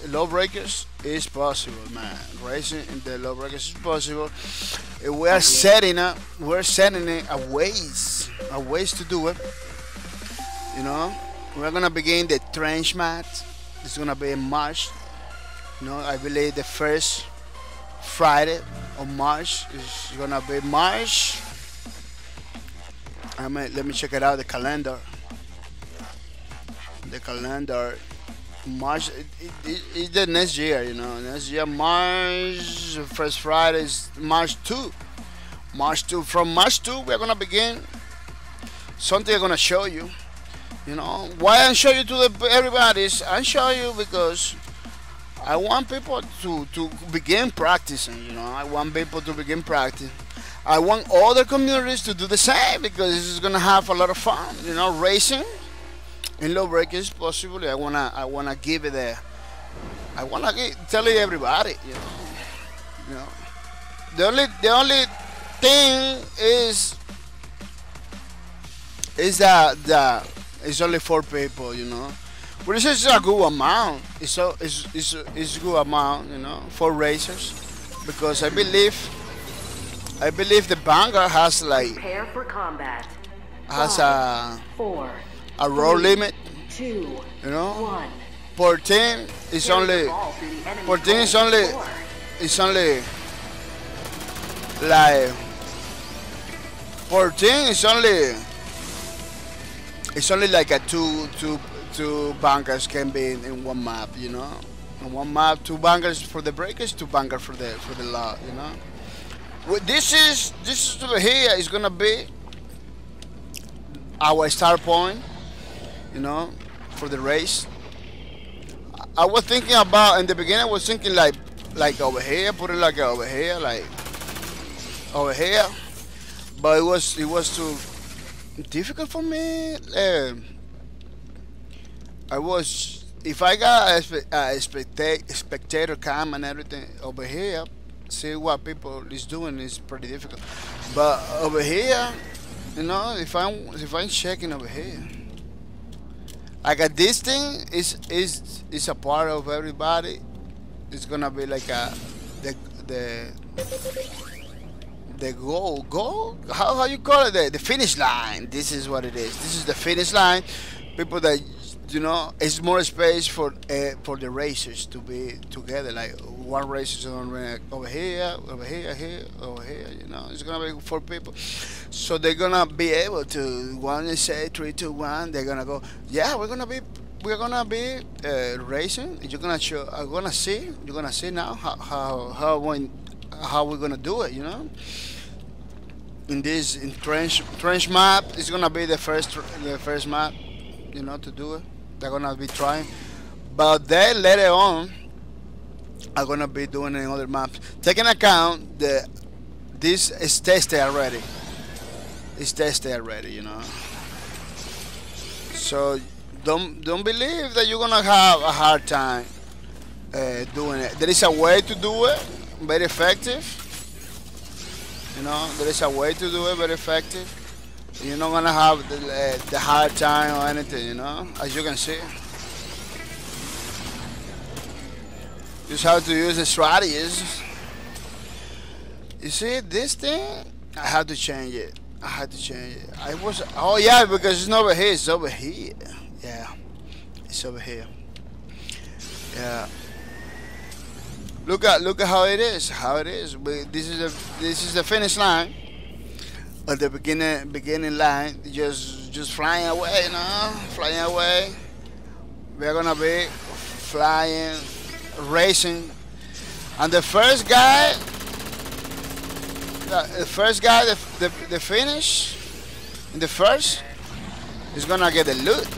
Lawbreakers is possible, man. Racing in the Lawbreakers is possible. We're setting it a ways to do it. You know, we're gonna begin the trench mat. It's gonna be in March. You know, I believe the first Friday of March is gonna be March. Let me check it out, the calendar. March is the next year, you know. Next year, March, first Friday is March 2. From March 2, we're gonna begin something I'm gonna show you. You know, why I show you to everybody? I show you because I want people to begin practicing. You know, I want people to begin practicing. I want other communities to do the same, because this is gonna have a lot of fun. You know, racing in Lawbreakers possibly. I wanna give it there. Tell it everybody. You know. The only thing is that it's only 4 people. You know, but this is a good amount. It's a good amount. You know, for racers, because I believe the Vanguard has like Prepare for combat. Has 5, 4, a roll limit. 2, You know, 1. 14 is only. 14 is only. It's only like 14 is only. It's only like a two bunkers can be in one map. You know, in one map, 2 bunkers for the breakers, 2 bunkers for the lot. You know, this is over here is gonna be our start point. You know, for the race. I was thinking about, in the beginning I was thinking like over here, put it like over here, but it was too difficult for me. If I got a spectator cam and everything over here, see what people is doing is pretty difficult. But over here, you know, if I'm checking over here, like this thing is a part of everybody. It's gonna be like the goal. How you call it? The finish line. This is what it is. This is the finish line. People that you know, it's more space for the racers to be together. Like one racer is gonna run over here, over here, here, over here. You know, it's gonna be 4 people, so they're gonna be able to. One is say 3, 2, 1. They're gonna go. Yeah, we're gonna be racing. You're gonna show. I'm gonna see. You're gonna see now how we're gonna do it. You know. In this trench map, it's gonna be the first map, you know, to do it. They're gonna be trying, but then later on, I'm gonna be doing it in other maps. Taking account this is tested already. It's tested already, you know. So don't believe that you're gonna have a hard time doing it. There is a way to do it, very effective. You know, there is a way to do it very effective. You're not gonna have the hard time or anything, you know, as you can see. Just have to use the strategies. You see this thing? I have to change it. Oh yeah, because it's not over here. It's over here. Yeah, it's over here. Yeah. Look at how it is. This is the finish line. At the beginning line, just flying away, you know, flying away. We're gonna be flying, racing, and the first guy, the finish in the first, is gonna get the loot.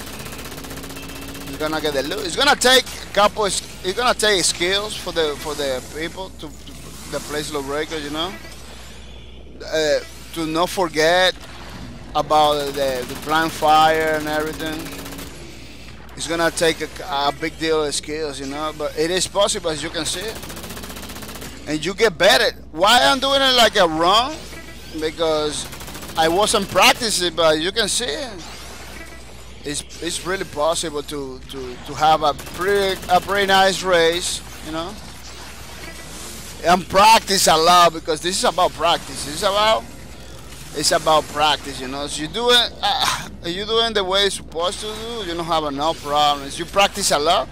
It's gonna take a couple. It's gonna take skills for the people to the place Lawbreakers, you know. To not forget about the blind fire and everything. It's gonna take a big deal of skills, you know. But it is possible, as you can see, and you get better. Why I'm doing it like a wrong? Because I wasn't practicing, but you can see. It's really possible to have a pretty nice race, you know, and practice a lot, because this is about practice. It's about practice, you know. So you do it the way it's supposed to do, you don't have no problems. You practice a lot,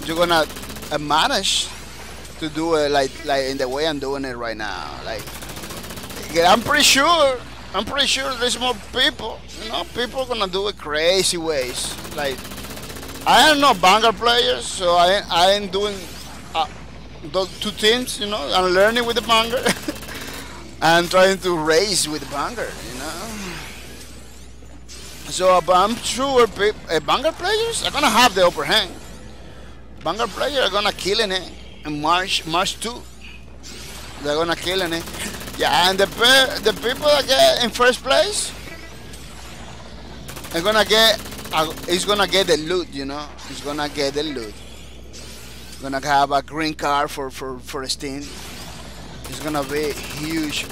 you're gonna manage to do it like in the way I'm doing it right now. Like, I'm pretty sure there's more people. You know, people are gonna do it crazy ways. Like, I am not banger players, so I ain't doing those 2 teams. You know, I'm learning with the banger. I'm trying to race with the banger. You know, so I'm sure banger players are gonna have the upper hand. Banger players are gonna kill in it, and March 2, they're gonna kill in it. Yeah, and the people that get in first place are gonna get the loot, you know. It's gonna get the loot. Gonna have a green card for Steam. It's gonna be huge.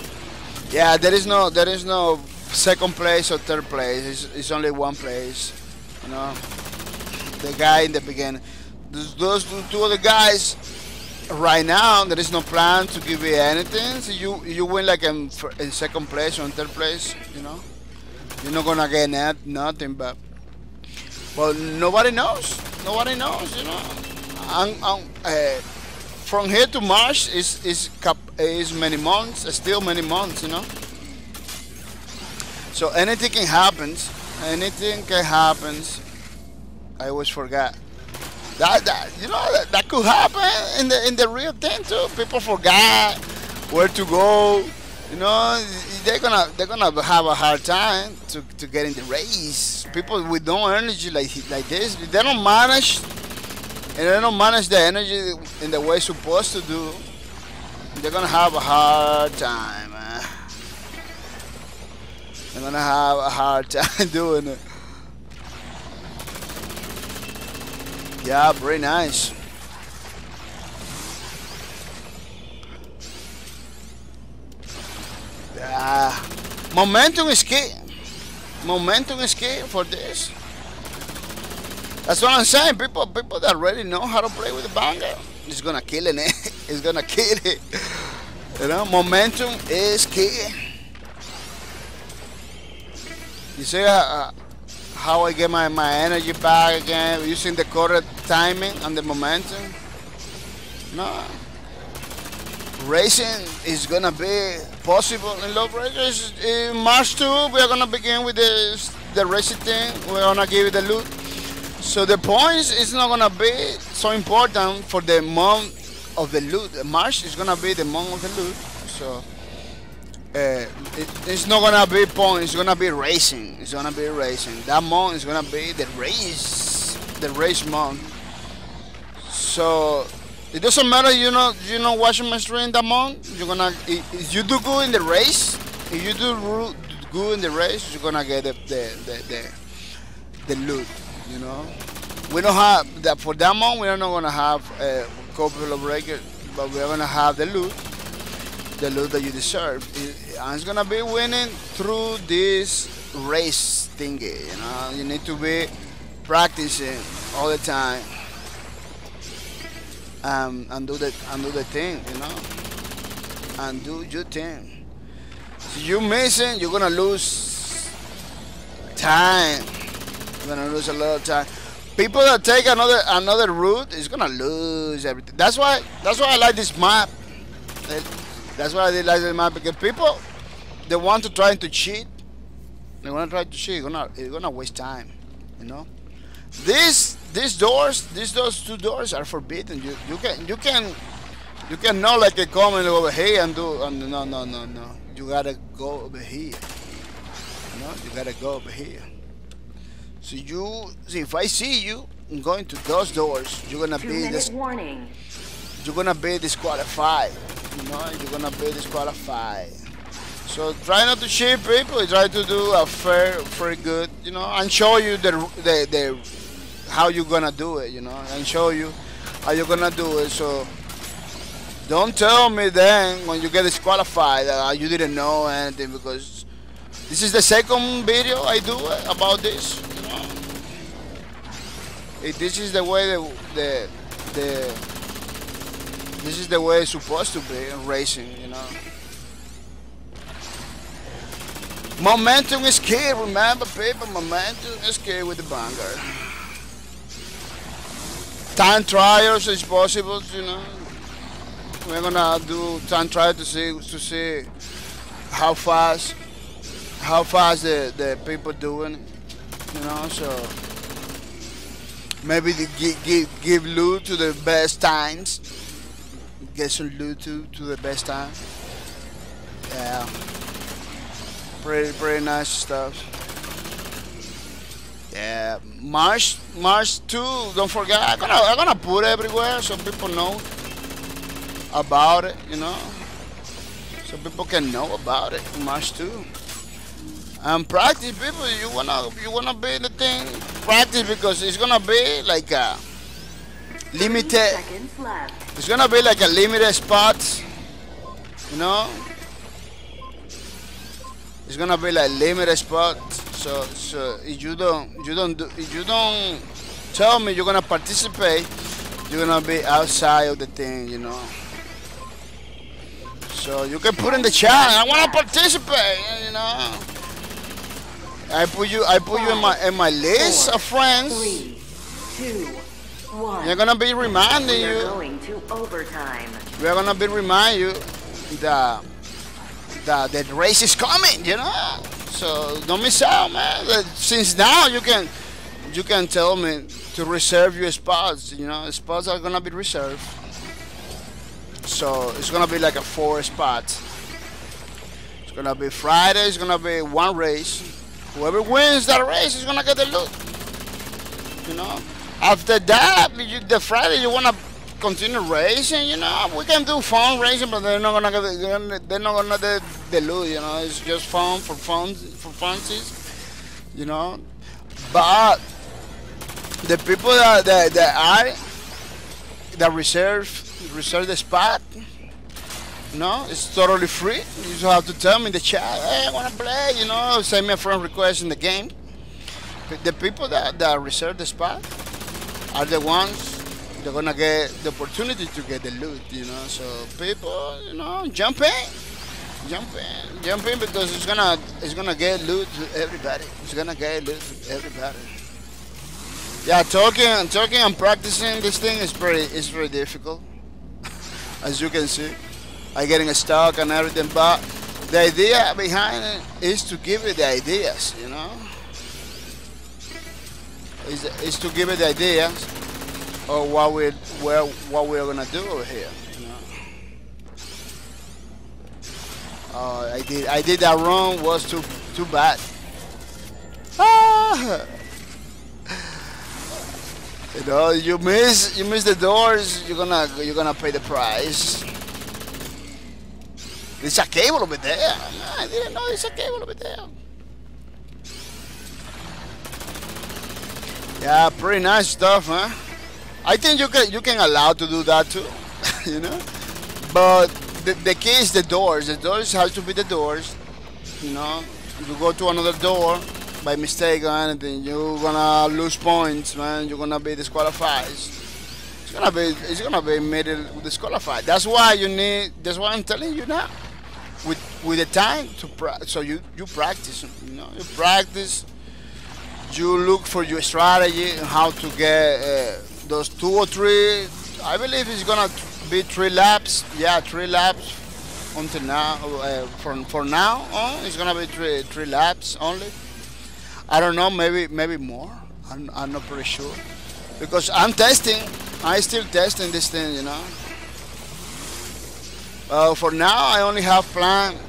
Yeah, there is no second place or third place. It's only one place, you know. The guy in the beginning, those 2 other guys. Right now, there is no plan to give you anything. So you win like in second place or in third place, you know. You're not gonna get nothing, but nobody knows. Nobody knows, you know. From here to March is many months. Still many months, you know. So anything can happen. Anything can happen. I always forgot. That could happen in the real thing too. People forgot where to go. You know, they're gonna have a hard time to get in the race. People with no energy like this, they don't manage, and they don't manage the energy in the way it's supposed to do. They're gonna have a hard time, man. They're gonna have a hard time doing it. Yeah, very nice. Yeah, momentum is key. Momentum is key for this. That's what I'm saying. People that already know how to play with the banger, it's gonna kill it. It's gonna kill it. You know, momentum is key. You see how I get my energy back again using the correct timing and the momentum. No. Racing is gonna be possible in Lawbreakers. In March 2, we're gonna begin with the racing thing. We're gonna give it the loot. So the points is not gonna be so important for the month of the loot. March is gonna be the month of the loot. So it's not gonna be points. It's gonna be racing. It's gonna be racing. That month is gonna be the race month. So it doesn't matter, you know, watching my stream that month. You're gonna, if you do good in the race, if you do good in the race, you're gonna get the loot. You know, we don't have that for that month. We're not gonna have a couple of Lawbreakers, but we're gonna have the loot that you deserve. And it's gonna be winning through this race thingy. You know, you need to be practicing all the time. And do the thing, you know, and do your thing. If you missing, you're gonna lose time. You're gonna lose a lot of time. People that take another route is gonna lose everything. That's why I like this map. That's why I like this map, because people they want to try to cheat. They want to try to cheat. It's gonna waste time, you know. These two doors are forbidden. You can not like a comment over here and do no. You gotta go over here. No, you gotta go over here. So you see, if I see you going to those doors, you're gonna be warning. You're gonna be disqualified. You know, you're gonna be disqualified. So try not to cheat people. Try to do a fair good, you know, and show you the how you're gonna do it, you know, and show you how you're gonna do it. So don't tell me then when you get disqualified that you didn't know anything, because this is the second video I do about this, you know. This is the way this is the way it's supposed to be in racing, you know. Momentum is key, remember people, momentum is key with the Vanguard. Time trials is possible, you know. We're gonna do time trials to see how fast the people doing it, you know. So maybe give loot to the best times. Get some loot to the best time. Yeah, pretty nice stuff. Yeah, March 2. Don't forget. I'm gonna put everywhere so people know about it. You know, so people can know about it. March 2. And practice, people. You wanna be the thing. Practice, because it's gonna be like a limited. It's gonna be like a limited spots. You know, it's gonna be like limited spots. So if you don't tell me you're gonna participate, you're gonna be outside of the thing, you know. So you can put in the chat, I wanna participate, you know. I put you in my list of friends. 3, 2, 1. They're gonna be reminding We're you. going to overtime. We're gonna be reminding you that the race is coming, you know. So don't miss out, man. Since now you can tell me to reserve your spots. You know, spots are gonna be reserved. So it's gonna be like a 4 spots. It's gonna be Friday. It's gonna be one race. Whoever wins that race is gonna get the loot. You know. After that, the Friday you wanna continue racing. You know, we can do fun racing, but they're not gonna get the loot. You know, it's just fun for funsies. You know, but the people that reserve the spot, you know, it's totally free. You just have to tell me in the chat, hey, I wanna play. You know, send me a friend request in the game. The people that reserve the spot are the ones they're gonna get the opportunity to get the loot, you know. So people, you know, jump in. Jump in because it's gonna get loot to everybody. It's gonna get loot to everybody. Yeah, talking and practicing this thing is very difficult. As you can see, I getting stuck and everything, but the idea behind it is to give you the ideas, you know. Is to give you the ideas of what we're gonna do over here. You know? I did that wrong. Was too bad. Ah! You know, you miss the doors. You're gonna pay the price. There's a cable over there. I didn't know there's a cable over there. Yeah, pretty nice stuff, huh? I think you can allow to do that too, you know. But the key is the doors. The doors have to be the doors, you know. If you go to another door by mistake or anything, you're gonna lose points, man. You're gonna be disqualified. It's gonna be made disqualified. That's why you need. That's why I'm telling you now. With the time to so you practice, you know. You practice. You look for your strategy and how to get those 2 or 3. I believe it's gonna be 3 laps. Yeah, 3 laps until now. For now on, it's gonna be 3 laps only. I don't know, maybe more. I'm not pretty sure because I'm still testing this thing, you know. For now, I only have planned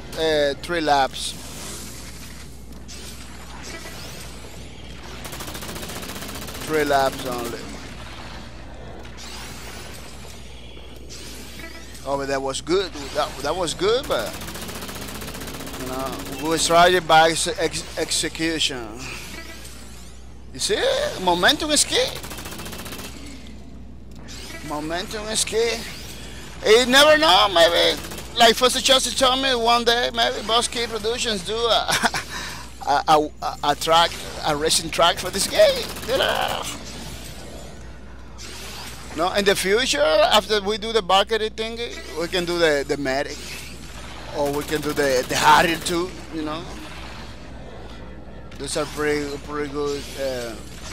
3 laps. 3 laps only. Oh, but that was good. That was good, but you know, we was trying by execution. You see, momentum is key. Momentum is key. You never know. Maybe, like First Chelsea told me one day, maybe Boss Key Productions do a racing track for this game. You know? No, in the future, after we do the marketing thing, we can do the medic, or we can do the Harrier too. You know, those are pretty good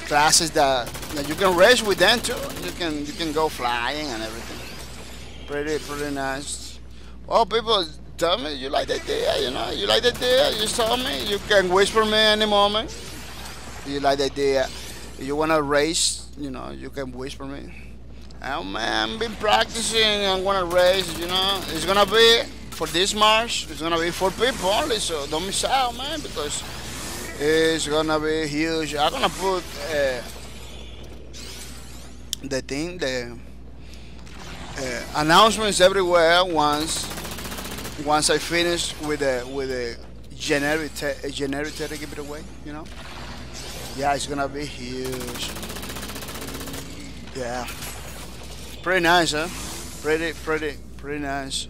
classes that you can race with them too. You can go flying and everything. Pretty nice. Well, people tell me you like the idea, you know. You like the idea, you tell me. You can whisper me any moment. You like the idea. If you want to race, you know, you can whisper me. Oh man, I've been practicing. I'm going to race, you know. It's going to be, for this March, it's going to be 4 people only. So don't miss out, man, because it's going to be huge. I'm going to put the thing, the announcements everywhere once I finish with the generic giveaway, you know. Yeah, it's gonna be huge. Yeah, pretty nice, huh? Pretty nice.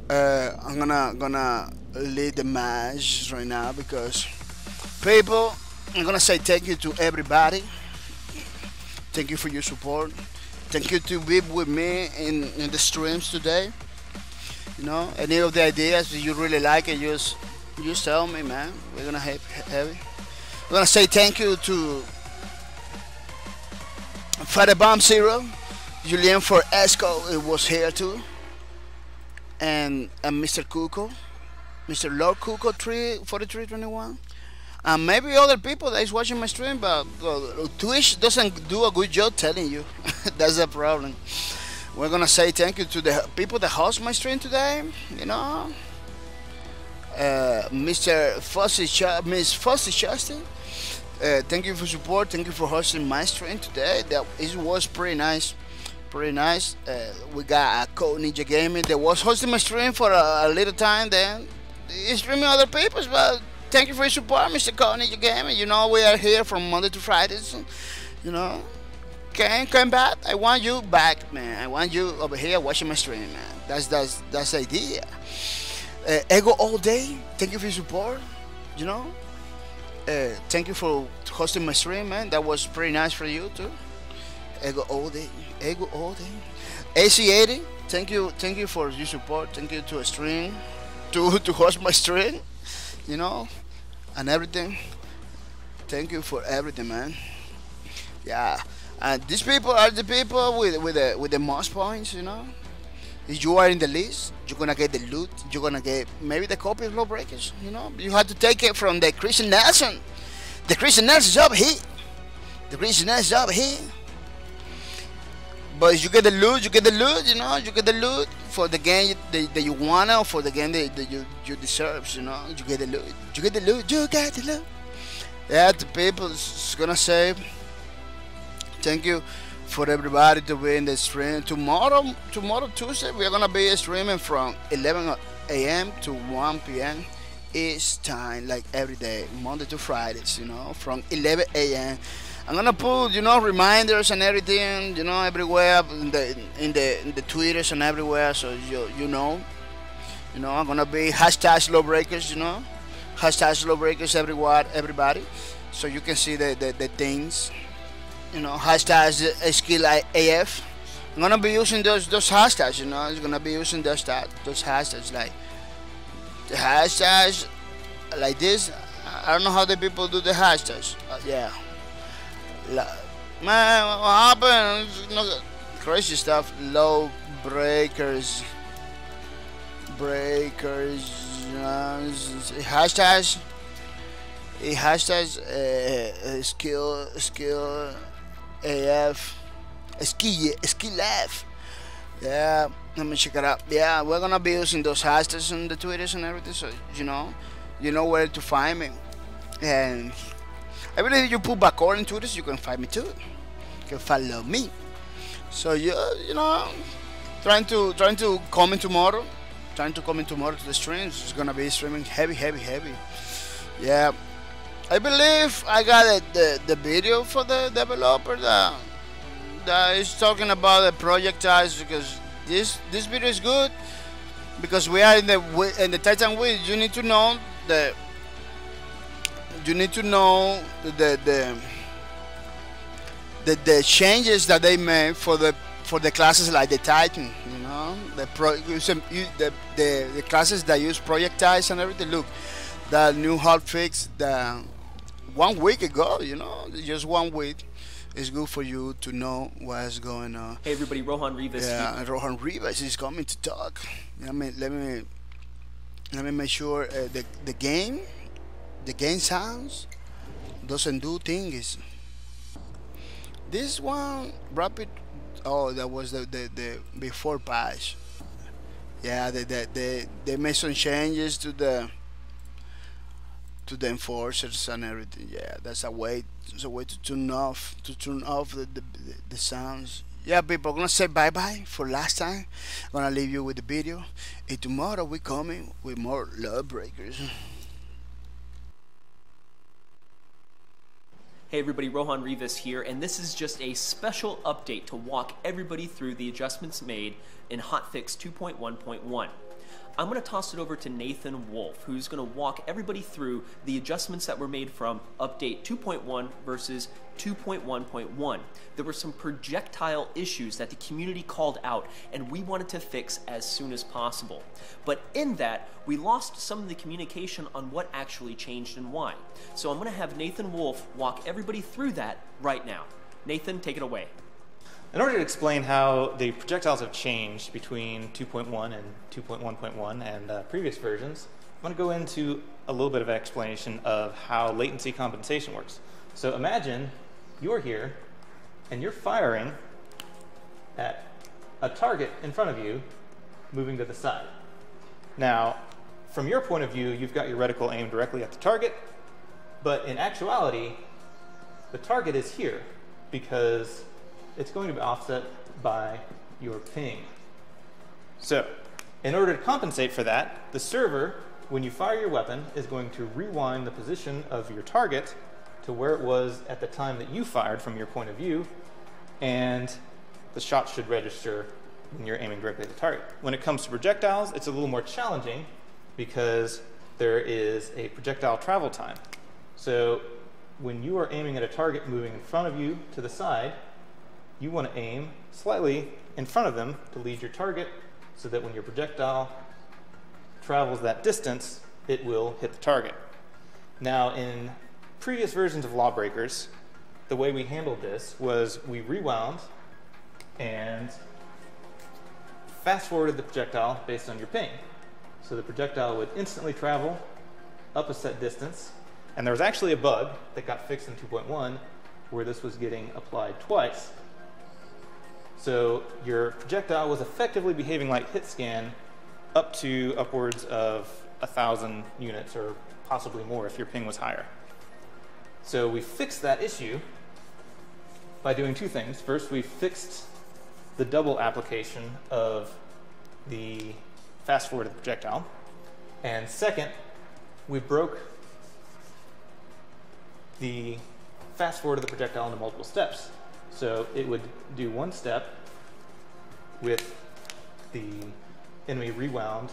I'm gonna lead the match right now because people, I'm gonna say thank you to everybody. Thank you for your support. Thank you to be with me in the streams today. You know, any of the ideas that you really like it, just tell me, man. We're gonna have it. We're gonna say thank you to Firebomb Zero, Julian for Esco, it was here too, and Mr. Cuco, Mr. Lord Cuco 4321. And maybe other people that is watching my stream, but Twitch doesn't do a good job telling you. That's the problem. We're gonna say thank you to the people that host my stream today. You know, Mr. Miss Fussy Chastain. Thank you for support. Thank you for hosting my stream today. It was pretty nice. Pretty nice. We got a Code Ninja Gaming that was hosting my stream for a little time. Then he's streaming other people's, but. Thank you for your support, Mr. Code Ninja Gaming. You know, we are here from Monday to Fridays. You know, come back. I want you back, man. I want you over here watching my stream, man. That's the idea. Ego all day. Thank you for your support. You know, thank you for hosting my stream, man. That was pretty nice for you too. Ego all day. Ego all day. AC80. thank you for your support. Thank you to stream, to host my stream, you know, and everything. Thank you for everything, man. Yeah, and these people are the people with the most points, you know. If you are in the list, you're gonna get the loot. You're gonna get maybe the copy of Lawbreakers. You know, you have to take it from the Christian Nelson. The Christian Nelson's up here. The Christian Nelson's up here. But you get the loot, you get the loot. You know, you get the loot for the game that you wanna, or for the game that you deserve. You know, you get the loot. You get the loot. You get the loot. Yeah, the people is gonna say thank you for everybody to be in the stream. Tomorrow Tuesday, we're gonna be streaming from 11 a.m. to 1 p.m. East time, like every day, Monday to Fridays. You know, from 11 a.m. I'm gonna put, you know, reminders and everything, you know, everywhere in the Twitters and everywhere, so you know, I'm gonna be hashtag Lawbreakers, you know, hashtag Lawbreakers everywhere, everybody, so you can see the things, you know, hashtag skill AF. I'm gonna be using those hashtags, you know, it's gonna be using those hashtags, like the hashtags like this. I don't know how the people do the hashtags. Yeah. Man, what happened? You know, crazy stuff. Lawbreakers, hashtags skill AF, skill F. Yeah, let me check it out. Yeah, we're gonna be using those hashtags on the Twitters and everything, so you know where to find me. And I believe if you put Bacor in Twitter, you can find me too. You can follow me. So you know, trying to come in tomorrow. Trying to come in tomorrow to the streams. It's gonna be streaming heavy. Yeah, I believe I got the video for the developer that is talking about the projectiles, because this video is good because we are in the Titan Wheel. You need to know the changes that they made for the classes like the Titan, you know, the classes that use projectiles and everything. Look, the new hotfix, the 1 week ago, you know, just 1 week. It's good for you to know what's going on. Hey everybody, Rohan Rivas. Yeah, and Rohan Rivas is coming to talk. Let me make sure the game sounds doesn't do things. This one rapid. Oh, that was the before patch. Yeah, they made some changes to the enforcers and everything. Yeah, that's a way to turn off the sounds. Yeah, people, I'm gonna say bye for last time. I'm gonna leave you with the video, and tomorrow we're coming with more Lawbreakers. Hey everybody, Rohan Rivas here, and this is just a special update to walk everybody through the adjustments made in hotfix 2.1.1. I'm going to toss it over to Nathan Wolf, who's going to walk everybody through the adjustments that were made from update 2.1 versus 2.1.1. There were some projectile issues that the community called out, and we wanted to fix as soon as possible. But in that, we lost some of the communication on what actually changed and why. So I'm going to have Nathan Wolf walk everybody through that right now. Nathan, take it away. In order to explain how the projectiles have changed between 2.1 and 2.1.1 and previous versions, I'm going to go into a little bit of an explanation of how latency compensation works. So imagine you're here and you're firing at a target in front of you moving to the side. Now, from your point of view, you've got your reticle aimed directly at the target, but in actuality, the target is here because it's going to be offset by your ping. So, in order to compensate for that, the server, when you fire your weapon, is going to rewind the position of your target to where it was at the time that you fired from your point of view, and the shot should register when you're aiming directly at the target. When it comes to projectiles, it's a little more challenging because there is a projectile travel time. So, when you are aiming at a target moving in front of you to the side, you want to aim slightly in front of them to lead your target so that when your projectile travels that distance, it will hit the target. Now, in previous versions of Lawbreakers, the way we handled this was we rewound and fast-forwarded the projectile based on your ping. So the projectile would instantly travel up a set distance, and there was actually a bug that got fixed in 2.1 where this was getting applied twice. So your projectile was effectively behaving like hit scan up to upwards of 1,000 units, or possibly more if your ping was higher. So we fixed that issue by doing two things. First, we fixed the double application of the fast-forwarded projectile. And second, we broke the fast-forward of the projectile into multiple steps. So it would do one step with the enemy rewound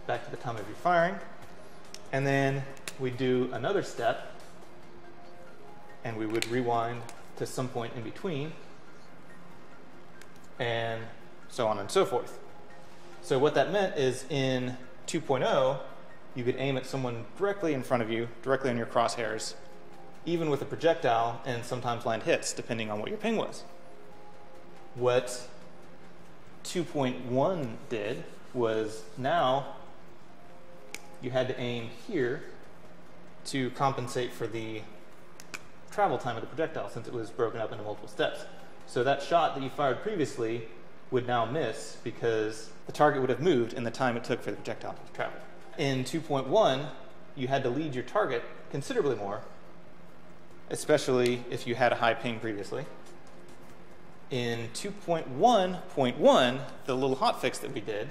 back to the time of your firing, and then we'd do another step and we would rewind to some point in between, and so on and so forth. So what that meant is in 2.0, you could aim at someone directly in front of you, directly on your crosshairs, even with a projectile, and sometimes land hits, depending on what your ping was. What 2.1 did was now you had to aim here to compensate for the travel time of the projectile, since it was broken up into multiple steps. So that shot that you fired previously would now miss because the target would have moved in the time it took for the projectile to travel. In 2.1, you had to lead your target considerably more, especially if you had a high ping previously. In 2.1.1, the little hotfix that we did,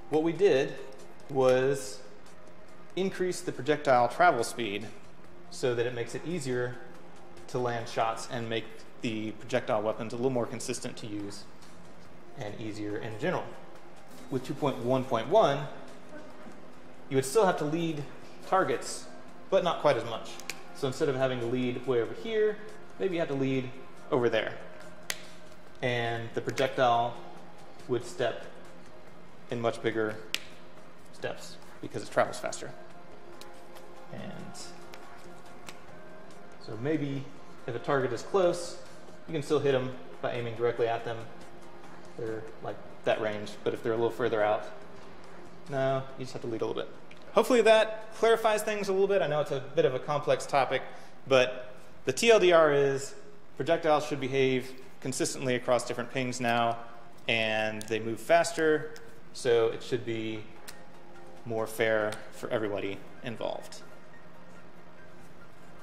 what we did was increase the projectile travel speed so that it makes it easier to land shots and make the projectile weapons a little more consistent to use and easier in general. With 2.1.1, you would still have to lead targets, but not quite as much. So instead of having to lead way over here, maybe you have to lead over there. And the projectile would step in much bigger steps because it travels faster. And so maybe if a target is close, you can still hit them by aiming directly at them. They're like that range, but if they're a little further out, no, you just have to lead a little bit. Hopefully that clarifies things a little bit. I know it's a bit of a complex topic, but the TLDR is projectiles should behave consistently across different pings now, and they move faster, so it should be more fair for everybody involved.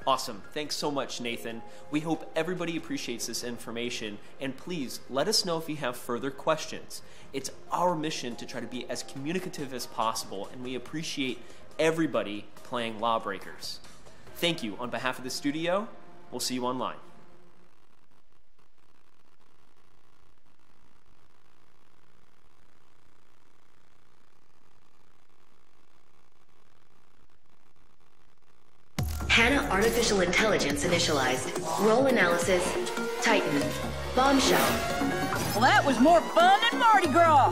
Awesome. Thanks so much, Nathan. We hope everybody appreciates this information, and please let us know if you have further questions. It's our mission to try to be as communicative as possible, and we appreciate everybody playing Lawbreakers. Thank you. On behalf of the studio, we'll see you online. HANA Artificial Intelligence initialized. Role analysis, Titan, Bombshell. Well, that was more fun than Mardi Gras.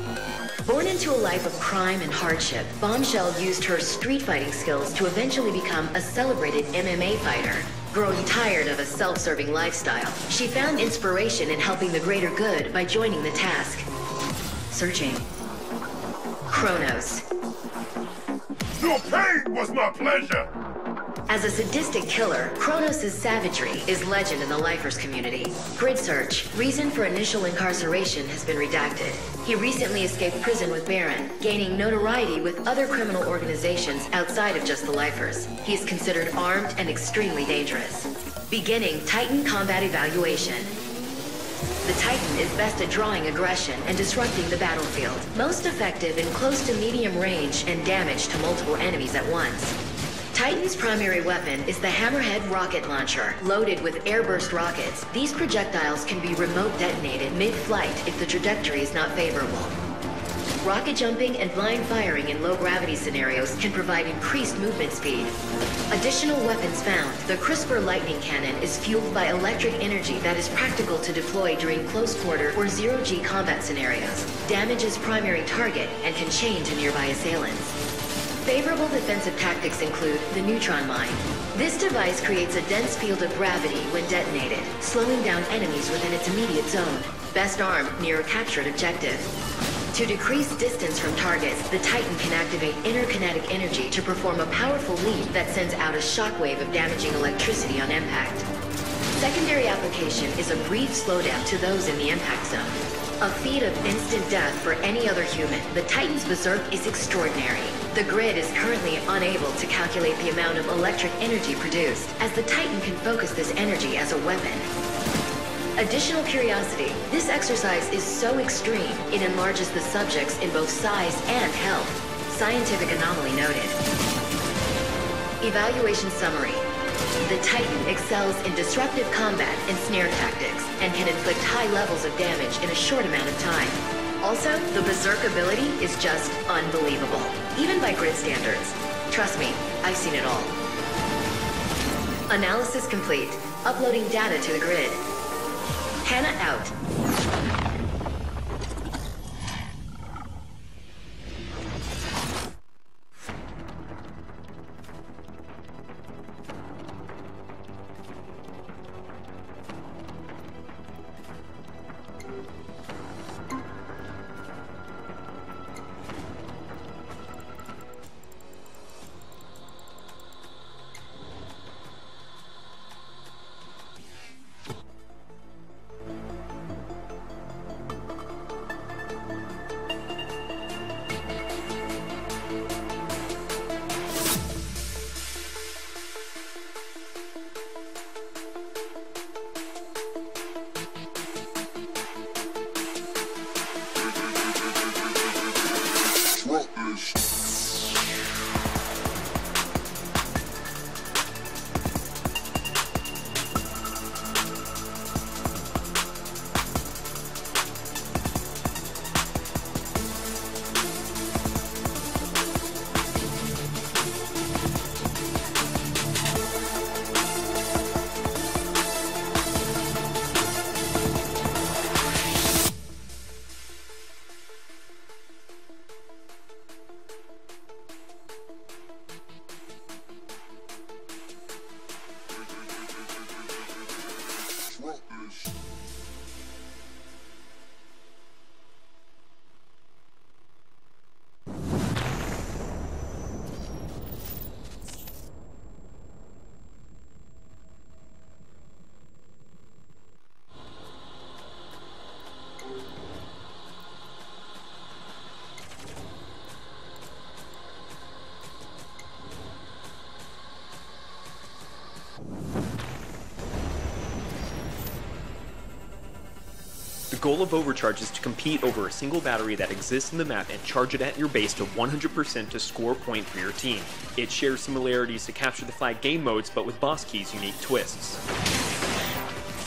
Born into a life of crime and hardship, Bombshell used her street fighting skills to eventually become a celebrated MMA fighter. Growing tired of a self-serving lifestyle, she found inspiration in helping the greater good by joining the task. Searching. Kronos. Your pain was my pleasure! As a sadistic killer, Kronos' savagery is legend in the lifers community. Grid search. Reason for initial incarceration has been redacted. He recently escaped prison with Baron, gaining notoriety with other criminal organizations outside of just the lifers. He is considered armed and extremely dangerous. Beginning Titan combat evaluation. The Titan is best at drawing aggression and disrupting the battlefield. Most effective in close to medium range and damage to multiple enemies at once. Titan's primary weapon is the Hammerhead rocket launcher, loaded with airburst rockets. These projectiles can be remote detonated mid-flight if the trajectory is not favorable. Rocket jumping and blind firing in low-gravity scenarios can provide increased movement speed. Additional weapons found. The CRISPR lightning cannon is fueled by electric energy that is practical to deploy during close-quarter or zero-G combat scenarios. Damages primary target and can change to nearby assailants. Favorable defensive tactics include the neutron mine. This device creates a dense field of gravity when detonated, slowing down enemies within its immediate zone. Best armed near a captured objective. To decrease distance from targets, the Titan can activate interkinetic energy to perform a powerful leap that sends out a shockwave of damaging electricity on impact. Secondary application is a brief slowdown to those in the impact zone. A feat of instant death for any other human, the Titan's berserk is extraordinary. The grid is currently unable to calculate the amount of electric energy produced, as the Titan can focus this energy as a weapon. Additional curiosity, this exercise is so extreme, it enlarges the subjects in both size and health. Scientific anomaly noted. Evaluation summary. The Titan excels in disruptive combat and snare tactics, and can inflict high levels of damage in a short amount of time. Also, the berserk ability is just unbelievable, even by grid standards. Trust me, I've seen it all. Analysis complete. Uploading data to the grid. Hannah out. The goal of Overcharge is to compete over a single battery that exists in the map and charge it at your base to 100% to score a point for your team. It shares similarities to Capture the Flag game modes, but with Boss Key's unique twists.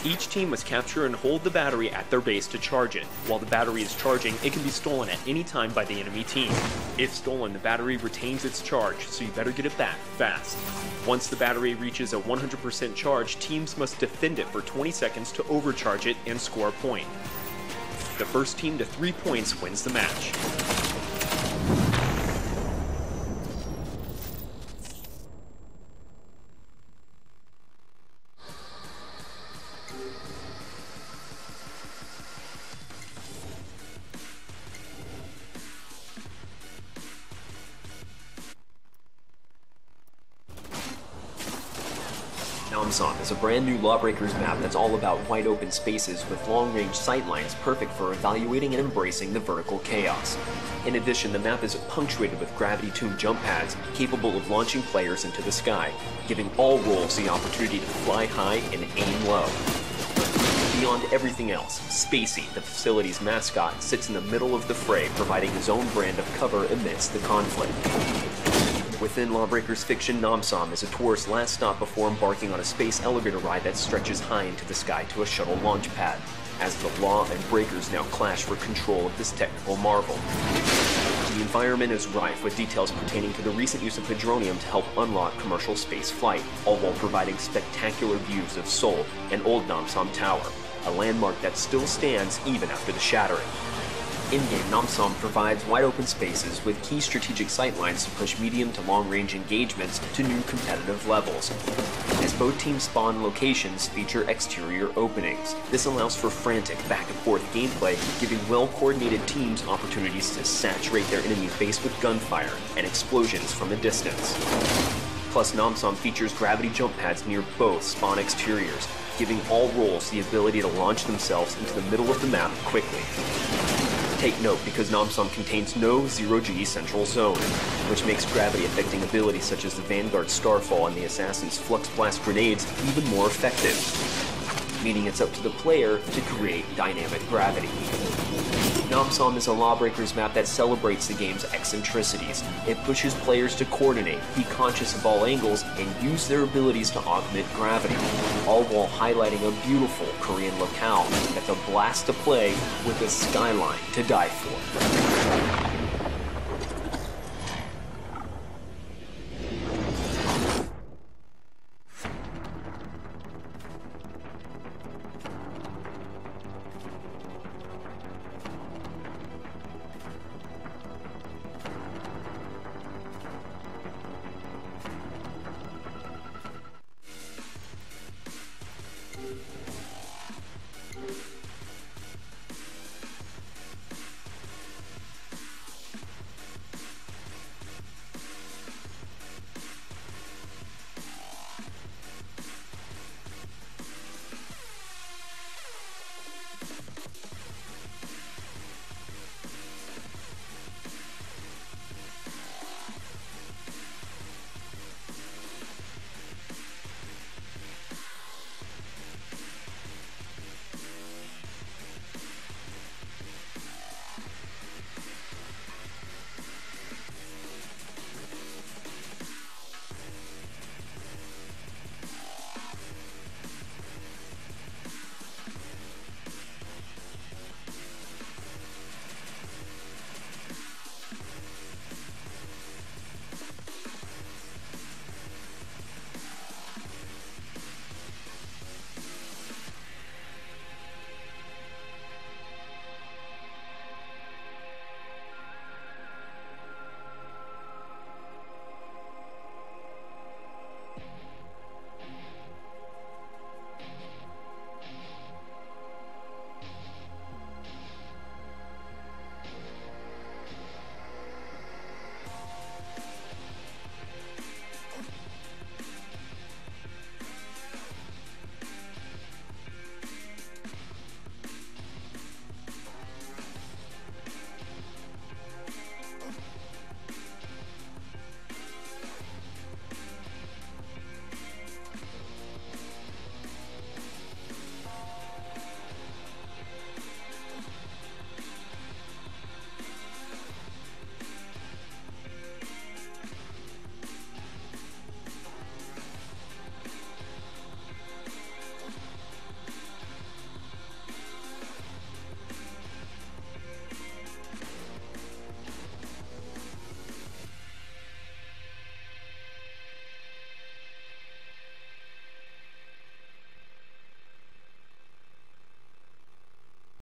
Each team must capture and hold the battery at their base to charge it. While the battery is charging, it can be stolen at any time by the enemy team. If stolen, the battery retains its charge, so you better get it back fast. Once the battery reaches a 100% charge, teams must defend it for 20 seconds to overcharge it and score a point. The first team to 3 points wins the match. Namsom is a brand new Lawbreakers map that's all about wide open spaces with long-range sightlines perfect for evaluating and embracing the vertical chaos. In addition, the map is punctuated with gravity-tuned jump pads capable of launching players into the sky, giving all roles the opportunity to fly high and aim low. Beyond everything else, Spacey, the facility's mascot, sits in the middle of the fray, providing his own brand of cover amidst the conflict. Within Lawbreakers fiction, Namsom is a tourist's last stop before embarking on a space elevator ride that stretches high into the sky to a shuttle launch pad, as the Law and Breakers now clash for control of this technical marvel. The environment is rife with details pertaining to the recent use of hydronium to help unlock commercial space flight, all while providing spectacular views of Seoul and Old Namsan Tower, a landmark that still stands even after the shattering. In-game, Namsan provides wide-open spaces with key strategic sightlines to push medium to long-range engagements to new competitive levels. As both teams spawn locations feature exterior openings. This allows for frantic back-and-forth gameplay, giving well-coordinated teams opportunities to saturate their enemy's base with gunfire and explosions from a distance. Plus, Namsan features gravity jump pads near both spawn exteriors, giving all roles the ability to launch themselves into the middle of the map quickly. Take note, because Namsan contains no zero-G central zone, which makes gravity-affecting abilities such as the Vanguard Starfall and the Assassin's Flux Blast grenades even more effective, meaning it's up to the player to create dynamic gravity. Namsan is a Lawbreakers map that celebrates the game's eccentricities. It pushes players to coordinate, be conscious of all angles, and use their abilities to augment gravity, all while highlighting a beautiful Korean locale that's a blast to play with a skyline to die for.